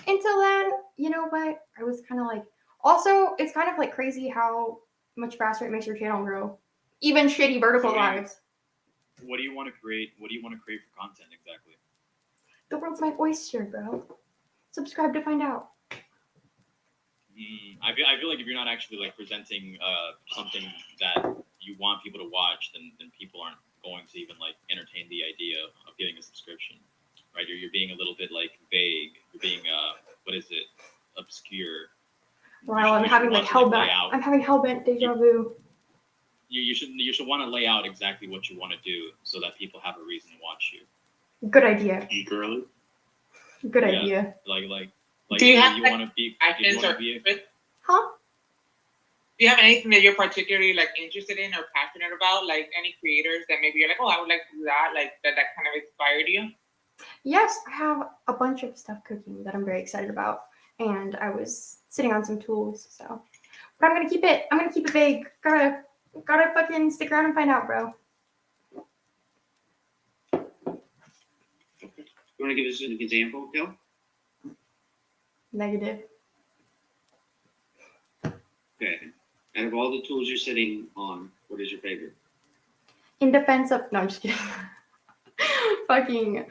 until then, you know what? I was kind of like, also, it's kind of like crazy how much faster it makes your channel grow. Even shitty vertical lives. What do you want to create? What do you want to create for content exactly? The world's my oyster, bro. Subscribe to find out. I feel like if you're not actually like presenting something that you want people to watch, then people aren't going to even like entertain the idea of getting a subscription, right? You're being a little bit like vague. You're being obscure. Wow, I'm having like hellbent. I'm having hellbent deja vu. You should want to lay out exactly what you want to do so that people have a reason to watch you. Good idea. Girly. Good idea. Like. Do you have want to be? passions or Huh? Do you have anything that you're particularly like interested in or passionate about? Like any creators that maybe you're like, oh, I would like to do that. Like that kind of inspired you. Yes, I have a bunch of stuff cooking that I'm very excited about, and I was sitting on some tools. So, but I'm gonna keep it vague. Gotta fucking stick around and find out, bro. You want to give us an example, Kel? Negative. Okay. Out of all the tools you're sitting on, what is your favorite? In defense of no, I'm just kidding. Fucking,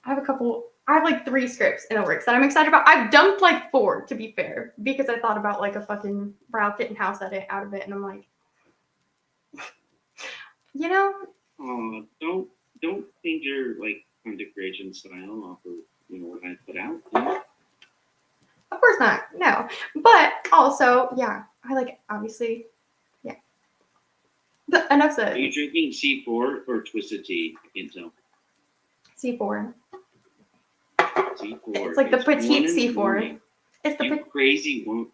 I have like 3 scripts in the works that I'm excited about. I've dumped like 4 to be fair because I thought about like a fucking route getting house edit out of it, and I'm like, you know, Oh, don't change your like content creation style off of what I put out. of course not, no. But also, yeah, I like obviously, yeah. Enough Are said. you drinking C4 or twisted tea? I can't tell. C4. C4. It's like the petite C4. It's the You crazy woman.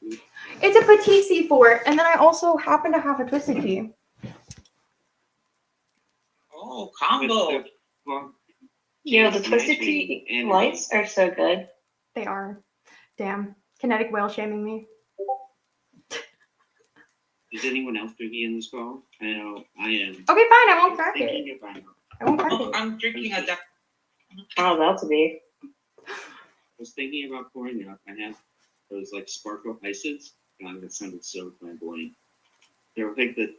It's a petite C4, and then I also happen to have a twisted tea. Oh, combo. Yo, the Twisted Tea lights are so good. They are. Damn. Kinetic whale shaming me. Is anyone else drinking in this call? I know I am. Okay, fine. I won't crack it. Thinking about it. I won't crack Oh, it. I'm drinking a duck. Oh, that's be. I was thinking about pouring up. I have those like sparkle ices. God, that sounded so flamboyant. They were like the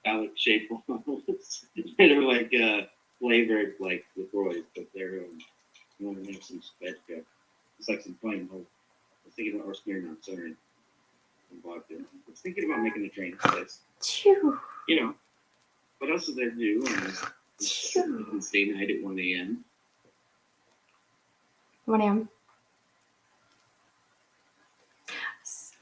phallic shaped ones. They're like flavored like LaCroix, but they're you want to make some vodka. It's like some flame hope. I was thinking about or Smirnoff, sorry. Some vodka. I was thinking about making a drink for this. Chew. You know, what else is there to do on this Wednesday night at 1 a.m.? 1 a.m.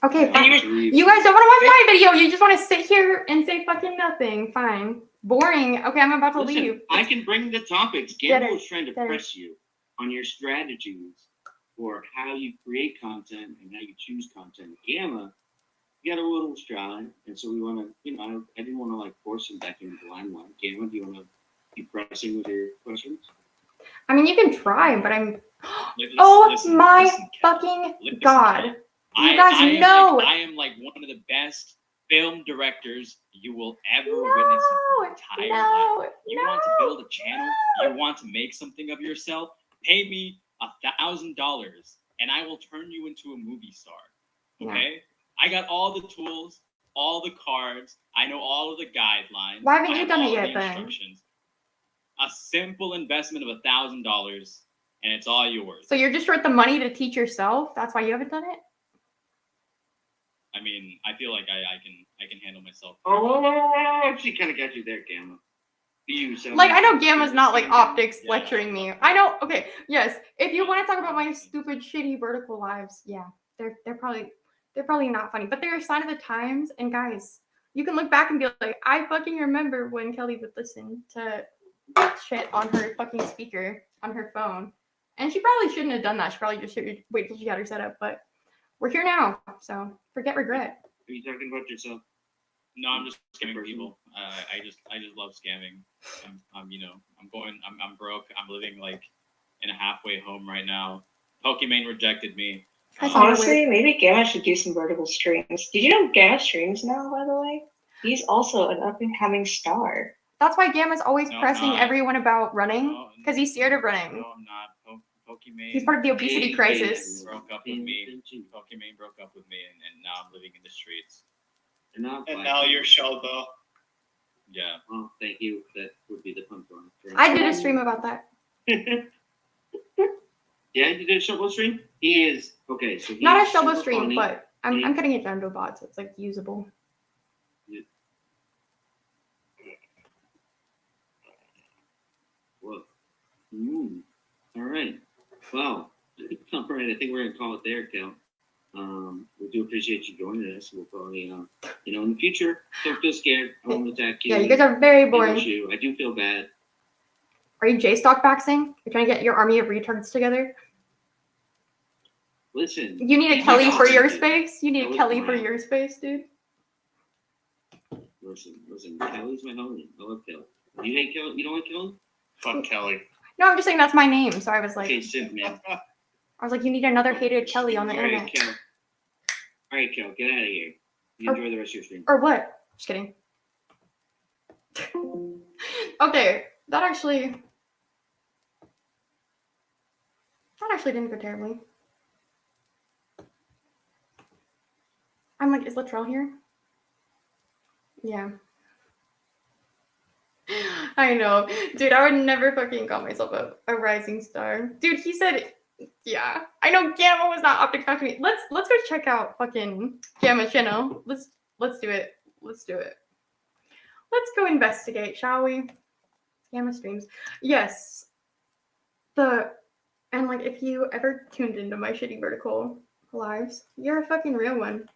Okay, fine. Jeez. You guys don't want to watch my video. You just want to sit here and say fucking nothing. Fine. Boring. Okay, I'm about to Listen, leave. I can bring the topics. Get Gamble it, is trying to get it. press you on your strategies for how you create content and how you choose content. Gamma, you got a little shy, and so we want to, I didn't want to like force him back into the limelight. Gamma, do you want to keep pressing with your questions? I mean, you can try, but I'm. Listen, Oh listen, my listen, Cal. fucking Listen, god! Cal. You guys know. I am like one of the best film directors you will ever witness in your entire life. You want to build a channel? You want to make something of yourself? Pay me $1,000 and I will turn you into a movie star. Okay? I got all the tools, all the cards. I know all of the guidelines. Why haven't I you have done it all of yet, the then? instructions. A simple investment of $1,000 and it's all yours. So you're just short the money to teach yourself? That's why you haven't done it? I mean, I feel like I can handle myself. Oh, she kind of got you there, Gamma. You sound Like, I know Gamma's not like optics Yeah. lecturing me. I know. Okay, yes. If you want to talk about my stupid, shitty vertical lives, yeah, they're probably not funny, but they're a sign of the times. And guys, you can look back and be like, I fucking remember when Kelly would listen to shit on her fucking speaker on her phone, and she probably shouldn't have done that. She probably just should wait till she got her set up. But we're here now, so forget regret. Are you talking about yourself? No, I'm just scamming people. I just love scamming. I'm broke. I'm living like in a halfway home right now. Pokimane rejected me. That's Honestly, maybe Gamma should do some vertical streams. Did you know Gamma streams now, by the way? He's also an up-and-coming star. That's why Gamma's always No, pressing not. everyone about running, No, because he's scared of running. No, I'm not. Pokimane. He's part of the obesity crisis. Broke up with me. Pokimane broke up with me, and now I'm living in the streets. And now you're Shelbo. Yeah. Oh, thank you. That would be the punchline. I did a stream about that. Yeah, you did a Shovel stream? He is okay. So Not a he's Shovel super stream, funny. but I'm cutting it down to a bot, so it's like usable. Whoa. All right. Well, all right. I think we're gonna call it there, Cal. We do appreciate you joining us. We'll probably, in the future, don't feel scared. I won't attack you. Yeah, you guys are very I boring. wish you. I do feel bad. Are you J-Stock baxing? You're trying to get your army of retards together? Listen. You need a you Kelly know for what your to do. space? You need a Kelly's Kelly my for homie. your space, dude? Listen. Kelly's my homie. I love Kelly. You hate Kelly? You don't like Kelly? Fuck Kelly. No, I'm just saying that's my name, so I was like, Okay, Sid, man. I was like, you need another hated Kelly on the All right, internet. Kel. All right, Kel, get out of here. You enjoy the rest of your stream. Or what? Just kidding. Okay, that actually didn't go terribly. I'm like, is Latrell here? Yeah. I know. Dude, I would never fucking call myself a rising star. Dude, he said, yeah. I know Gamma was not optic talking to me. Let's go check out fucking Gamma channel. Let's do it. Let's do it. Let's go investigate, shall we? Gamma streams. Yes. And like if you ever tuned into my shitty vertical lives, you're a fucking real one.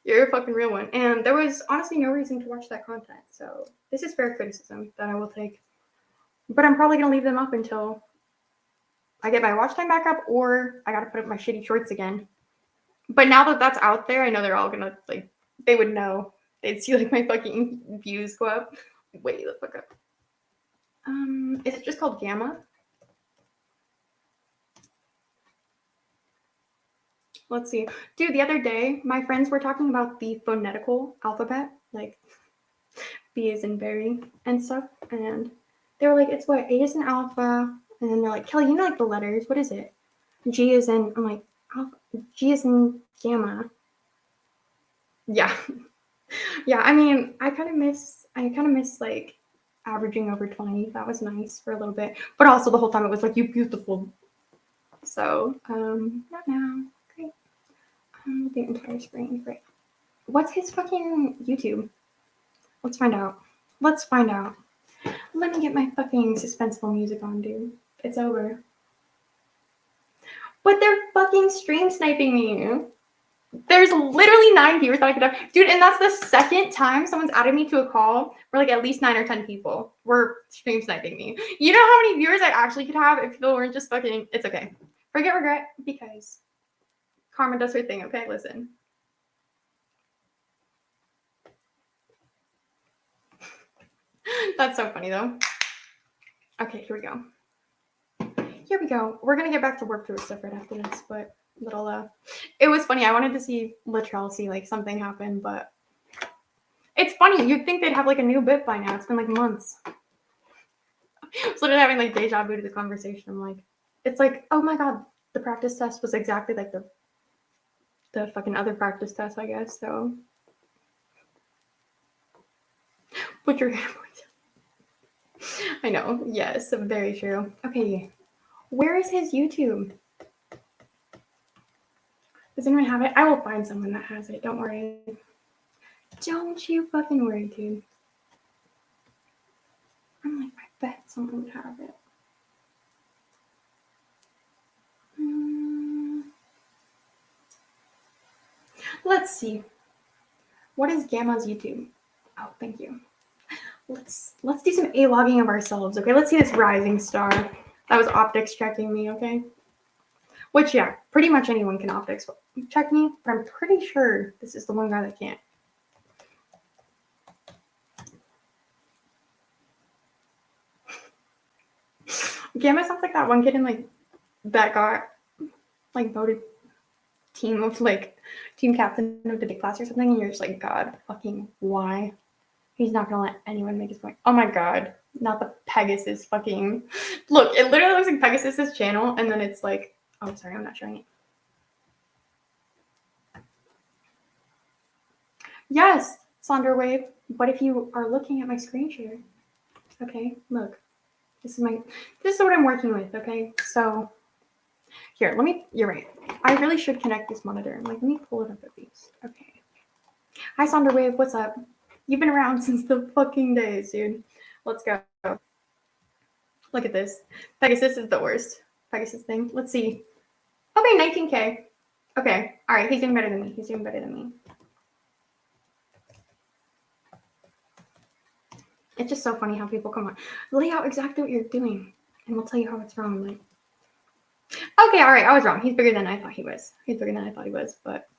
You're a fucking real one. And there was honestly no reason to watch that content. So this is fair criticism that I will take. But I'm probably gonna leave them up until I get my watch time back up, or I gotta put up my shitty shorts again. But now that that's out there, I know they're all gonna like, they would know. They'd see like my fucking views go up. Wait the fuck up. Is it just called Gamma? Let's see. Dude, the other day, my friends were talking about the phonetical alphabet, like B is in berry and stuff. And they were like, it's what? A is in alpha. And then they're like, Kelly, you know like the letters. What is it? G is in, I'm like, alpha. G is in gamma. Yeah. Yeah, I mean, I kind of miss like averaging over 20. That was nice for a little bit. But also the whole time it was like, you beautiful. So, not now. Great. The entire screen. Great. What's his fucking YouTube? Let's find out. Let's find out. Let me get my fucking suspenseful music on, dude. It's over. But they're fucking stream sniping me. There's literally 9 viewers that I could have. Dude, and that's the second time someone's added me to a call where like at least 9 or 10 people were stream sniping me. You know how many viewers I actually could have if people weren't just fucking, it's okay. Forget regret because karma does her thing, okay? Listen. That's so funny though. Okay, here we go. Here we go. We're gonna get back to work tour stuff right after this, but it was funny. I wanted to see Latrell see like something happen, but it's funny. You'd think they'd have like a new bit by now. It's been like months. I was literally having like deja vu to the conversation. I'm like, it's like, oh my god, the practice test was exactly like the fucking other practice test, I guess. So put your I know. Yes, very true. Okay, where is his YouTube? Does anyone have it? I will find someone that has it. Don't worry. Don't you fucking worry, dude. I'm like, I bet someone would have it. Let's see. What is Gamma's YouTube? Oh, thank you. Let's do some A-logging of ourselves, okay? Let's see this rising star. That was optics checking me, okay? Which, yeah, pretty much anyone can optics check me, but I'm pretty sure this is the one guy that can't. Gamma sounds like that one kid in like that got like voted team captain of the big class or something, and you're just like, God, fucking why? He's not gonna let anyone make his point. Oh my god, not the Pegasus fucking look. It literally looks like Pegasus's channel, and then it's like, oh sorry, I'm not showing it. Yes, Sonderwave. But if you are looking at my screen share, okay, look. This is what I'm working with, okay? So here, you're right. I really should connect this monitor. Like, let me pull it up at least. Okay. Hi, Sonderwave, what's up? You've been around since the fucking days, dude. Let's go. Look at this. Pegasus is the worst. Pegasus thing. Let's see. Okay, 19K. Okay, all right, he's doing better than me. He's doing better than me. It's just so funny how people come on. Lay out exactly what you're doing, and we'll tell you how it's wrong. Like, okay, all right, I was wrong. He's bigger than I thought he was. He's bigger than I thought he was, but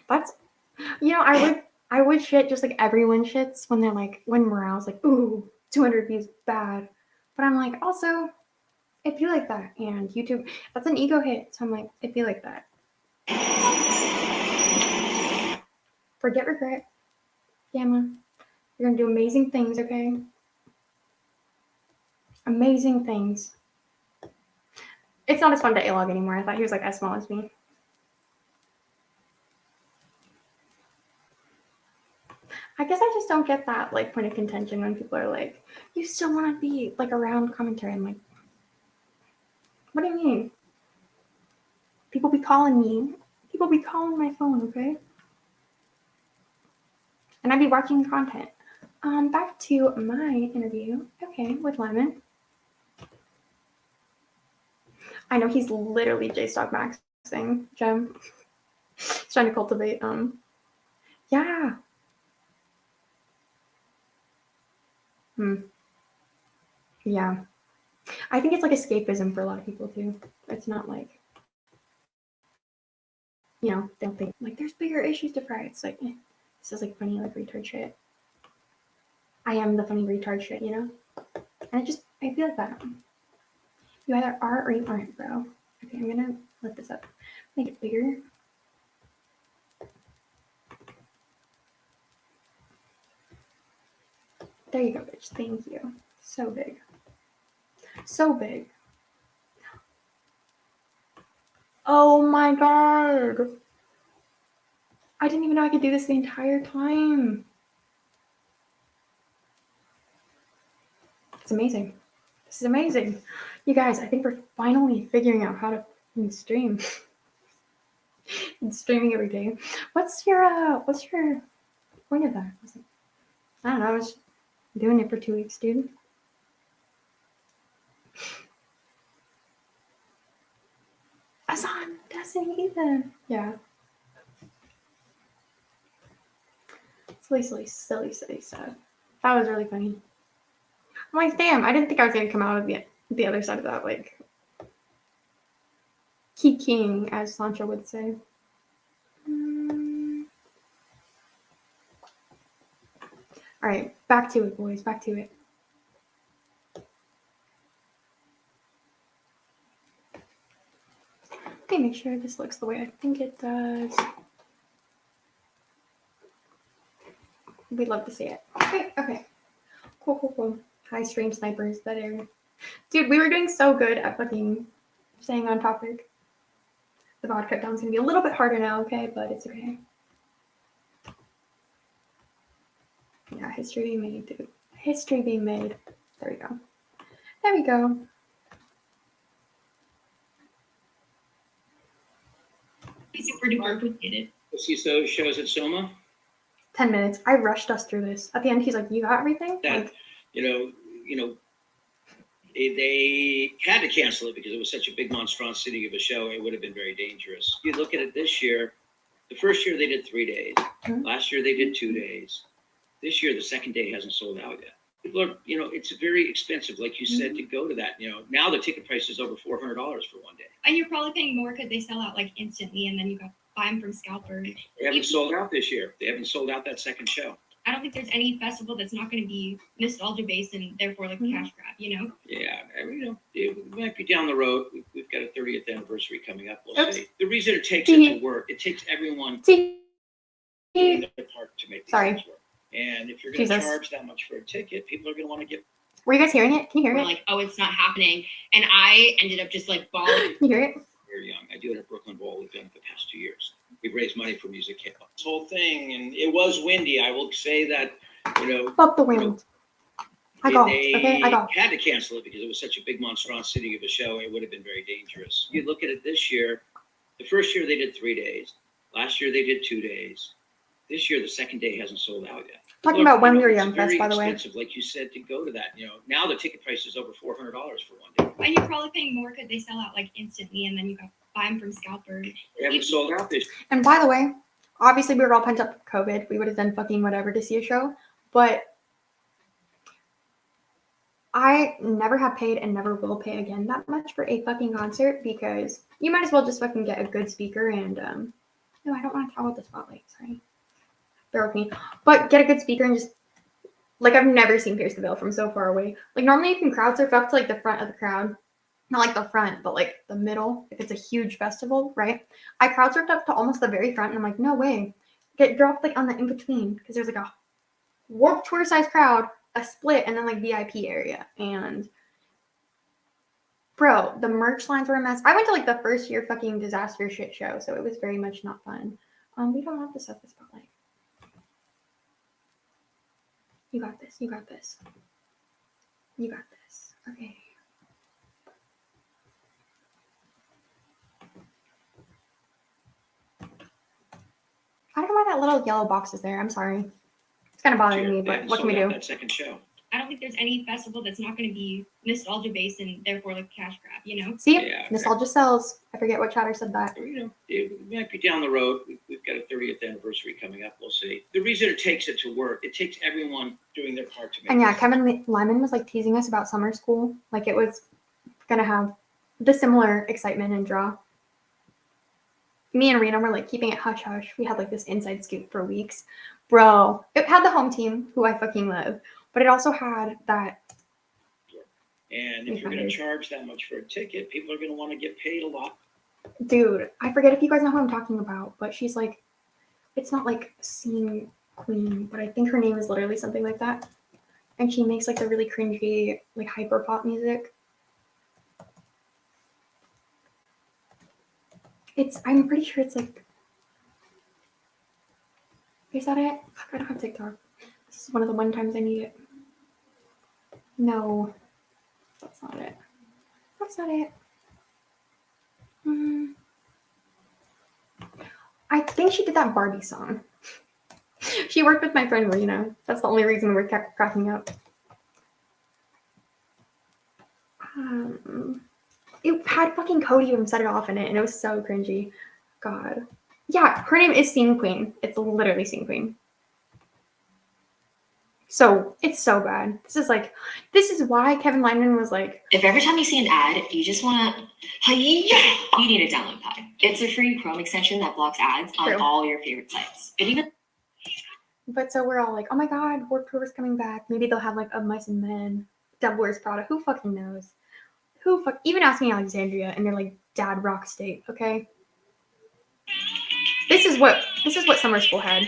that's, you know, I would shit just like everyone shits when they're like, when morale's like, ooh, 200 views, bad. But I'm like, also, it'd be like that. And YouTube, that's an ego hit. So I'm like, it'd be like that. Forget regret. Gamma, you're gonna do amazing things, okay? Amazing things. It's not as fun to A-log anymore. I thought he was like as small as me. I guess I just don't get that like point of contention when people are like, you still want to be like around commentary. I'm like, what do you mean? People be calling me. People be calling my phone, okay? And I'd be watching content. Back to my interview. Okay, with Lemon. I know he's literally J-Stock maxing, Gem. He's trying to cultivate, yeah. Yeah. I think it's like escapism for a lot of people too. It's not like, you know, they don't think like there's bigger issues to fry. It's like, this is like funny, like retard shit. I am the funny retard shit, you know? And I feel like that. You either are or you aren't, bro. Okay, I'm gonna lift this up. Make it bigger. There you go, bitch. Thank you. So big. So big. Oh my god. I didn't even know I could do this the entire time. It's amazing. This is amazing. You guys, I think we're finally figuring out how to stream. Streaming every day. What's your point of that? I don't know, I was doing it for 2 weeks, dude. Azan, Destiny, Ethan. Yeah. Silly stuff. That was really funny. I'm like, damn, I didn't think I was gonna come out of the other side of that, like king, as Sancho would say. All right, back to it, boys. Back to it. Okay, make sure this looks the way I think it does. We'd love to see it. Okay. Cool. Hi, stream snipers that are. Dude, we were doing so good at fucking staying on topic. The VOD cut down's gonna be a little bit harder now, okay? But it's okay. Yeah, history being made, dude. History being made. There we go. There we go. Super duper appreciated. See those shows at Soma? 10 minutes. I rushed us through this. At the end, he's like, "You got everything?" That they had to cancel it because it was such a big monstrosity of a show. It would have been very dangerous. You look at it this year. The first year they did 3 days. Last year they did 2 days. This year the second day hasn't sold out yet. People are, it's very expensive, like you said, to go to that. Now the ticket price is over $400 for one day. And you're probably paying more because they sell out like instantly, and then you got buy them from scalpers. They haven't sold out this year. They haven't sold out that second show. I don't think there's any festival that's not going to be nostalgia based and therefore like a cash grab, Yeah, it might be down the road. We've got a 30th anniversary coming up. We'll see. The reason it takes it to work, it takes everyone doing their part to make these things work. And if you're going to charge that much for a ticket, people are going to want to get. Were you guys hearing it? Can you hear We're it? like, oh, it's not happening, and I ended up just like bawling. Can you hear it? Very young. I do it at Brooklyn Bowl. We've done it the past 2 years. We've raised money for music camp. This whole thing, and it was windy. I will say that, Fuck the wind. I golfed. Okay, I golfed. Had to cancel it because it was such a big monstrosity of a show. It would have been very dangerous. You look at it this year. The first year they did 3 days. Last year they did 2 days. This year the second day hasn't sold out yet. Talking about when we were young, that's by the way. Expensive, like you said, to go to that. Now the ticket price is over $400 for one day. And you're probably paying more because they sell out like instantly, and then you got buy them from scalpers. They haven't sold out this. And by the way, obviously we were all pent up with COVID. We would have done fucking whatever to see a show, but I never have paid and never will pay again that much for a fucking concert because you might as well just fucking get a good speaker and no, I don't want to talk about the spotlight. Sorry. Bear with me. But get a good speaker and just like I've never seen Pierce the Veil from so far away. Like normally you can crowd surf up to like the front of the crowd. Not like the front, but like the middle. If it's a huge festival, right? I crowd surfed up to almost the very front and I'm like, no way. Get dropped like on the in between because there's like a Warped Tour size crowd, a split, and then like VIP area. And bro, the merch lines were a mess. I went to like the first year fucking disaster shit show, so it was very much not fun. We don't have to set the spotlight. You got this. You got this. You got this. Okay. I don't know why that little yellow box is there. I'm sorry. It's kind of bothering me, but what can we do? That second show. I don't think there's any festival that's not going to be nostalgia based and therefore like cash grab, you know? See? Yeah. Nostalgia sells. I forget what chatter said that. You know, it might be down the road. We've got a 30th anniversary coming up. We'll see. The reason it takes it to work, it takes everyone doing their part to make And yeah, this. Kevin Lyman was like teasing us about summer school. Like it was going to have the similar excitement and draw. Me and Rena were like keeping it hush hush. We had like this inside scoop for weeks. Bro, it had the home team, who I fucking love, but it also had that. And if you're going to charge that much for a ticket, people are going to want to get paid a lot. Dude, I forget if you guys know who I'm talking about, but she's like, it's not like Scene Queen, but I think her name is literally something like that. And she makes like the really cringy, like hyper pop music. I'm pretty sure it's like, is that it? Fuck, I don't have TikTok. This is one of the one times I need it. No, that's not it. That's not it. I think she did that Barbie song. She worked with my friend Rena. That's the only reason we were cracking up. It had fucking Cody from Set It Off in it, and it was so cringy. God. Yeah, her name is Scene Queen. It's literally Scene Queen. So, it's so bad. This is why Kevin Lyman was like, if every time you see an ad, you just want to, you need to download Pi. It's a free Chrome extension that blocks ads on all your favorite sites. But so we're all like, oh my god, Warped Tour is coming back. Maybe they'll have like Of Mice and Men, Devil Wears Prada. Who fucking knows? Even asking Alexandria, and they're like, Dad Rock State, okay? This is what summer school had.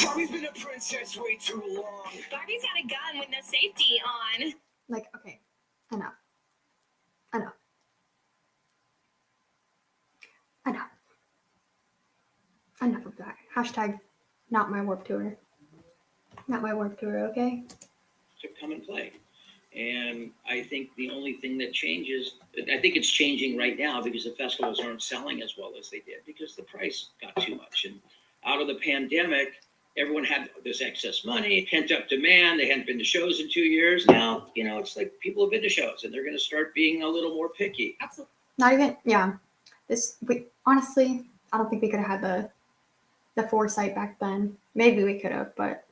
Barbie's been a princess way too long. Barbie's got a gun with no safety on. Like, okay, enough. Enough. Enough. Enough of that. Hashtag not my Warped Tour. Not my Warped Tour, okay? To come and play. And I think the only thing that changes, I think it's changing right now because the festivals aren't selling as well as they did because the price got too much. And out of the pandemic, everyone had this excess money, pent up demand. They hadn't been to shows in 2 years. Now, it's like people have been to shows and they're going to start being a little more picky. Absolutely. Not even, yeah. Honestly, I don't think we could have had the foresight back then. Maybe we could have, but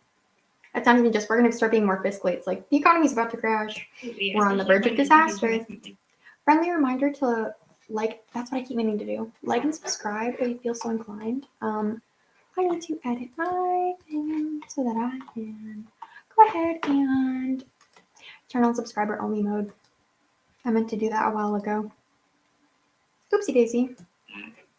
it's not even just, we're going to start being more fiscally. It's like, the economy's about to crash. Yeah, We're on the verge of disaster. Friendly reminder to that's what I keep meaning to do. Like and subscribe if you feel so inclined. I need to edit my thing so that I can go ahead and turn on subscriber only mode. I meant to do that a while ago. Oopsie daisy.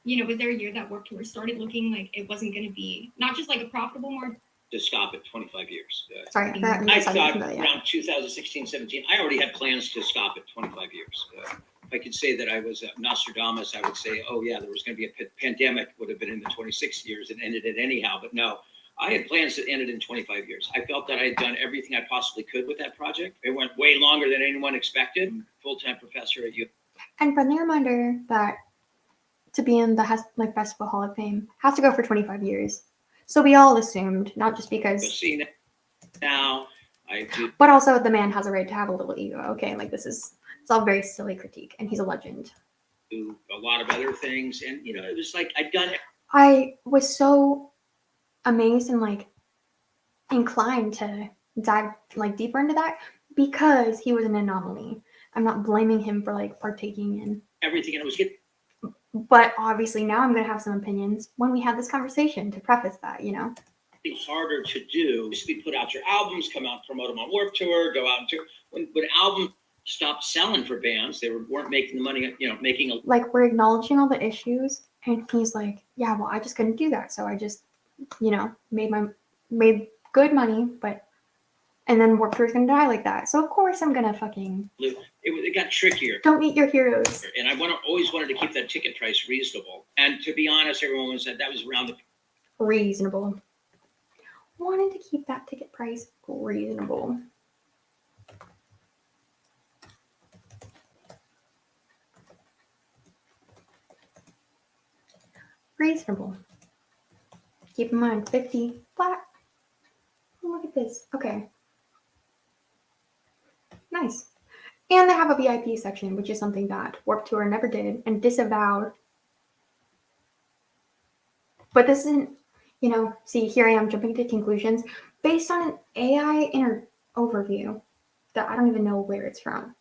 Was there a year that Warped Tour started looking like it wasn't going to be not just like a profitable market? To stop at 25 years. Sorry, I thought around 2016, 17, I already had plans to stop at 25 years. If I could say that I was Nostradamus, I would say, oh yeah, there was going to be a pandemic, would have been in the 26 years and ended it anyhow. But no, I had plans that ended in 25 years. I felt that I had done everything I possibly could with that project. It went way longer than anyone expected. Full-time professor at U. And friendly reminder that to be in the Festival Hall of Fame has to go for 25 years. So we all assumed, not just because. Now, I do. But also, the man has a right to have a little ego. Okay, it's all very silly critique, and he's a legend. Do a lot of other things, and it was like I'd done it. I was so amazed and inclined to dive deeper into that because he was an anomaly. I'm not blaming him for partaking in everything, and it was good. But obviously now I'm going to have some opinions when we had this conversation to preface that, Harder to do is to put out your albums, come out, promote them on Warped Tour, go out and tour. When album stopped selling for bands, they weren't making the money, making a. We're acknowledging all the issues, and he's like, yeah, well, I just couldn't do that. So I just, made good money, but And then Warped Tour is gonna die like that. So of course I'm gonna fucking It got trickier. don't meet your heroes. And I always wanted to keep that ticket price reasonable. And to be honest, everyone said that was around the Reasonable. Wanted to keep that ticket price reasonable. Reasonable. Keep in mind, 50 flat. Look at this. Okay. Nice. And they have a VIP section, which is something that Warped Tour never did and disavowed. But this isn't, you know, see, here I am jumping to conclusions based on an AI overview that I don't even know where it's from.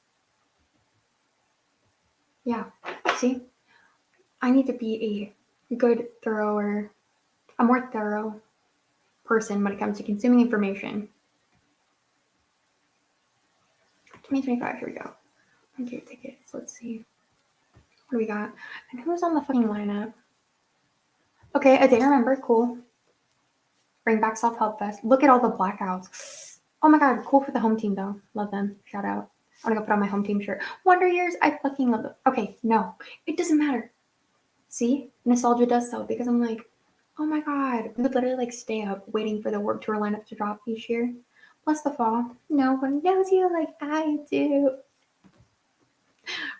Yeah, see? I need to be a good, a more thorough person when it comes to consuming information. 2025, here we go. Okay, tickets, let's see. What do we got? And who's on the fucking lineup? Okay, A Day to Remember, cool. Bring back Self Help Fest. Look at all the blackouts. Oh my god, cool for the home team though. Love them. Shout out. I'm gonna go put on my home team shirt. Wonder Years, I fucking love them. Okay, no, it doesn't matter. See, nostalgia does so because I'm like, oh my god, we would literally like stay up waiting for the Warped Tour lineup to drop each year. Plus the fall. No one knows you like I do.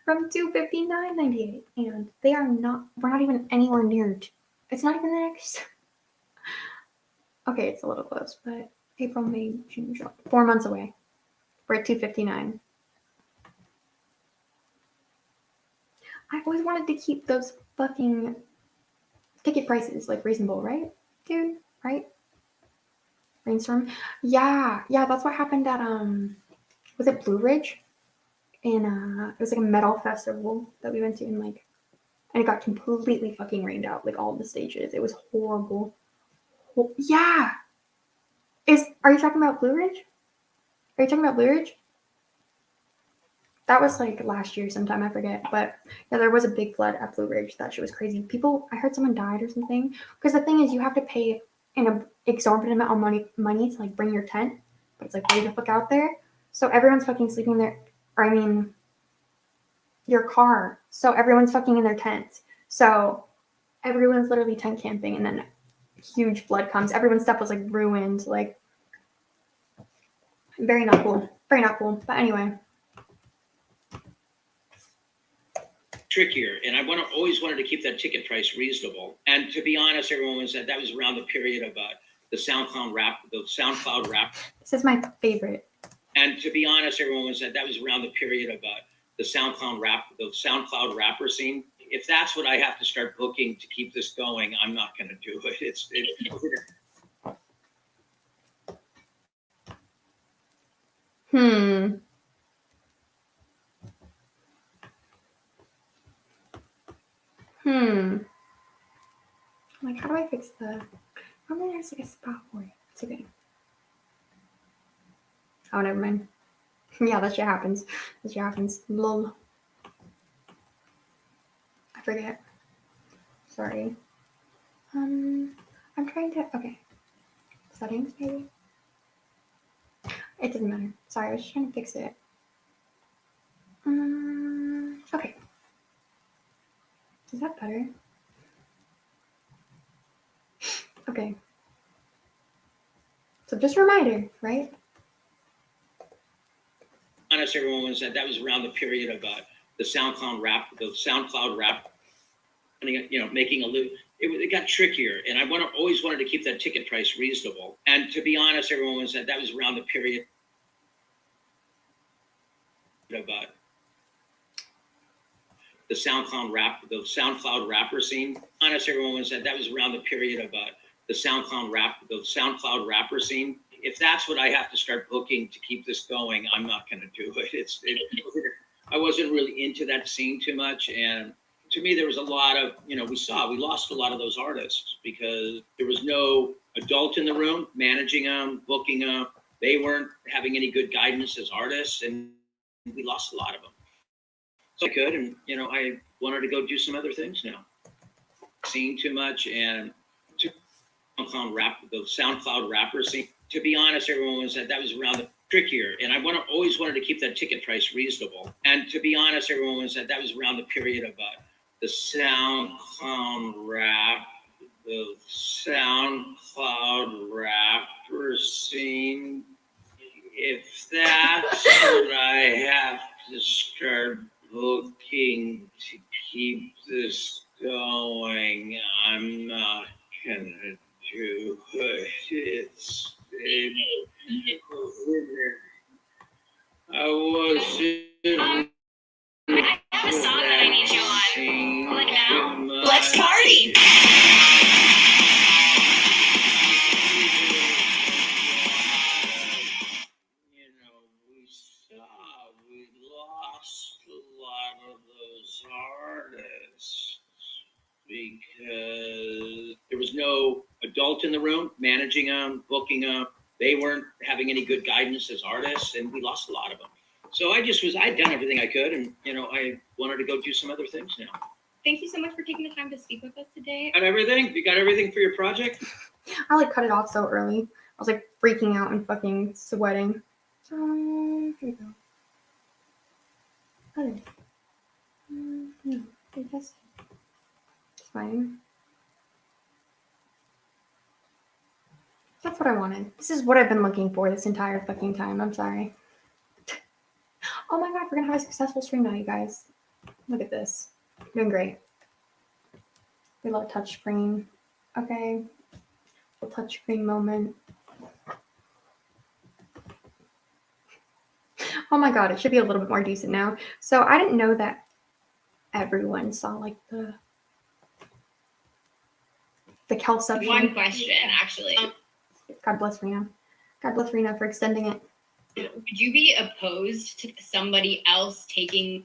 From 259.98, and they are not. We're not even anywhere near. It's not even the next. Okay, it's a little close, but April, May, June, July, 4 months away. We're at 259. I always wanted to keep those fucking ticket prices like reasonable, right, dude? Right? Brainstorm. Yeah, that's what happened at was it Blue Ridge? In it was like a metal festival that we went to in like, and it got completely fucking rained out, like all the stages. It was horrible. Yeah. Are you talking about Blue Ridge? Are you talking about Blue Ridge? That was like last year sometime, I forget. But yeah, there was a big flood at Blue Ridge. That shit was crazy. I heard someone died or something. Because the thing is, you have to pay an exorbitant amount of money to like bring your tent. But it's like way the fuck out there. So everyone's fucking sleeping there. Or I mean, your car. So everyone's fucking in their tents. So everyone's literally tent camping, and then huge flood comes. Everyone's stuff was like ruined. Like, very not cool. Very not cool. But anyway. trickier. And I always wanted to keep that ticket price reasonable. And to be honest, everyone said that was around the period of the SoundCloud rap. This is my favorite. And to be honest, everyone said that was around the period of the SoundCloud rapper scene. If that's what I have to start booking to keep this going, I'm not going to do it. Like, how do I fix the? Oh, there's like a spot for it. It's okay. Oh, never mind. Yeah, that shit happens. Lol. I forget. Sorry. I'm trying to. Okay. Settings, maybe. It doesn't matter. Sorry, I was just trying to fix it. Okay. Is that better? Okay. So just a reminder, right? Honest, everyone said that was around the period of the SoundCloud rap, making a loop. It got trickier, and I always wanted to keep that ticket price reasonable. And to be honest, everyone said that was around the period of the SoundCloud rapper scene. Honest, everyone said that was around the period of the SoundCloud rapper scene. If that's what I have to start booking to keep this going, I'm not going to do it. I wasn't really into that scene too much, and to me, there was a lot of, we lost a lot of those artists because there was no adult in the room managing them, booking them. They weren't having any good guidance as artists, and we lost a lot of them. So I could, and I wanted to go do some other things now. Seeing too much, and SoundCloud rapper scene. To be honest, everyone said that was around the trickier, and I always wanted to keep that ticket price reasonable. And to be honest, everyone was that was around the period of the SoundCloud rap, rapper scene. If that's what I have to start looking to keep this going, I'm not gonna do it. I wasn't. I have a song that I need you on. Like now? Let's party! We lost a lot of those artists because there was no adult in the room managing them, booking them. They weren't having any good guidance as artists, and we lost a lot of them. So I'd done everything I could, and I wanted to go do some other things now. Thank you so much for taking the time to speak with us today. Got everything? You got everything for your project? I cut it off so early. I was freaking out and fucking sweating. Here we go. Okay. No, that's fine. That's what I wanted. This is what I've been looking for this entire fucking time. I'm sorry. Oh my god, we're gonna have a successful stream now, you guys. Look at this. We're doing great. We love touchscreen. Okay. A touchscreen moment. Oh my god, it should be a little bit more decent now. So I didn't know that everyone saw the Kelception. One question, actually. God bless Rena. God bless Rena for extending it. Would you be opposed to somebody else taking?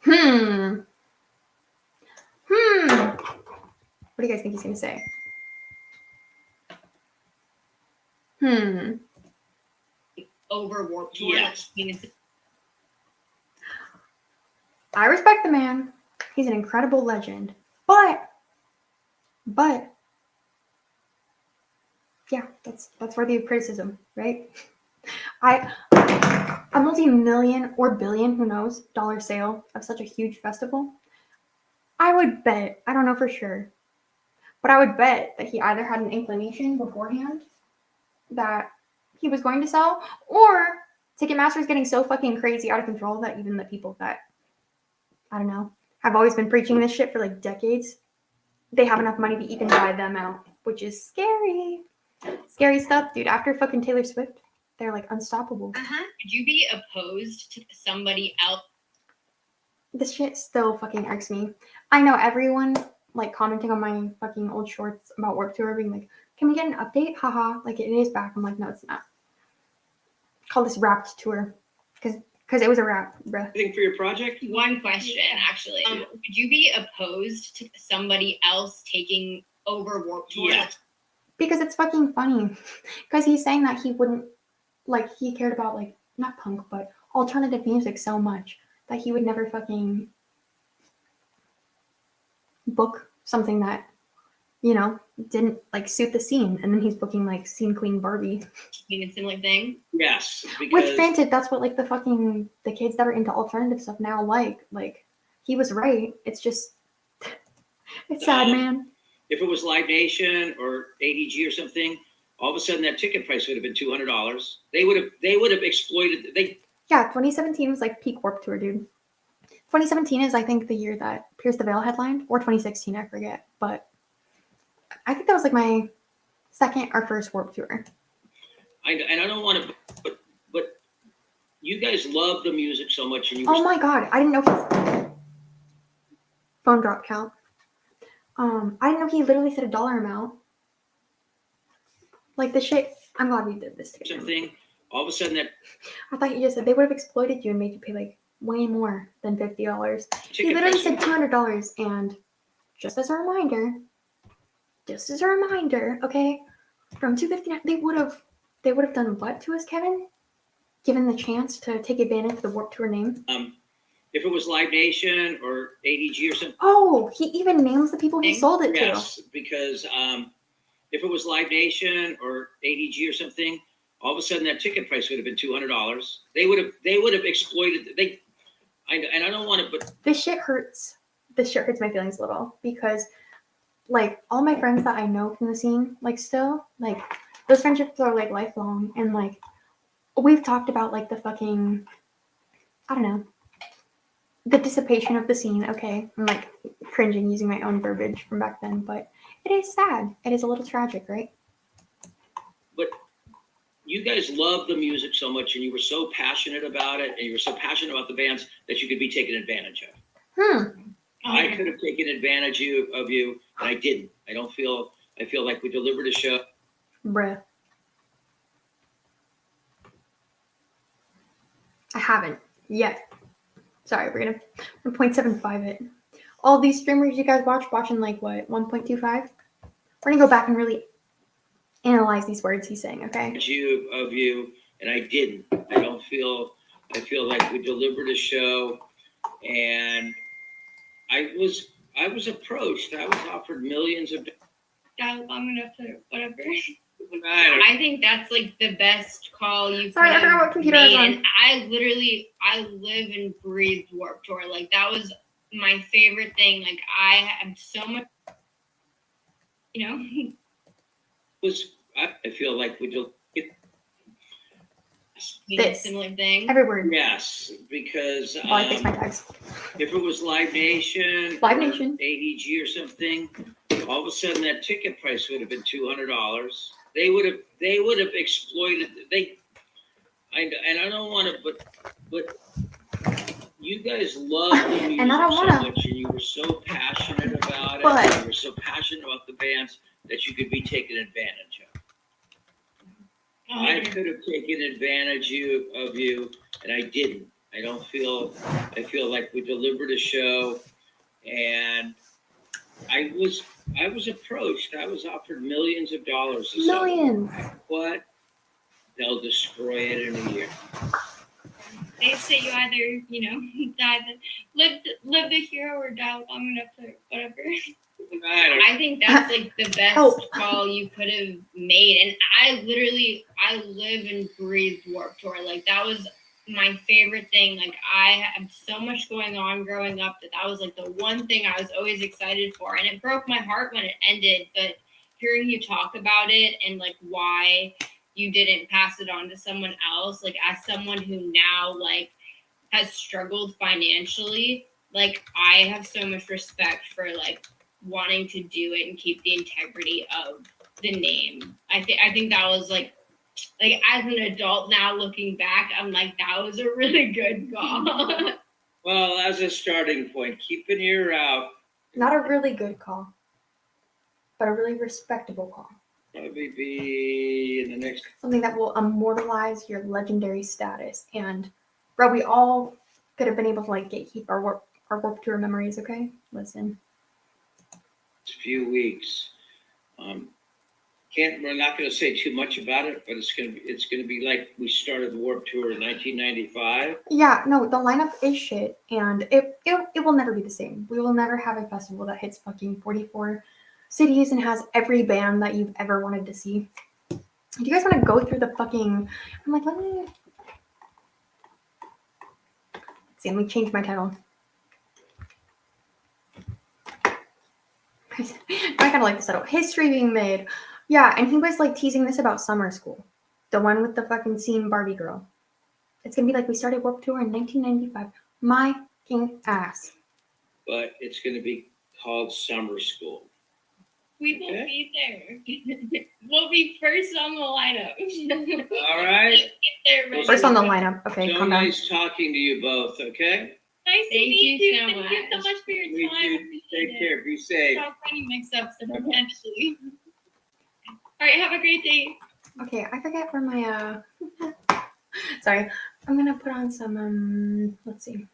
What do you guys think he's gonna say? Over Warped Tour? Yes. I respect the man. He's an incredible legend. But yeah, that's worthy of criticism, right? A multi-million or billion, who knows, dollar sale of such a huge festival. I would bet, I don't know for sure, but I would bet that he either had an inclination beforehand that he was going to sell, or Ticketmaster is getting so fucking crazy out of control that even the people that, I don't know, have always been preaching this shit for decades, they have enough money to even buy them out, which is scary. Scary stuff, dude. After fucking Taylor Swift, they're unstoppable. Would you be opposed to somebody else? This shit still fucking irks me. I know everyone commenting on my fucking old shorts about Warped Tour being can we get an update? Haha, it is back. I'm no, it's not. Call this Wrapped Tour because it was a wrap, bruh. Anything for your project? One question, actually. Would you be opposed to somebody else taking over Warped Tour? Yes. Because it's fucking funny. Because he's saying that he wouldn't, he cared about, not punk, but alternative music so much that he would never fucking book something that, didn't, suit the scene. And then he's booking, scene queen Barbie. Mean a similar thing? Yes. Which, granted, that's what, the kids that are into alternative stuff now like. He was right. It's just, it's sad, man. If it was Live Nation or ADG or something, all of a sudden that ticket price would have been $200. They would have exploited. Yeah, 2017 was peak Warped Tour, dude. 2017 is, I think, the year that Pierce the Veil headlined, or 2016, I forget. But I think that was my second or first Warped Tour. I don't want to, but you guys love the music so much, and oh my god, I didn't know his phone drop count. I didn't know he literally said a dollar amount. The shit. I'm glad we did this together. Something. All of a sudden that. I thought you just said they would have exploited you and made you pay way more than $50. He literally said $200, and just as a reminder, okay, from $259, they would have done what to us, Kevin? Given the chance to take advantage of the Warped Tour name. If it was Live Nation or ADG or something. Oh, he even names the people he sold it to. Yes, because if it was Live Nation or ADG or something, all of a sudden that ticket price would have been $200. They would have exploited. And I don't want to, but This shit hurts. This shit hurts my feelings a little because, like, all my friends that I know from the scene, like, still, like, those friendships are like lifelong, and like, we've talked about like the fucking, I don't know, the dissipation of the scene. Okay, I'm like cringing using my own verbiage from back then, but it is sad. It is a little tragic, right? But you guys love the music so much, and you were so passionate about it, and you were so passionate about the bands that you could be taken advantage of. I could have taken advantage of you, and I didn't. I feel like we delivered a show. Bruh. I haven't yet. Sorry, we're gonna 1.75 it. All these streamers you guys watching like what, 1.25? We're gonna go back and really analyze these words he's saying, okay? Of you, and I didn't. I feel like we delivered a show, and I was approached. I was offered millions of. Dial long enough to whatever. I think that's like the best call you could Sorry, I forgot what have computer I was made. on. And I live and breathe Warped Tour. Like that was my favorite thing. Like I have so much, you know. I feel like we do This. Similar thing. Every word. Yes, because Oh, I fixed my tags. if it was Live Nation, Live or Nation. AEG or something, all of a sudden that ticket price would have been $200. They would have exploited. And I don't want to, but you guys love the music And I don't so wanna. much, and you were so passionate about it. But- and you were so passionate about the bands that you could be taken advantage of. I could have taken advantage of you, and I didn't. I feel like we delivered a show, and I was approached. I was offered millions of dollars. To sell. Millions. What? They'll destroy it in a year. They say you either, live the hero or die long enough to whatever. I think that's like the best call you could have made. And I live and breathe Warped Tour. Like that was my favorite thing. Like I had so much going on growing up that was like the one thing I was always excited for. And it broke my heart when it ended. But hearing you talk about it and like why you didn't pass it on to someone else, like as someone who now like has struggled financially, like I have so much respect for like wanting to do it and keep the integrity of the name. I think that was like as an adult now looking back, I'm like that was a really good call. Well, as a starting point, keep an ear out. Not a really good call, but a really respectable call. Probably be in the next. Something that will immortalize your legendary status. And, bro, we all could have been able to like gatekeep our Warped Tour memories. Okay, listen. Few weeks. We're not going to say too much about it, but it's going to be like we started the Warped Tour in 1995. Yeah, no, the lineup is shit, and it will never be the same. We will never have a festival that hits fucking 44 cities and has every band that you've ever wanted to see. Do you guys want to go through the fucking? I'm like, let me see. Let me change my title. I kind of like this title. History being made. Yeah, and he was like teasing this about summer school. The one with the fucking scene Barbie girl. It's going to be like we started Warped Tour in 1995. My king ass. But it's going to be called Summer School. We will be there. We'll be first on the lineup. All right. First on the lineup. Okay, So calm down. nice talking to you both, okay? Nice to meet you. Thank you so much for your You time. too. Take care. Be safe. Stop any mix-ups eventually. All right, have a great day. Okay, I forget where my sorry. I'm gonna put on some let's see.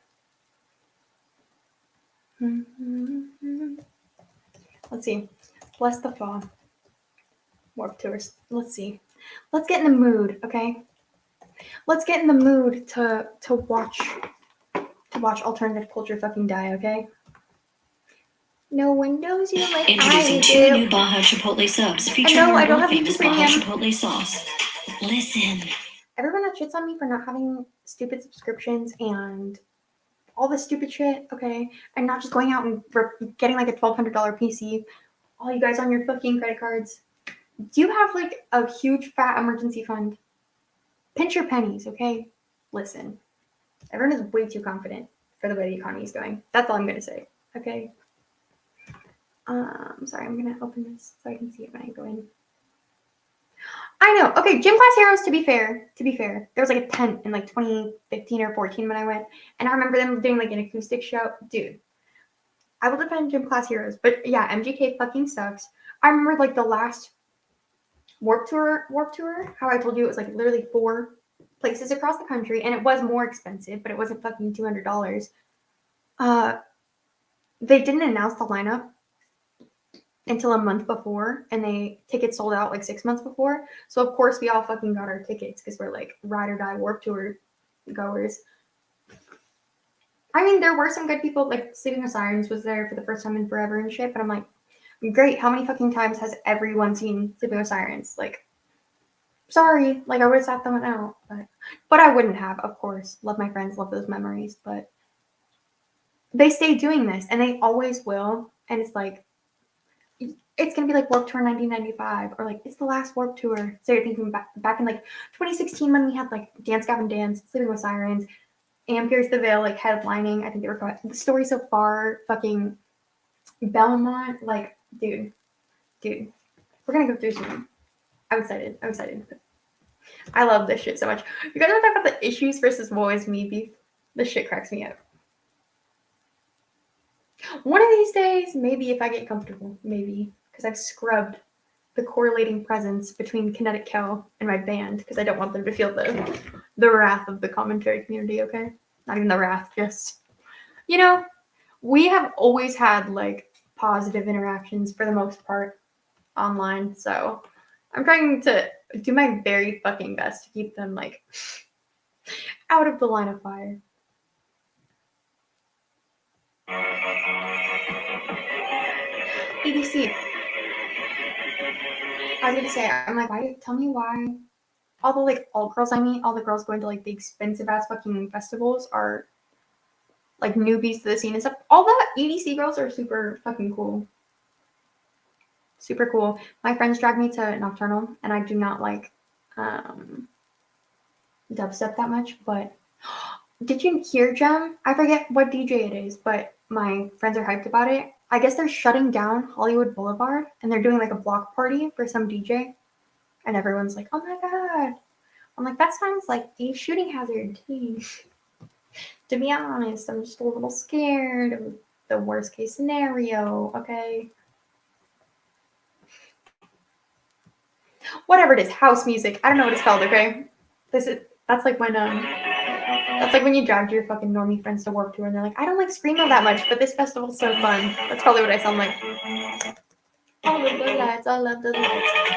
Let's see. Bless the fall. Warped Tours. Let's see. Let's get in the mood, okay? Let's get in the mood to watch alternative culture fucking die, okay? No windows, you like Introducing I 2 do. new Baja Chipotle subs featuring I our don't world have famous Baja premium. Chipotle sauce. Listen. Everyone that shits on me for not having stupid subscriptions and all this stupid shit, okay, and not just going out and getting like a $1,200 PC, all you guys on your fucking credit cards, do you have like a huge fat emergency fund? Pinch your pennies, okay? Listen, everyone is way too confident for the way the economy is going. That's all I'm gonna say, okay? Sorry, I'm gonna open this so I can see it when I go in. I know. Okay, Gym Class Heroes, to be fair, there was like a tent in like 2015 or 14 when I went, and I remember them doing like an acoustic show. Dude, I will defend Gym Class Heroes, but yeah, MGK fucking sucks. I remember like the last Warp Tour, how I told you it was like literally 4 places across the country, and it was more expensive, but it wasn't fucking $200. They didn't announce the lineup until a month before, and tickets sold out like 6 months before. So of course we all fucking got our tickets because we're like ride or die Warp Tour goers. I mean, there were some good people, like Sleeping with Sirens was there for the first time in forever and shit, but I'm like, great, how many fucking times has everyone seen Sleeping with Sirens? Like, sorry, like I would have sat them out, but I wouldn't have, of course. Love my friends, love those memories, but they stay doing this and they always will, and it's like, it's gonna be like Warped Tour 1995, or like it's the last Warped Tour. So you're thinking back in like 2016 when we had like Dance Gavin Dance, Sleeping with Sirens, and Pierce the Veil like headlining. I think they were called The Story So Far, fucking Belmont. Like, dude, we're gonna go through some. I'm excited. I love this shit so much. You guys ever talk about the issues versus woe is me beef? This shit cracks me up. One of these days, maybe if I get comfortable, maybe. Because I've scrubbed the correlating presence between Kinetic Kel and my band because I don't want them to feel the wrath of the commentary community, okay? Not even the wrath, just, you know, we have always had like positive interactions for the most part online, so I'm trying to do my very fucking best to keep them like out of the line of fire. EDC. I was gonna say, I'm like, tell me why all the like all girls I meet, all the girls going to like the expensive ass fucking festivals are like newbies to the scene and stuff. All the EDC girls are super fucking cool. Super cool. My friends drag me to Nocturnal, and I do not like dubstep that much, but did you hear, Jem? I forget what DJ it is, but my friends are hyped about it. I guess they're shutting down Hollywood Boulevard, and they're doing like a block party for some DJ, and everyone's like, oh my god. I'm like, that sounds like a shooting hazard to me. To be honest, I'm just a little scared of the worst case scenario, okay? Whatever it is, house music. I don't know what it's called, okay? That's like when you drag your fucking normie friends to Warped Tour and they're like, I don't like Screamo that much, but this festival's so fun. That's probably what I sound like. All of the lights, all of the lights.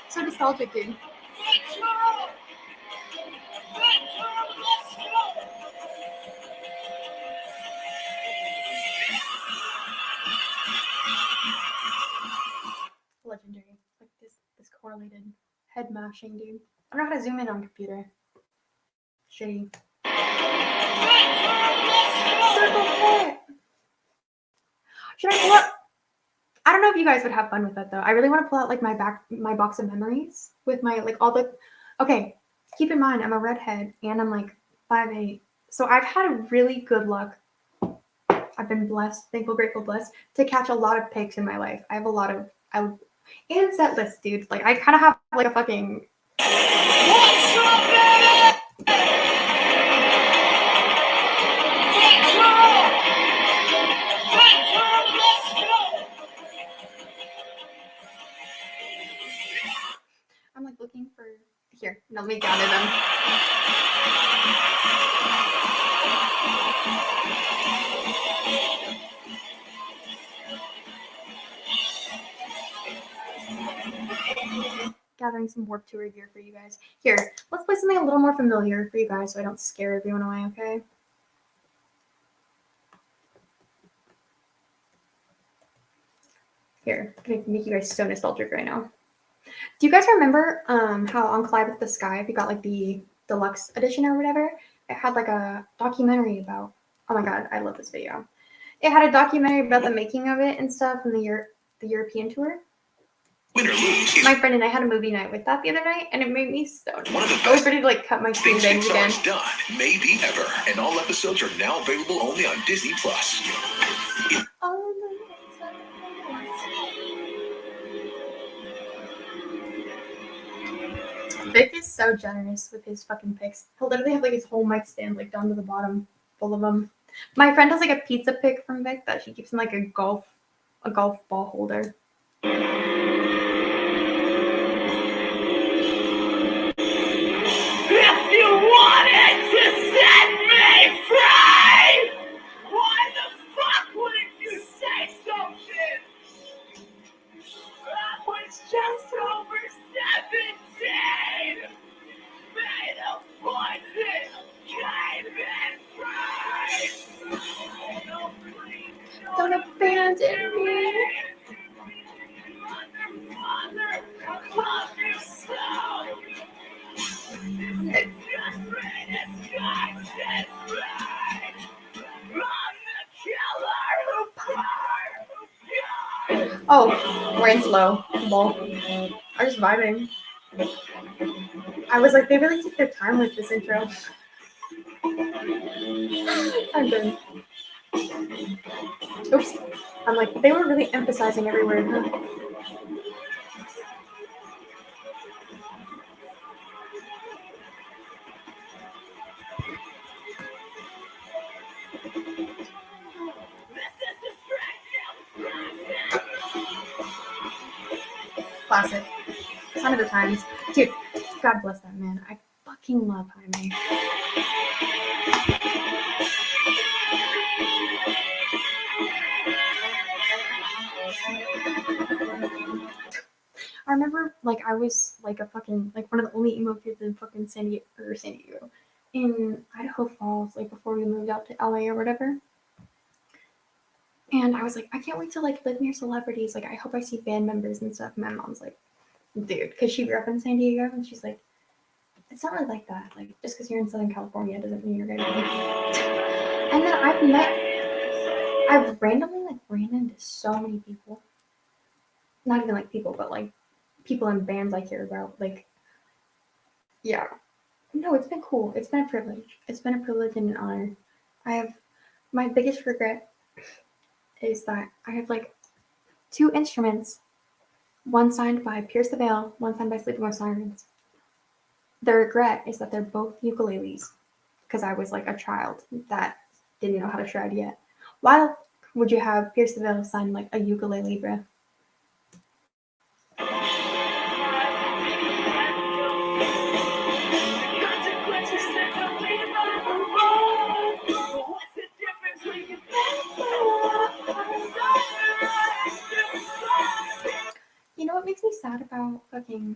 So nostalgic, dude. Legendary. Like this correlated head mashing, dude. I don't know how to zoom in on computer. Shitty. Circle pit. Should I pull up? I don't know if you guys would have fun with that though. I really want to pull out like my box of memories with my like all the. Okay, keep in mind I'm a redhead and I'm like 5'8", so I've had really good luck. I've been blessed, thankful, grateful, blessed to catch a lot of pics in my life. I have a lot of and set list, dude. Like I kind of have like a fucking. I'm like looking for here. Let me gather them. gathering some Warp Tour gear for you guys. Here, let's play something a little more familiar for you guys so I don't scare everyone away, okay? Here, I'm gonna make you guys so nostalgic right now. Do you guys remember how on Collide with the Sky, if you got like the deluxe edition or whatever, it had like a documentary about, oh my god, I love this video. It had a documentary about the making of it and stuff from the European tour. Win or lose. My friend and I had a movie night with that the other night, and it made me so One of the I was ready to like cut my screen things bangs again. Pixar's done, maybe ever, and all episodes are now available only on Disney Plus. Vic is so generous with his fucking picks. He'll literally have like his whole mic stand like down to the bottom, full of them. My friend has like a pizza pick from Vic that she keeps in like a golf ball holder. If you wanted to set me free, why the fuck wouldn't you say something? I was just over 17. Made of poison, came in free. Don't abandon me. Mother, love you so. Oh, we're in slow. Lol. I'm just vibing. I was like, they really took their time with this intro. I'm done. Oops. I'm like, they were really emphasizing every word, huh? Classic. Sign of the times. Dude, God bless that man. I fucking love Jaime. I remember, like, I was like a fucking, like, one of the only emo kids in fucking San Diego, in Idaho Falls, like, before we moved out to LA or whatever. And I was like, I can't wait to, like, live near celebrities. Like, I hope I see band members and stuff. And my mom's like, dude, because she grew up in San Diego, and she's like, it's not really like that. Like, just because you're in Southern California doesn't mean you're gonna be. And then I've randomly, like, ran into so many people. Not even, like, people, but, like, people in bands I care about. Like, yeah. No, it's been cool. It's been a privilege. It's been a privilege and an honor. My biggest regret is that I have, like, 2 instruments, one signed by Pierce the Veil, one signed by Sleeping with Sirens. The regret is that they're both ukuleles, because I was, like, a child that didn't know how to shred yet. Why would you have Pierce the Veil sign, like, a ukulele, bruh? You know what makes me sad about fucking...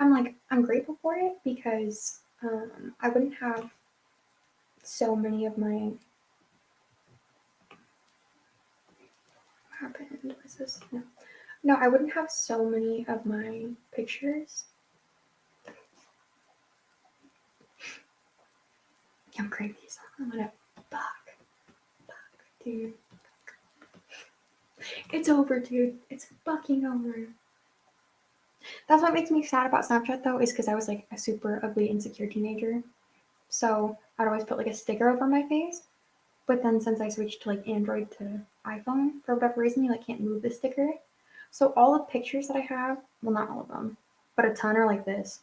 I'm grateful for it because I wouldn't have so many of my... What happened? Was this? No, I wouldn't have so many of my pictures. I'm crazy. So I'm gonna... Fuck, dude. It's over, dude. It's fucking over. That's what makes me sad about Snapchat, though, is because I was, like, a super ugly, insecure teenager. So I'd always put, like, a sticker over my face. But then since I switched to, like, Android to iPhone, for whatever reason, you, like, can't move the sticker. So all the pictures that I have, well, not all of them, but a ton are like this.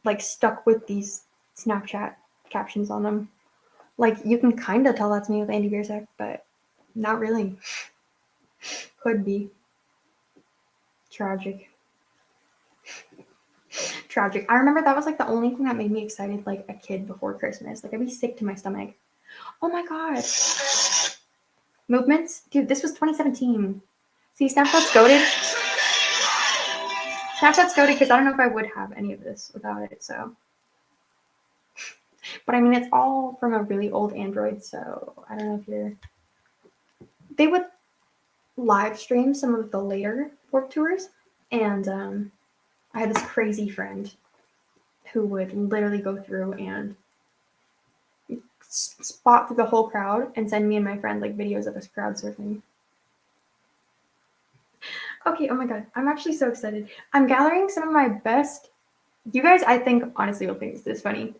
Like, stuck with these Snapchat captions on them. Like, you can kind of tell that's me with Andy Biersack, but not really. Could be. Tragic. Tragic. I remember that was, like, the only thing that made me excited, like, a kid before Christmas. Like, I'd be sick to my stomach. Oh my god. Movements? Dude, this was 2017. See, Snapchat's goated. Snapchat's goated because I don't know if I would have any of this without it. So, but I mean, it's all from a really old Android. So I don't know if you're. They would live stream some of the later Warped Tours, and I had this crazy friend who would literally go through and spot through the whole crowd and send me and my friend like videos of us crowd surfing. Okay, oh my god, I'm actually so excited. I'm gathering some of my best. You guys, I think honestly will think this is funny.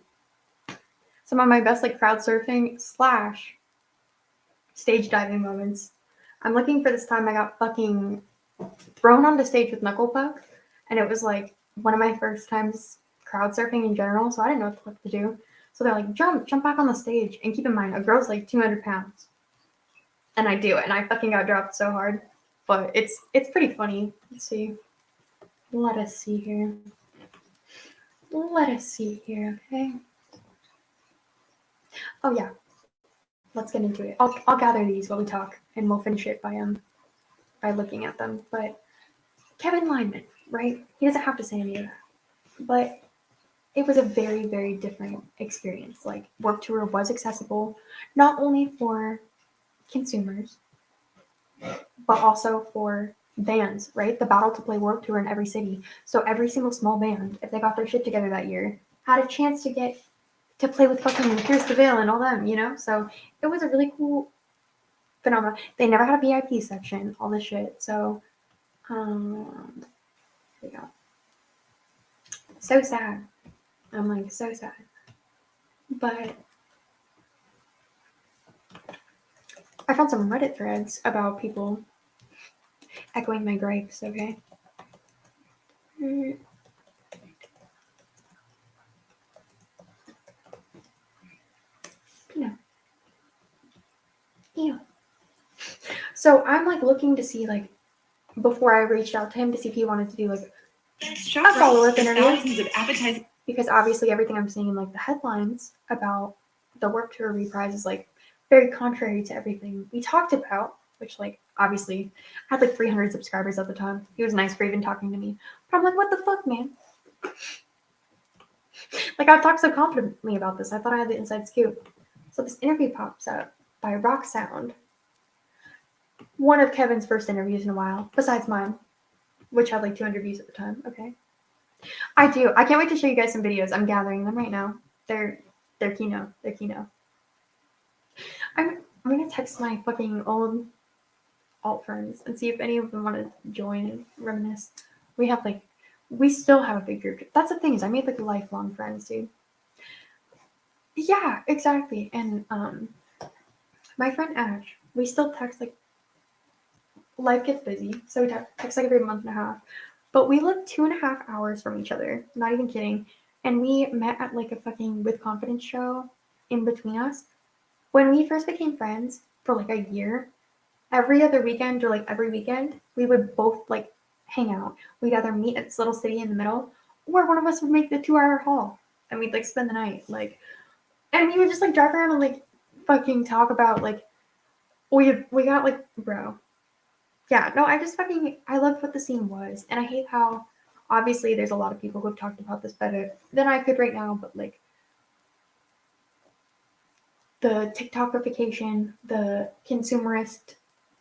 Some of my best like crowd surfing / stage diving moments. I'm looking for this time I got fucking thrown onto stage with knuckle puck, and it was like one of my first times crowd surfing in general, so I didn't know what the fuck to do. So they're like, jump back on the stage, and keep in mind, a girl's like 200 pounds, and I do it, and I fucking got dropped so hard, but it's pretty funny. Let's see. Let us see here. Okay. Oh yeah. Let's get into it. I'll gather these while we talk, and we'll finish it by looking at them. But Kevin Lyman, right? He doesn't have to say any of that. But it was a very, very different experience. Like, Warped Tour was accessible not only for consumers, but also for bands, right? The battle to play Warped Tour in every city. So every single small band, if they got their shit together that year, had a chance to get to play with fucking Pierce the Veil and all them, you know? So it was a really cool phenomenon. They never had a VIP section, all this shit. So, here we go. So sad. I'm like, so sad. But I found some Reddit threads about people echoing my gripes, okay? Yeah. So I'm like looking to see like before I reached out to him to see if he wanted to do like a follow-up interview. Because obviously everything I'm seeing in like the headlines about the Warped Tour reprise is like very contrary to everything we talked about, which like obviously I had like 300 subscribers at the time. He was nice for even talking to me. But I'm like, what the fuck, man? Like I talked so confidently about this. I thought I had the inside scoop. So this interview pops up by Rock Sound. One of Kevin's first interviews in a while, besides mine, which had like 200 views at the time. Okay. I do. I can't wait to show you guys some videos. I'm gathering them right now. They're Kino. I'm gonna text my fucking old alt friends and see if any of them want to join and reminisce. We still have a big group. That's the thing is I made like lifelong friends, dude. Yeah, exactly. And my friend Ash, we still text like life gets busy, so we text like every month and a half. But we live 2.5 hours from each other. Not even kidding. And we met at like a fucking With Confidence show in between us. When we first became friends for like a year, every other weekend or like every weekend, we would both like hang out. We'd either meet at this little city in the middle, or one of us would make the 2-hour haul and we'd like spend the night. Like, and we would just like drive around and like fucking talk about like we got like bro. Yeah, no, I loved what the scene was, and I hate how obviously there's a lot of people who have talked about this better than I could right now, but like the TikTokification, the consumerist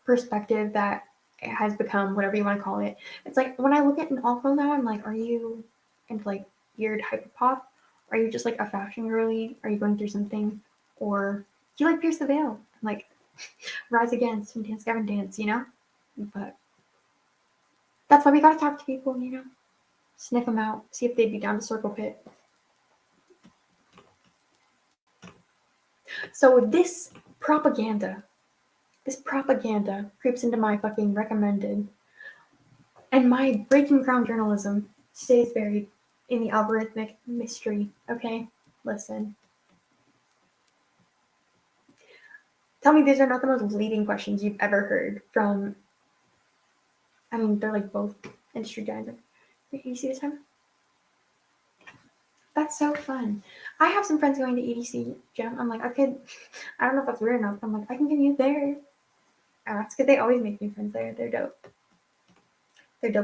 perspective that it has become, whatever you want to call it. It's like when I look at an alt now, I'm like, are you into like weird hyperpop? Are you just like a fashion girly? Are you going through something? Or do you like Pierce the Veil? Like Rise Against and Dance Gavin Dance, you know? But that's why we gotta talk to people, you know? Sniff them out, see if they'd be down to Circle Pit. So this propaganda creeps into my fucking recommended, and my breaking ground journalism stays buried in the algorithmic mystery, okay? Listen. Tell me these are not the most leading questions you've ever heard from, I mean, they're like both industry giants. Wait, you see this time? That's so fun. I have some friends going to EDC Gem. I'm like, I don't know if that's weird enough. I'm like, I can get you there. That's because they always make new friends there. They're dope.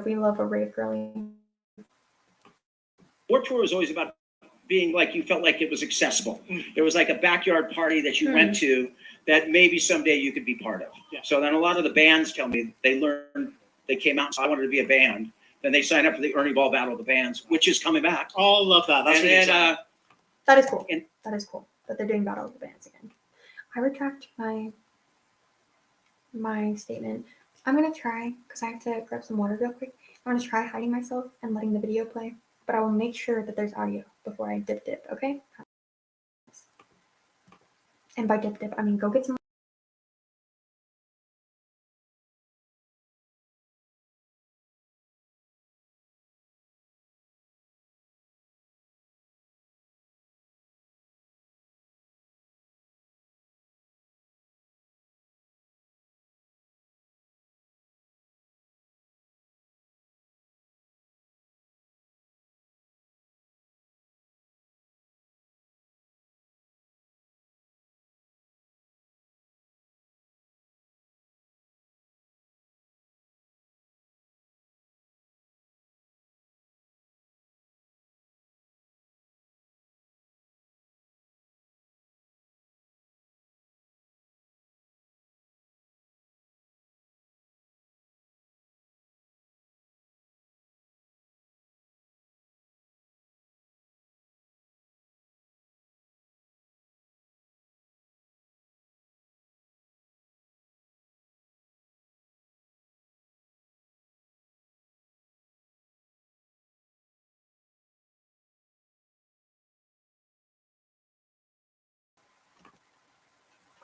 We love a rave girly. Warped Tour was always about being like you felt like it was accessible. There was like a backyard party that you went to that maybe someday you could be part of. Yeah. So then a lot of the bands tell me they came out and said, I wanted to be a band. Then they signed up for the Ernie Ball Battle of the Bands, which is coming back. Oh, love that. That's and really then, exciting. That is cool. And- That is cool that they're doing Battle of the Bands again. I retract my statement. I'm gonna try, because I have to grab some water real quick. I'm gonna try hiding myself and letting the video play, but I will make sure that there's audio before I dip, okay? And by dip, I mean go get some.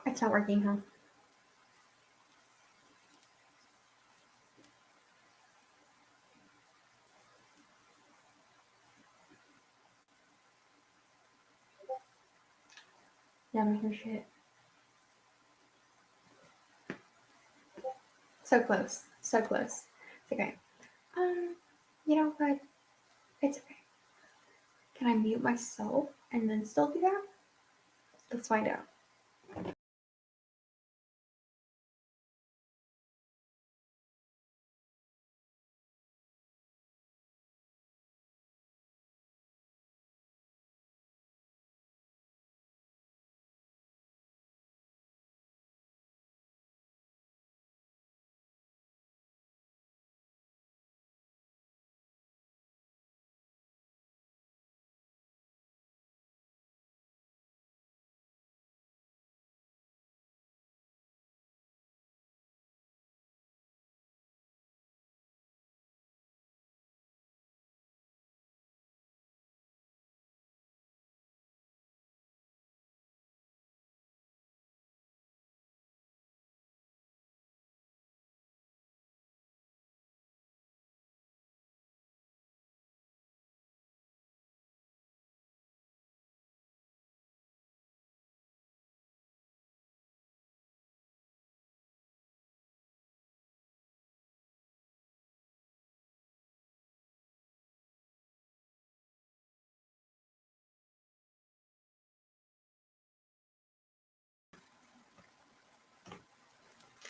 It's not working, huh? Yeah, I don't hear shit. So close. So close. It's okay. You know what? It's okay. Can I mute myself and then still do that? Let's find out.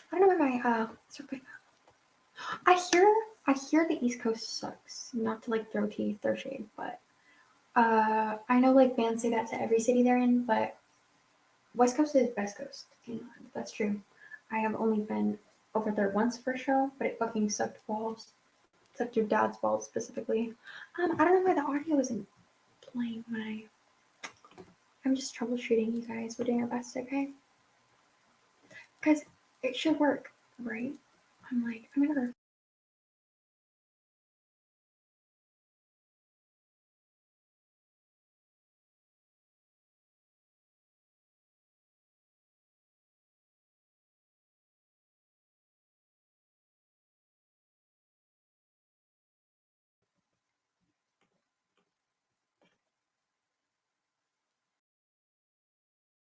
I don't know where my I hear the East Coast sucks. Not to like throw teeth or shade, but I know like bands say that to every city they're in, but West Coast is best coast. That's true. I have only been over there once for a show, but it fucking sucked balls. Sucked your dad's balls specifically. I don't know why the audio isn't playing when I'm just troubleshooting, you guys. We're doing our best, okay? Because it should work, right? I'm gonna.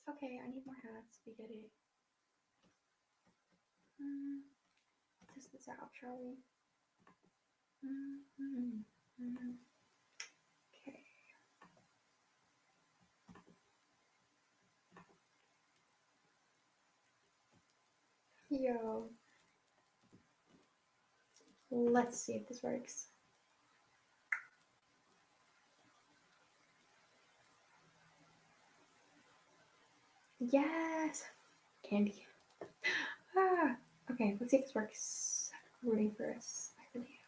Okay, I need more hats. We get it. Test this out, shall we? Okay. Yo. Let's see if this works. Yes. Candy. Ah. Okay, let's see if this works. I'm rooting for us. I really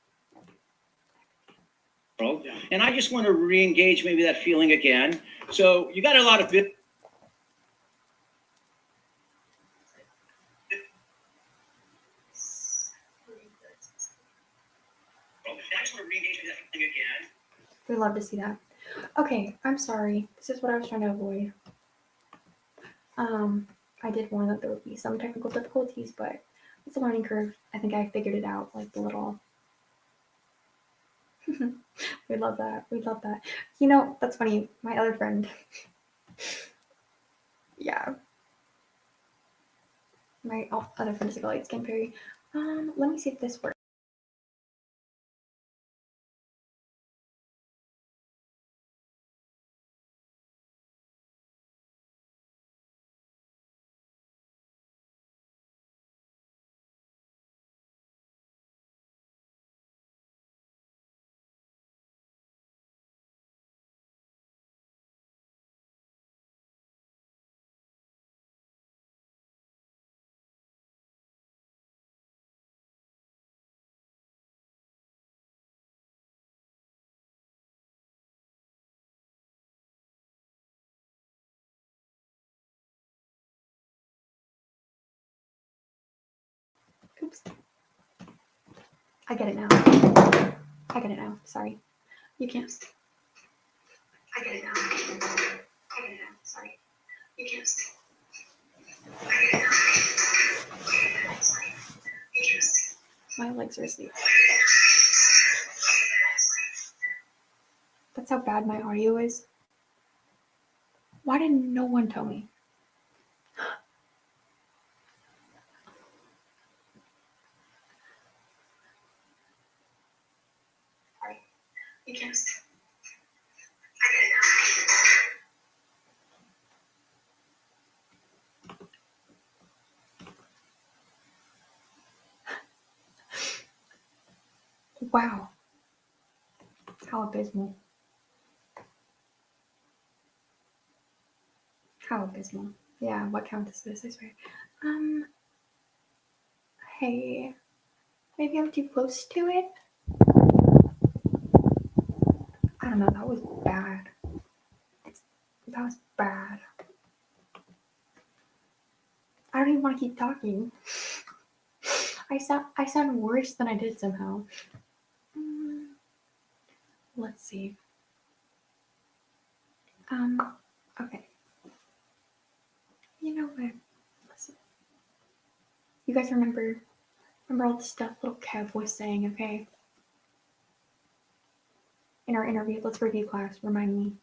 world. And I just want to re-engage maybe that feeling again. So you got a lot of bit. I just want to re-engage maybe that feeling again. We love to see that. Okay, I'm sorry. This is what I was trying to avoid. I did warn that there would be some technical difficulties, but it's a learning curve. I think I figured it out like the little. We love that. We love that. You know, that's funny. My other friend. Yeah. My other friend is like a light skin fairy. Let me see if this works. Oops. I get it now. I get it now. Sorry. You can't. I get it now. I get it now. Sorry. You can't. I get it now. Sorry. You can't. My legs are asleep. That's how bad my audio is. Why did no one tell me? Sorry. You can't. I get it now. Wow. How abysmal. How abysmal. Yeah, what count is this? I swear. Hey. Maybe I'm too close to it? I don't know, that was bad. That was bad. I don't even want to keep talking. I sound worse than I did somehow. Let's see. Okay. You know what? Listen. You guys remember all the stuff little Kev was saying, okay? In our interview, let's review class. Remind me.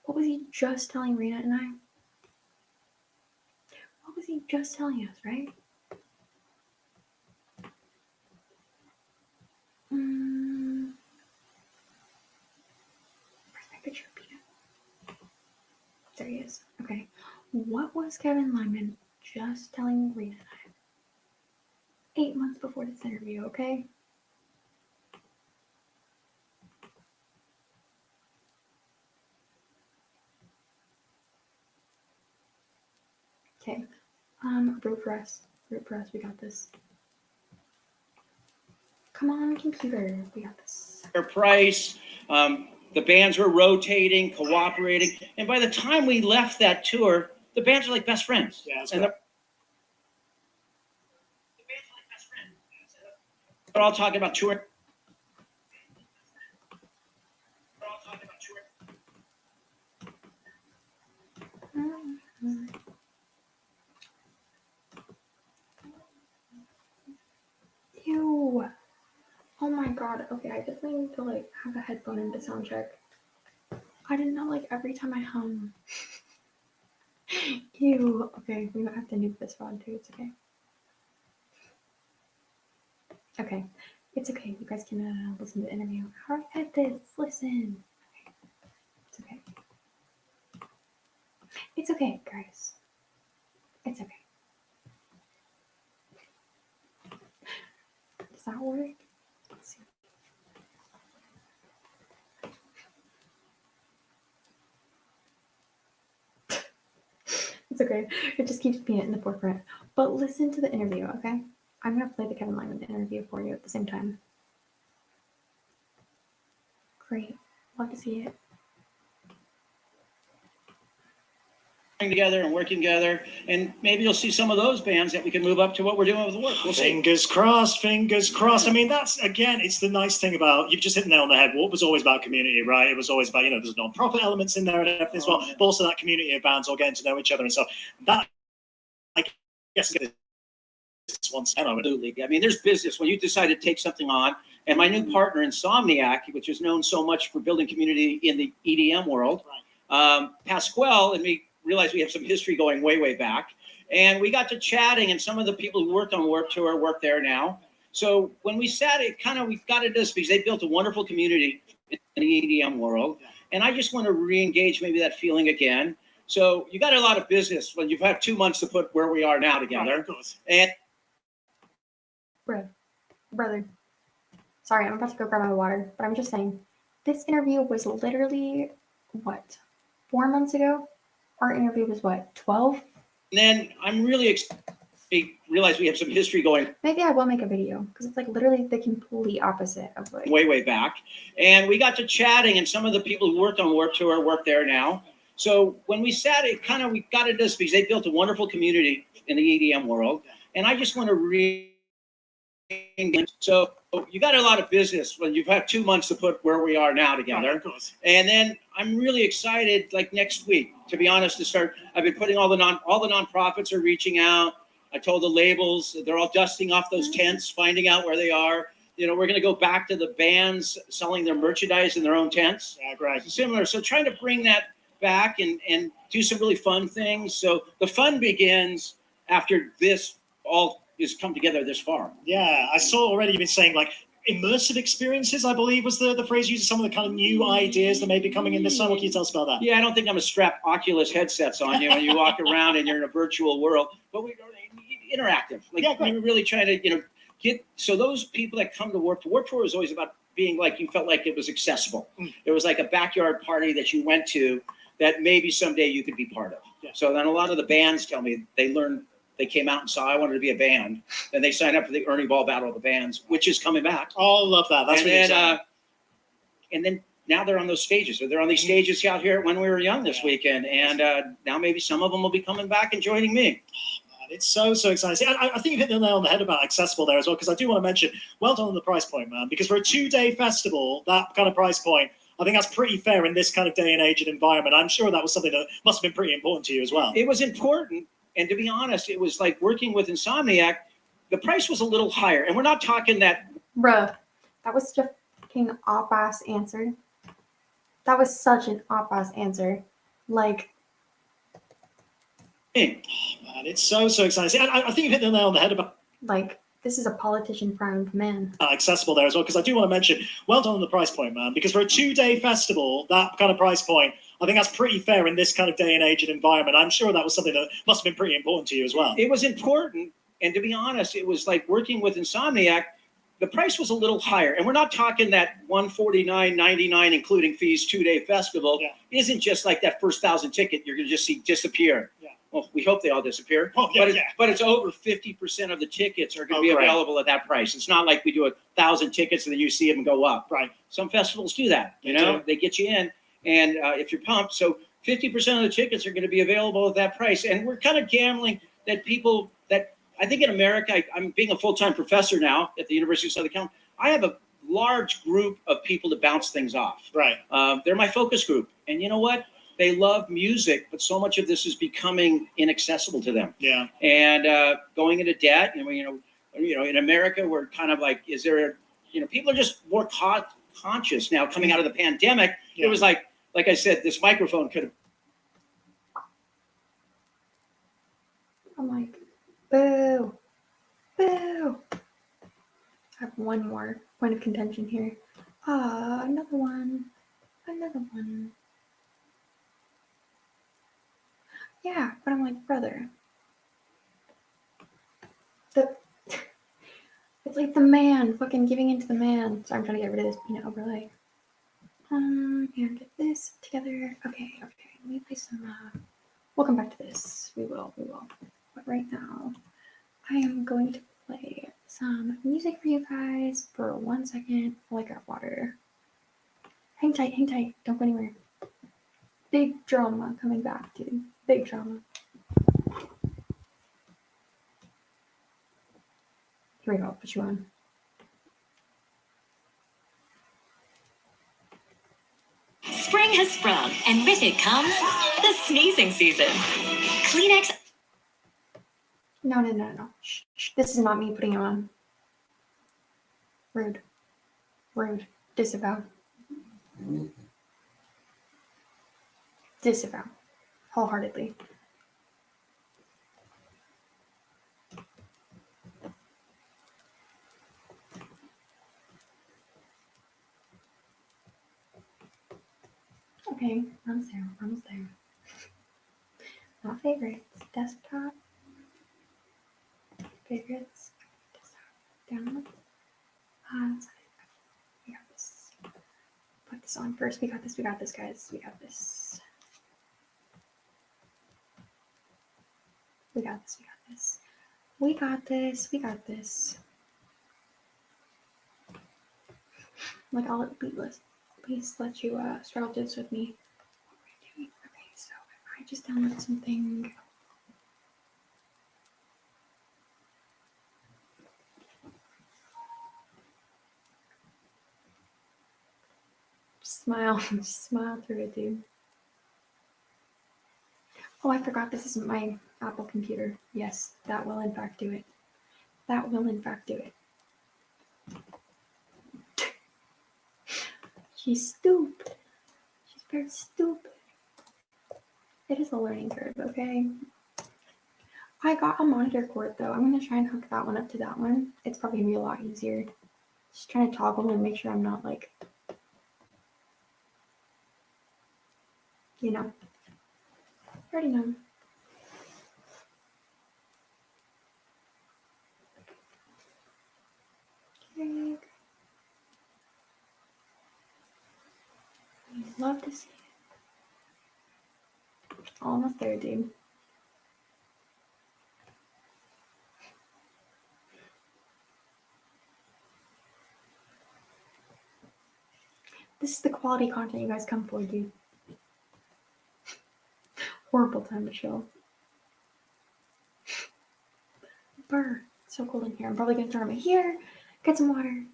What was he just telling Rena and I? What was he just telling us, right? Where's my picture of Peter? There he is. Okay. What was Kevin Lyman just telling Rena and I? 8 months before this interview, okay? Okay. Root press. Root press, we got this. Come on, computer. We got this. Price. The bands were rotating, cooperating, and by the time we left that tour, the bands are like best friends. Yeah, that's and right. They're all talking about touring. Ew. Oh my god. Okay, I definitely need to like have a headphone in to sound check. I didn't know like every time I hum. Ew. Okay, we might have to nuke this rod too. It's okay. Okay. It's okay. You guys can listen to the interview. How do I edit this? Listen. Okay. It's okay. It's okay, guys. It's okay. Does that work? Let's see. It's okay. It just keeps being in the forefront. But listen to the interview, okay? I'm gonna play the Kevin Lyman interview for you at the same time. Great. Love to see it. Together and working together, and maybe you'll see some of those bands that we can move up to what we're doing with the work. We'll see. Fingers crossed, fingers crossed. I mean, that's, again, it's the nice thing about, you've just hit the nail on the head. Warp was always about community, right? It was always about, there's non-profit elements in there and everything as well, but also that community of bands all getting to know each other and stuff. That, I guess, this once absolutely. I mean, there's business when you decide to take something on. And my new partner, Insomniac, which is known so much for building community in the EDM world, Pasquale and me realized we have some history going way, way back. And we got to chatting, and some of the people who worked on Warped Tour work there now. So when we sat, we got into this because they built a wonderful community in the EDM world. And I just want to re-engage maybe that feeling again. So you got a lot of business when you've had 2 months to put where we are now together. And Brother. Sorry, I'm about to go grab my water, but I'm just saying, this interview was literally, 4 months ago? Our interview was 12? And then I'm really realized we have some history going Maybe I will make a video because it's like literally the complete opposite of like way, way back. And we got to chatting, and some of the people who worked on Warped Tour work there now. So when we sat, we got into this because they built a wonderful community in the EDM world. And I just want to so you got a lot of business when you've had 2 months to put where we are now together. And then I'm really excited, like next week, to be honest, to start. I've been putting all the nonprofits are reaching out. I told the labels, they're all dusting off those tents, finding out where they are. We're going to go back to the bands selling their merchandise in their own tents. Yeah, great. Similar. So trying to bring that back and do some really fun things. So the fun begins after this all is come together this far. Yeah, I saw already you've been saying like immersive experiences, I believe was the phrase used, some of the kind of new ideas that may be coming in this summer. What can you tell us about that? Yeah, I don't think I'm going to strap Oculus headsets on you and you walk around and you're in a virtual world, but we're interactive. We're really trying to, get, so those people that come to Warped Tour is always about being like, you felt like it was accessible. It was like a backyard party that you went to that maybe someday you could be part of. Yeah. So then a lot of the bands tell me they came out and saw I wanted to be a band. Then they signed up for the Ernie Ball Battle of the Bands, which is coming back. Oh, love that. That's really exciting. And then now they're on those stages. So they're on these stages out here when we were young this weekend. And now maybe some of them will be coming back and joining me. It's so exciting. See, I think you hit the nail on the head about accessible there as well, because I do want to mention, well done on the price point, man, because for a 2-day festival, that kind of price point, I think that's pretty fair in this kind of day and age and environment. I'm sure that was something that must have been pretty important to you as well. It was important. And to be honest, it was like working with Insomniac, the price was a little higher. And we're not talking that. Bruh, that was such a fucking op-ass answer. That was such an op-ass answer. Like. Oh, man, it's so exciting. See, I think you hit the nail on the head about. Like, this is a politician-primed man. Accessible there as well, because I do want to mention, well done on the price point, man, because for a 2-day festival, that kind of price point, I think that's pretty fair in this kind of day and age and environment. I'm sure that was something that must have been pretty important to you as well. It was important. And to be honest, it was like working with Insomniac, the price was a little higher. And we're not talking that $149.99, including fees, 2-day festival, isn't just like that first 1,000 ticket you're going to just see disappear. Yeah. Well, we hope they all disappear. Oh, yeah, but it's over 50% of the tickets are going to be available at that price. It's not like we do 1,000 tickets and then you see them go up. Right. Some festivals do that. They get you in. And if you're pumped, so 50% of the tickets are going to be available at that price. And we're kind of gambling that people that I think in America, I'm being a full-time professor now at the University of Southern California. I have a large group of people to bounce things off. Right. They're my focus group. And you know what? They love music, but so much of this is becoming inaccessible to them. Yeah. And going into debt, and in America, we're kind of like, is there, people are just more conscious now coming out of the pandemic. Yeah. It was like I said, this microphone could have. I'm like, boo, boo. I have one more point of contention here. Another one. Yeah, but I'm like, brother. It's like the man fucking giving into the man. So I'm trying to get rid of this peanut overlay. Here, get this together. Okay. Let me play some We'll come back to this. We will. But right now, I am going to play some music for you guys for 1 second while I grab water. Hang tight. Don't go anywhere. Big drama coming back, dude. Big drama. Here we go. I'll put you on. Spring has sprung, and with it comes the sneezing season. Kleenex. No. Shh. This is not me putting it on. Rude. Disavow. Wholeheartedly. Okay, almost there. Not favorites. Desktop. Favorites. Desktop. Download. We got this. Put this on first. We got this, guys. We got this. Like, I'll please let you struggle through this with me. What were you doing? Okay, so if I just download something. Smile through it, dude. Oh, I forgot this isn't my Apple computer. Yes, that will in fact do it. She's stupid. She's very stupid. It is a learning curve, okay? I got a monitor cord though. I'm gonna try and hook that one up to that one. It's probably gonna be a lot easier. Just trying to toggle and make sure I'm not like, I already know. Okay. I'd love to see it. Almost there, dude. This is the quality content you guys come for, dude. Horrible time to chill. Brr, it's so cold in here. I'm probably gonna turn my here, get some water.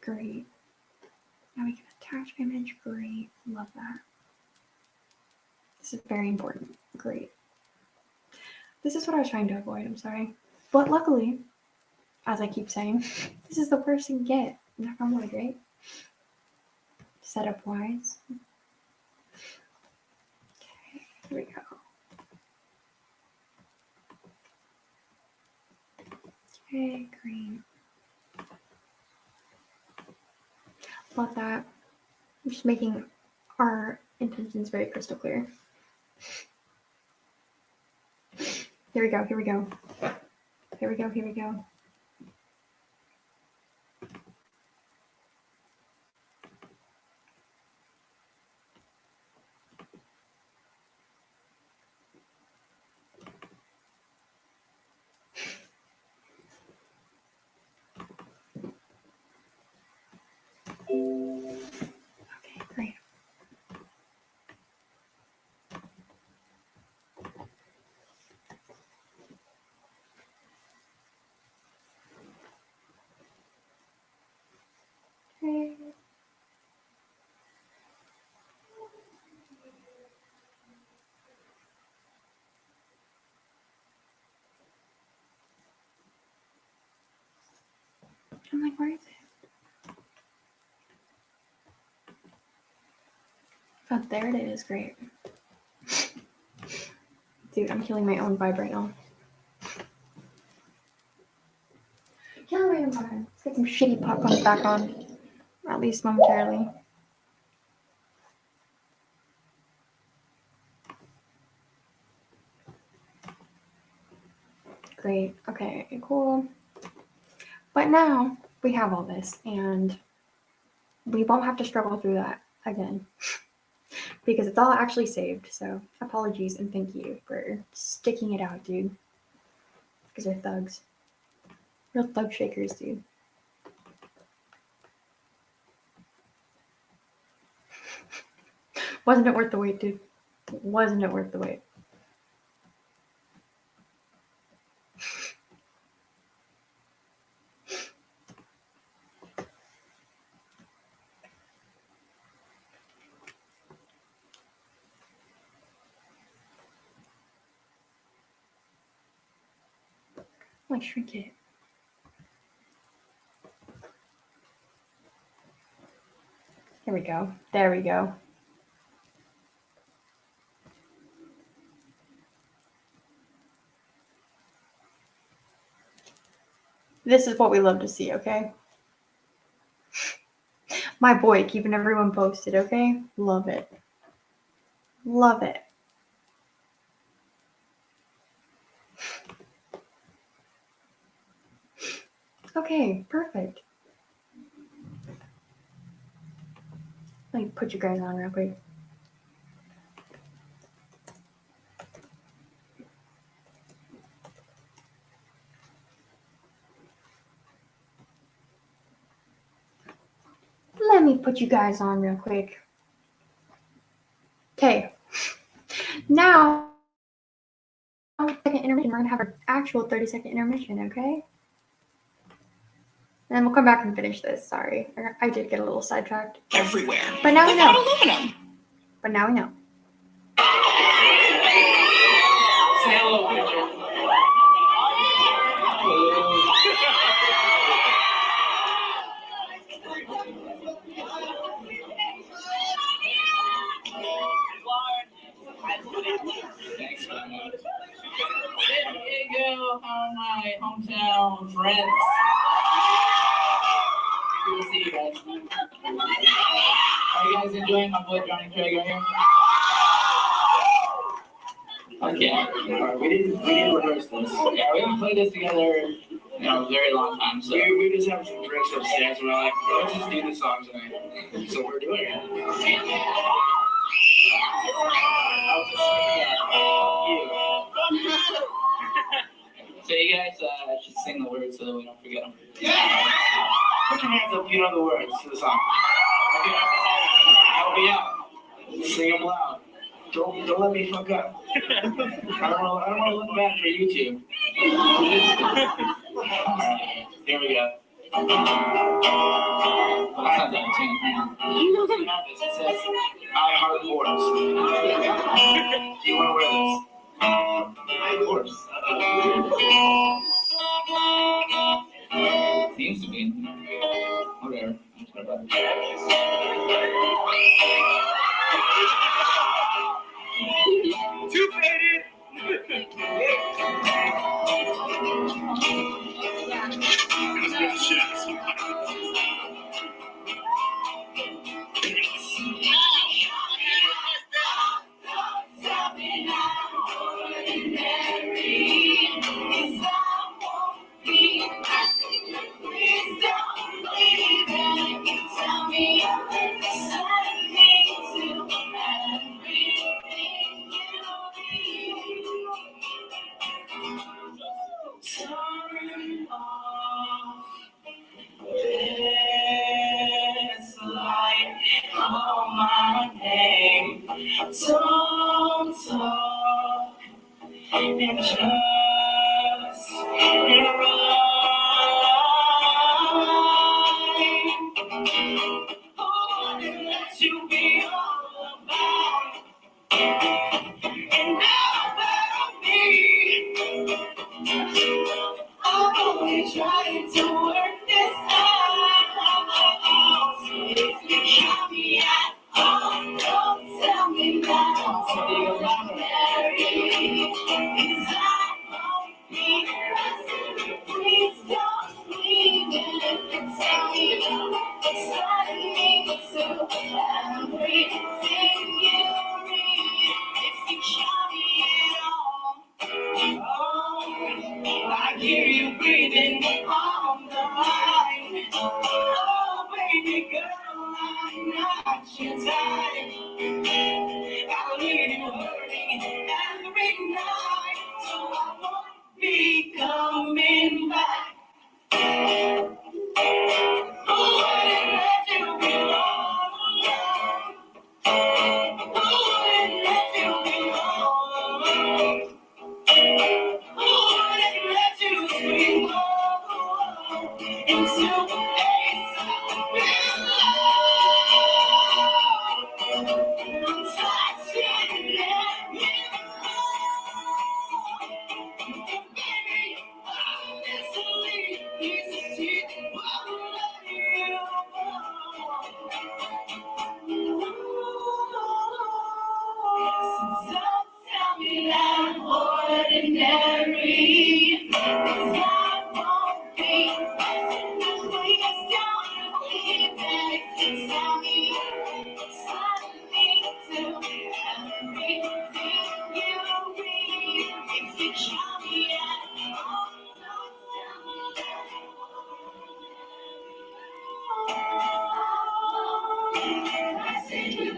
Great. Now we can attach image. Great. Love that. This is very important. Great. This is what I was trying to avoid. I'm sorry. But luckily, as I keep saying, this is the worst you can get. Knock on wood, right? Setup wise. Okay, here we go. Okay, green. Love that. I'm just making our intentions very crystal clear. Here we go. Okay, great. Okay. I'm like, where is it? Oh, there it is. Great. Dude, I'm killing my own vibe right now. Killing my own vibe. Let's get some shitty pop punk back on. At least momentarily. Great. Okay, cool. But now we have all this and we won't have to struggle through that again. because it's all actually saved. So apologies and thank you for sticking it out, dude. Because they're thugs. Real thug shakers, dude. Wasn't it worth the wait, dude? Wasn't it worth the wait? Like shrink it. Here we go. There we go. This is what we love to see, okay? My boy keeping everyone posted, okay? Love it. Love it. Okay, perfect. Let me put you guys on real quick. Let me put you guys on real quick. Okay. Now, second intermission. We're gonna have our actual 30-second intermission, okay? And then we'll come back and finish this. Sorry, I did get a little sidetracked. Everywhere. But now we know. Aluminum. But now we know. Say hello, picture. Thanks so much. San Diego, how are my hometown friends? Good to see you guys. Are you guys enjoying my boy Johnny Craig right here? Okay. Alright, we didn't rehearse this. Yeah, we haven't played this together in a very long time. So we just have some drinks upstairs and we're like, let's just do this song tonight. So we're doing it. So you guys should sing the words so that we don't forget them. Put your hands up if you know the words to the song. Okay. Help me out. Sing them loud. Don't let me fuck up. I don't want to look bad for YouTube. Alright, here we go. Well, that's not that tune. Hang on. You have this. It says, I heart horse. Do you want to wear this? I horse. Seems to be. Whatever. Too faded. Call my name. Don't talk and just arrive. Oh, and let you be all about and about me. I'm only trying to work this out. If you got me at home, don't tell me now. Mary, 'cause I won't be resting. Please don't leave me. Tell me to everything you read. If you show me at all. Oh, I hear you breathing on the line. Oh, baby girl, I'm not your type.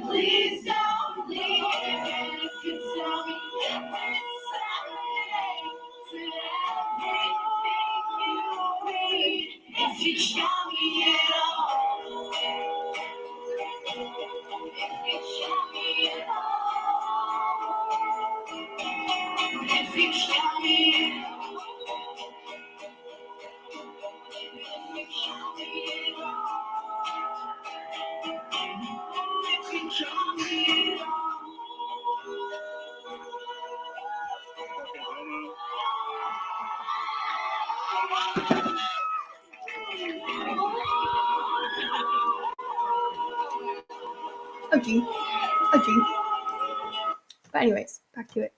Please don't leave. And if you tell me every Saturday to everything you read, if you tell me it all, if you tell me it all, if you tell me it all, if you tell me it all. Okay. But anyways, back to it.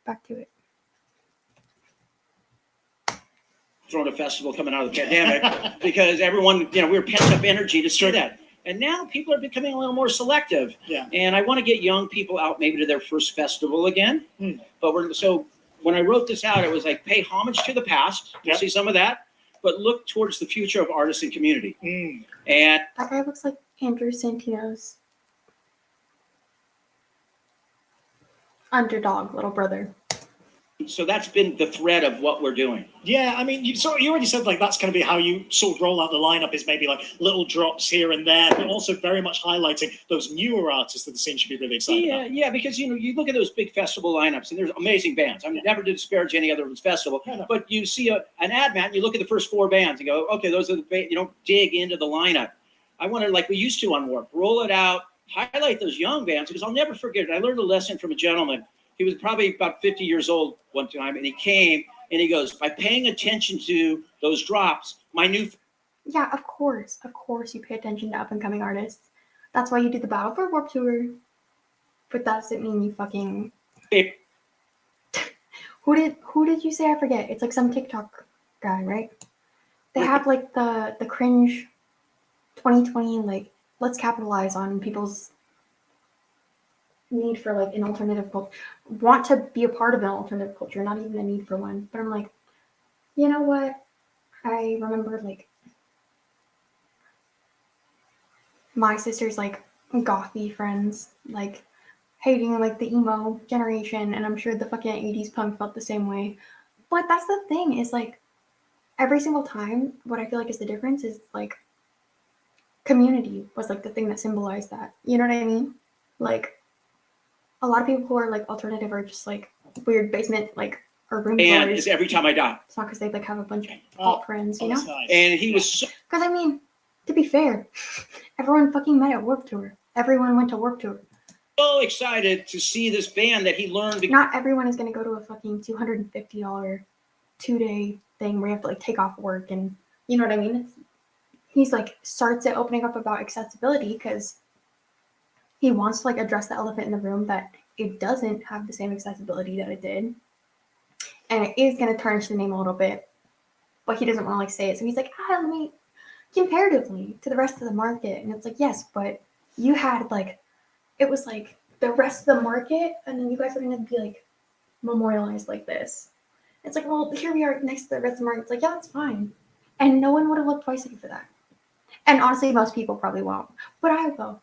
Throwing a festival coming out of the pandemic because everyone, we were pent up energy to do that. And now people are becoming a little more selective. Yeah. And I want to get young people out maybe to their first festival again. But when I wrote this out, it was like pay homage to the past. You'll see some of that, but look towards the future of artists and community. And That guy looks like Andrew Santino's underdog little brother. so that's been the thread of what we're doing. Yeah, I mean, you already said like that's going to be how you sort of roll out the lineup, is maybe like little drops here and there, but also very much highlighting those newer artists that the scene should be really excited about. Yeah, because you look at those big festival lineups and there's amazing bands. I mean, never to disparage any other festival, but you see an ad mat and you look at the first 4 bands and go, okay, those are the you don't dig into the lineup. I want to, like we used to on Warp, roll it out, highlight those young bands, because I'll never forget it. I learned a lesson from a gentleman. He was probably about 50 years old one time, and he came and he goes, by paying attention to those drops, my new... Yeah, of course you pay attention to up-and-coming artists. That's why you do the Battle for Warp Tour. But that doesn't mean you fucking... Who did you say? I forget. It's like some TikTok guy, right? They have like the cringe 2020, like, let's capitalize on people's need for like an alternative culture, want to be a part of an alternative culture, not even a need for one. But I'm like, you know what? I remember like my sister's like gothy friends like hating like the emo generation, and I'm sure the fucking 80s punk felt the same way. But that's the thing, is like every single time what I feel like is the difference is like community was like the thing that symbolized that. You know what I mean? Like a lot of people who are like alternative are just like weird basement like or room And dwellers. it's every time I die. It's not because they like have a bunch of alt friends, you know? Nice. And he was so... Because I mean, to be fair, everyone fucking met at Warped Tour. Everyone went to Warped Tour. so excited to see this band that he learned. Not everyone is going to go to a fucking $250 2-day thing where you have to like take off work, and you know what I mean? He's like starts it opening up about accessibility because he wants to like address the elephant in the room that it doesn't have the same accessibility that it did. And it is going to tarnish the name a little bit, but he doesn't want to like say it. So he's like, let me comparatively to the rest of the market. And it's like, yes, but you had like, it was like the rest of the market, and then you guys are going to be like memorialized like this. It's like, well, here we are next to the rest of the market. It's like, yeah, that's fine. And no one would have looked twice at you for that. And honestly, most people probably won't, but I will.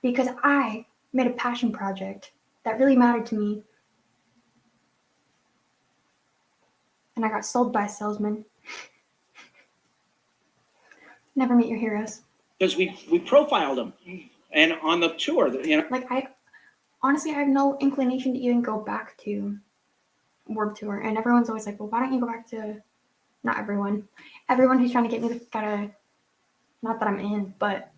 Because I made a passion project that really mattered to me. And I got sold by a salesman. Never meet your heroes. Because we profiled them, and on the tour, Like I have no inclination to even go back to Warped Tour, and everyone's always like, well, why don't you go back to not everyone. Everyone who's trying to get me to gotta, not that I'm in, but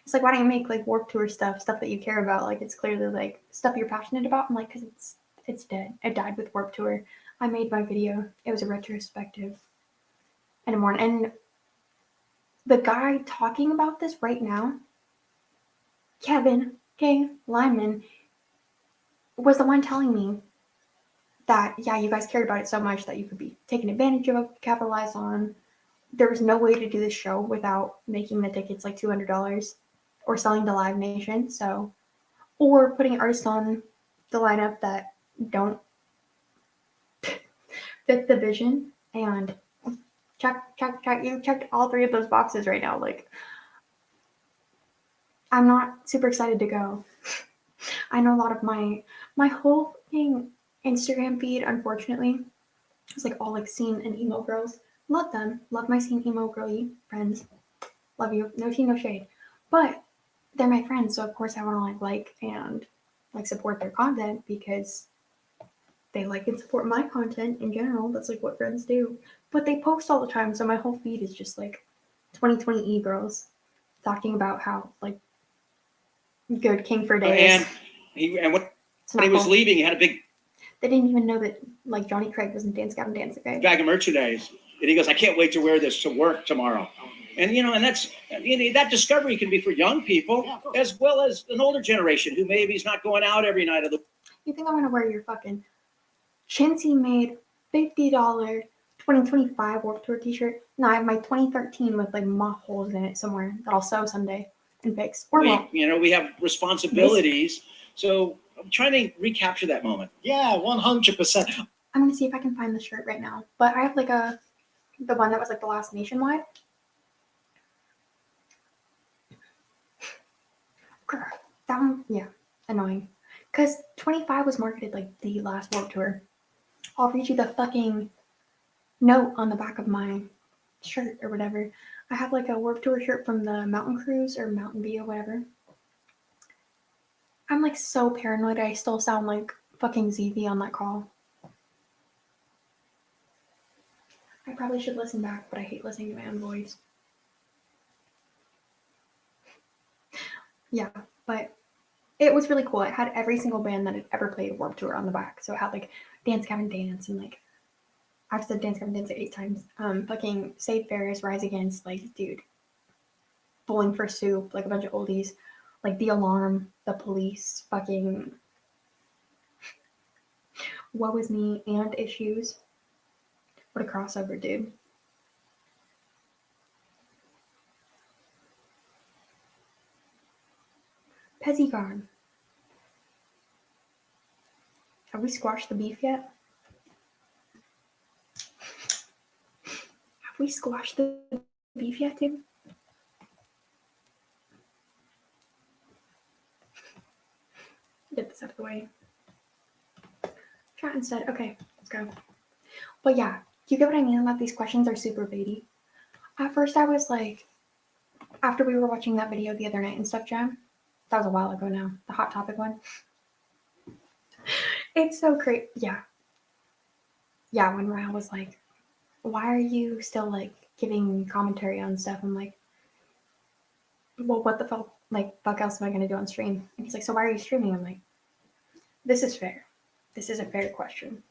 it's like, why don't you make like Warped Tour stuff that you care about? Like it's clearly like stuff you're passionate about. I'm like, because it's dead. It died with Warped Tour. I made my video. It was a retrospective and more. And the guy talking about this right now, Kevin K. Lyman, was the one telling me that, yeah, you guys cared about it so much that you could be taken advantage of, capitalized on. There was no way to do this show without making the tickets like $200 or selling to Live Nation. So, or putting artists on the lineup that don't fit the vision. And check. You checked all three of those boxes right now. Like, I'm not super excited to go. I know a lot of my whole fucking Instagram feed, unfortunately, is like all like scene and emo girls. Love them. Love my scene emo girly friends. Love you. No tea, no shade. But they're my friends, so of course I want to like and like support their content because they like and support my content in general. That's like what friends do. But they post all the time, so my whole feed is just like 2020 e-girls talking about how like good King for Day is. And when he was leaving, he had a big They didn't even know that like Johnny Craig was in Dance Gavin Dance, okay? bag of merchandise. And he goes, I can't wait to wear this to work tomorrow. And, and that's, that discovery can be for young people as well as an older generation who maybe is not going out every night of the. You think I'm going to wear your fucking chintzy made $50 2025 Warped Tour t-shirt? No, I have my 2013 with like moth holes in it somewhere that I'll sew someday and fix. Or not. We have responsibilities. So I'm trying to recapture that moment. Yeah, 100%. I'm going to see if I can find the shirt right now. But I have like the one that was like the last nationwide. That one, yeah, annoying. Because 25 was marketed like the last Warped Tour. I'll read you the fucking note on the back of my shirt or whatever. I have like a Warped Tour shirt from the Mountain Cruise or Mountain View, whatever. I'm like so paranoid I still sound like fucking ZV on that call. I probably should listen back, but I hate listening to my own voice. Yeah, but it was really cool. It had every single band that had ever played Warped Tour on the back. So it had like Dance Gavin Dance and like I've said Dance Gavin Dance like 8 times. Fucking Save Ferris, Rise Against, like dude. Bowling for Soup, like a bunch of oldies. Like The Alarm, The Police, fucking Woe Is Me and Issues. What a crossover, dude. Pezzigon. Have we squashed the beef yet? Have we squashed the beef yet, dude? Get this out of the way. Chat instead. Okay, let's go. But yeah, do you get what I mean about these questions are super baity? At first I was like, after we were watching that video the other night and stuff, Jam, that was a while ago now, the Hot Topic one. It's so great. Yeah. Yeah, when Ryan was like, why are you still like giving commentary on stuff? I'm like, well, what the fuck else am I gonna do on stream? And he's like, so why are you streaming? I'm like, this is fair. This is a fair question.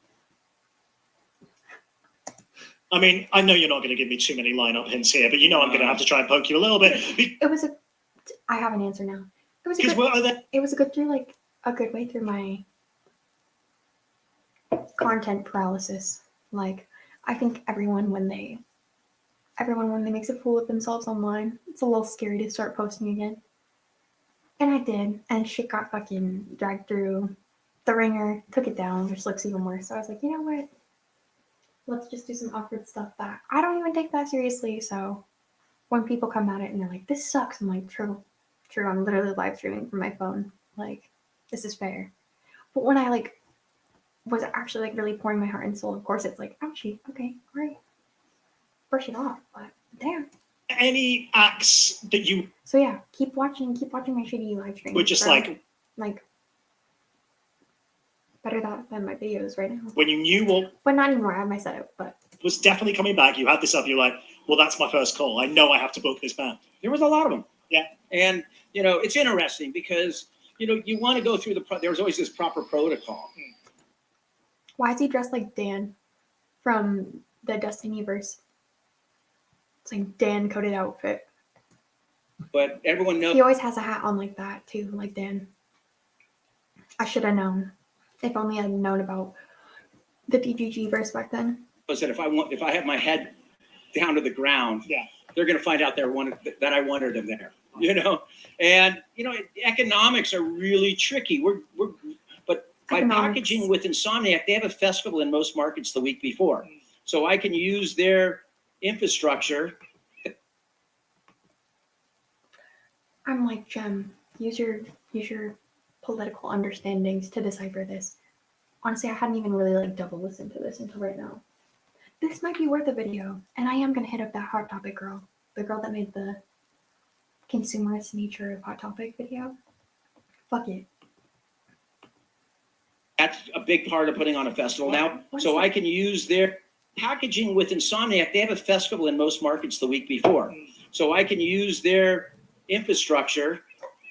I mean, I know you're not going to give me too many lineup hints here, but you know I'm going to have to try and poke you a little bit. I have an answer now. It was a good way through my content paralysis. Like, I think everyone when they makes a fool of themselves online, it's a little scary to start posting again. And I did, and shit got fucking dragged through the ringer, took it down, which looks even worse. So I was like, you know what? Let's just do some awkward stuff that I don't even take that seriously. So when people come at it and they're like, this sucks, I'm like, true. I'm literally live streaming from my phone. Like, this is fair. But when I like was actually like really pouring my heart and soul, of course it's like, ouchie, okay, all right. Brush it off, but damn. Any acts that you So yeah, keep watching my shitty live streams. were just bro. like better that than my videos right now. when you knew what But not anymore. I have my setup, but was definitely coming back, you had this up, you're like, well, that's my first call. I know I have to book this band. There was a lot of them. Yeah. And, you know, it's interesting because, you know, you want to go through there was always this proper protocol. Why is he dressed like Dan from the Destinyverse? It's like Dan coded outfit. But everyone knows. He always has a hat on like that too, like Dan. I should have known. If only I'd known about the DGG verse back then. That if I have my head down to the ground, yeah, they're going to find out that I wanted them there, you know. And you know, economics are really tricky. But by packaging with Insomniac, they have a festival in most markets the week before, so I can use their infrastructure. I'm like, Jem, use your political understandings to decipher this. Honestly, I hadn't even really like double listened to this until right now. This might be worth a video, and I am gonna hit up that Hot Topic girl, the girl that made the consumerist nature of Hot Topic video. Fuck it. That's a big part of putting on a festival now. So I can use their packaging with Insomniac. They have a festival in most markets the week before, so I can use their infrastructure.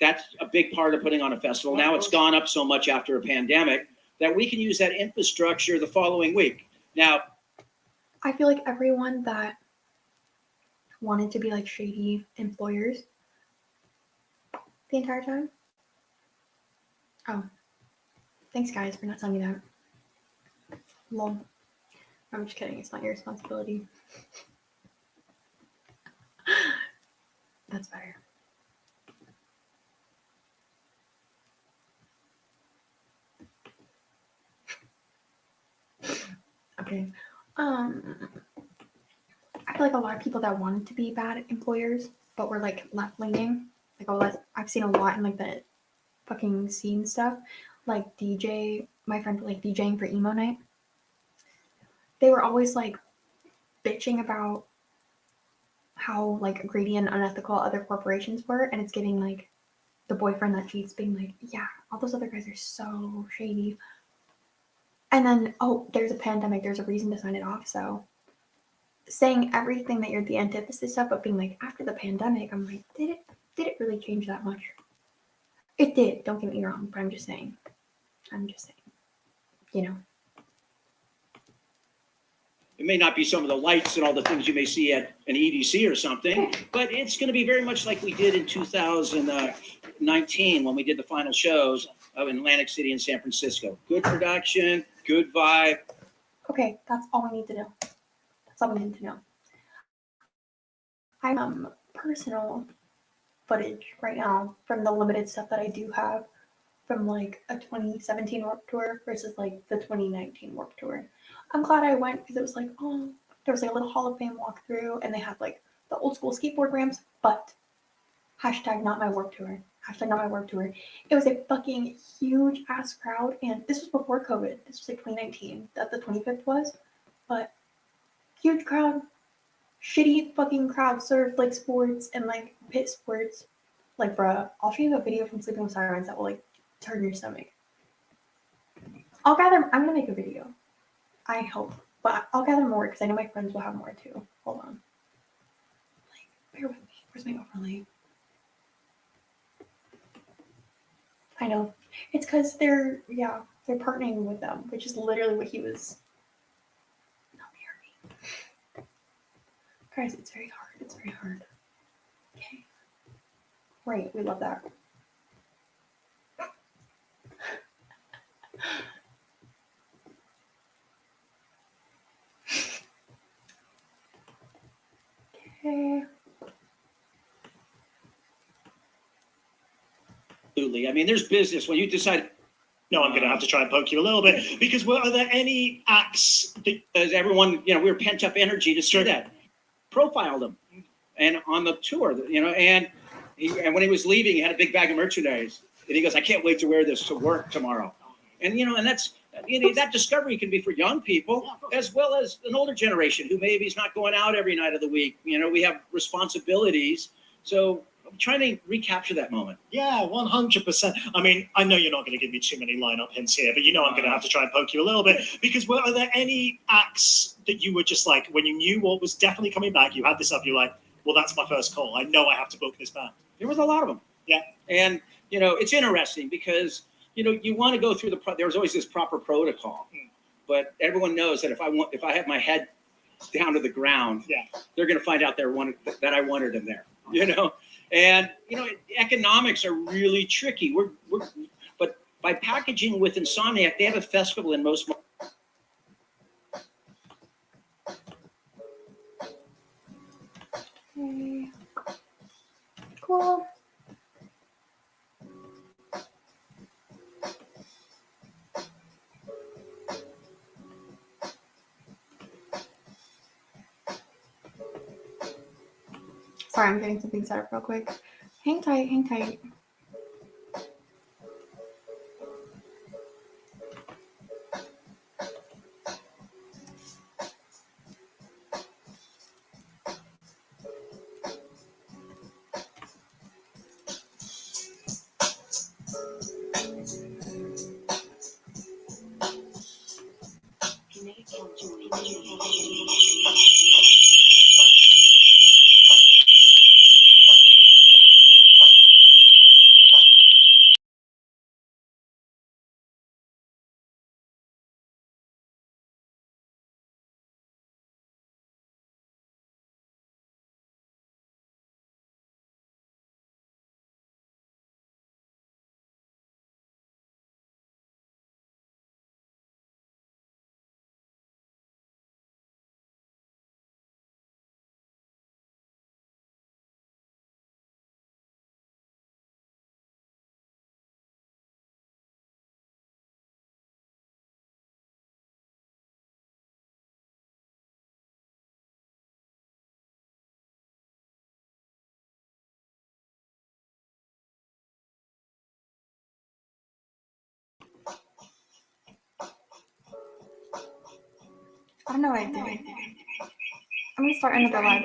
That's a big part of putting on a festival. Now it's gone up so much after a pandemic that we can use that infrastructure the following week. Now, I feel like everyone that wanted to be like shady employers the entire time. Oh, thanks guys for not telling me that. Lol. I'm just kidding. It's not your responsibility. That's better. Okay. I feel like a lot of people that wanted to be bad employers, but were like left leaning. Like I've seen a lot in like the fucking scene stuff. Like my friend like DJing for emo night. They were always like bitching about how like greedy and unethical other corporations were, and it's giving like the boyfriend that cheats being like, yeah, all those other guys are so shady. And then, oh, there's a pandemic, there's a reason to sign it off. So saying everything that you're the antithesis of, but being like, after the pandemic, I'm like, did it really change that much? It did, don't get me wrong, but I'm just saying, you know. it may not be some of the lights and all the things you may see at an EDC or something, but it's going to be very much like we did in 2019 when we did the final shows of Atlantic City and San Francisco. Good production, good vibe. Okay, that's all we need to know. That's all we need to know. I'm personal footage right now from the limited stuff that I do have from like a 2017 Warped Tour versus like the 2019 Warped Tour. I'm glad I went because it was like, oh, there was like a little Hall of Fame walkthrough and they had like the old school skateboard ramps, but hashtag not my Warped Tour. Hashtag not my Warped Tour. It was a fucking huge ass crowd, and this was before COVID. This was like 2019 that the 25th was, but huge crowd, shitty fucking crowd served like sports and like pit sports. Like, bruh, I'll show you a video from Sleeping with Sirens that will like turn your stomach. I'm gonna make a video. I hope, but I'll gather more because I know my friends will have more too. Hold on. Like, bear with me. Where's my overlay? I know. It's because they're partnering with them, which is literally what he was. Not near me. Guys, it's very hard. It's very hard. Okay. Right, we love that. Okay. Absolutely. I mean, there's business when you decide. No, I'm going to have to try and poke you a little bit because are there any acts? As everyone, you know, we were pent up energy to see that. Profiled him, and on the tour, you know, and when he was leaving, he had a big bag of merchandise, and he goes, "I can't wait to wear this to work tomorrow," and you know, and that's. You know, that discovery can be for young people as well as an older generation who maybe is not going out every night of the week. You know, we have responsibilities. So trying to recapture that moment. Yeah, 100%. I mean, I know you're not going to give me too many lineup hints here, but you know I'm going to have to try and poke you a little bit, because are there any acts that you were just like, when you knew what was definitely coming back, you had this up, you're like, well, that's my first call. I know I have to book this band. There was a lot of them. Yeah. And, you know, it's interesting because, you know, you want to go through there's always this proper protocol, but everyone knows that if I have my head down to the ground, they're going to find out that I wanted them there, you know? And, you know, economics are really tricky. But by packaging with Insomniac, they have a festival in most. Okay. Cool. Sorry, I'm getting something set up real quick. Hang tight, hang tight. I don't know what I did. I'm gonna start another live.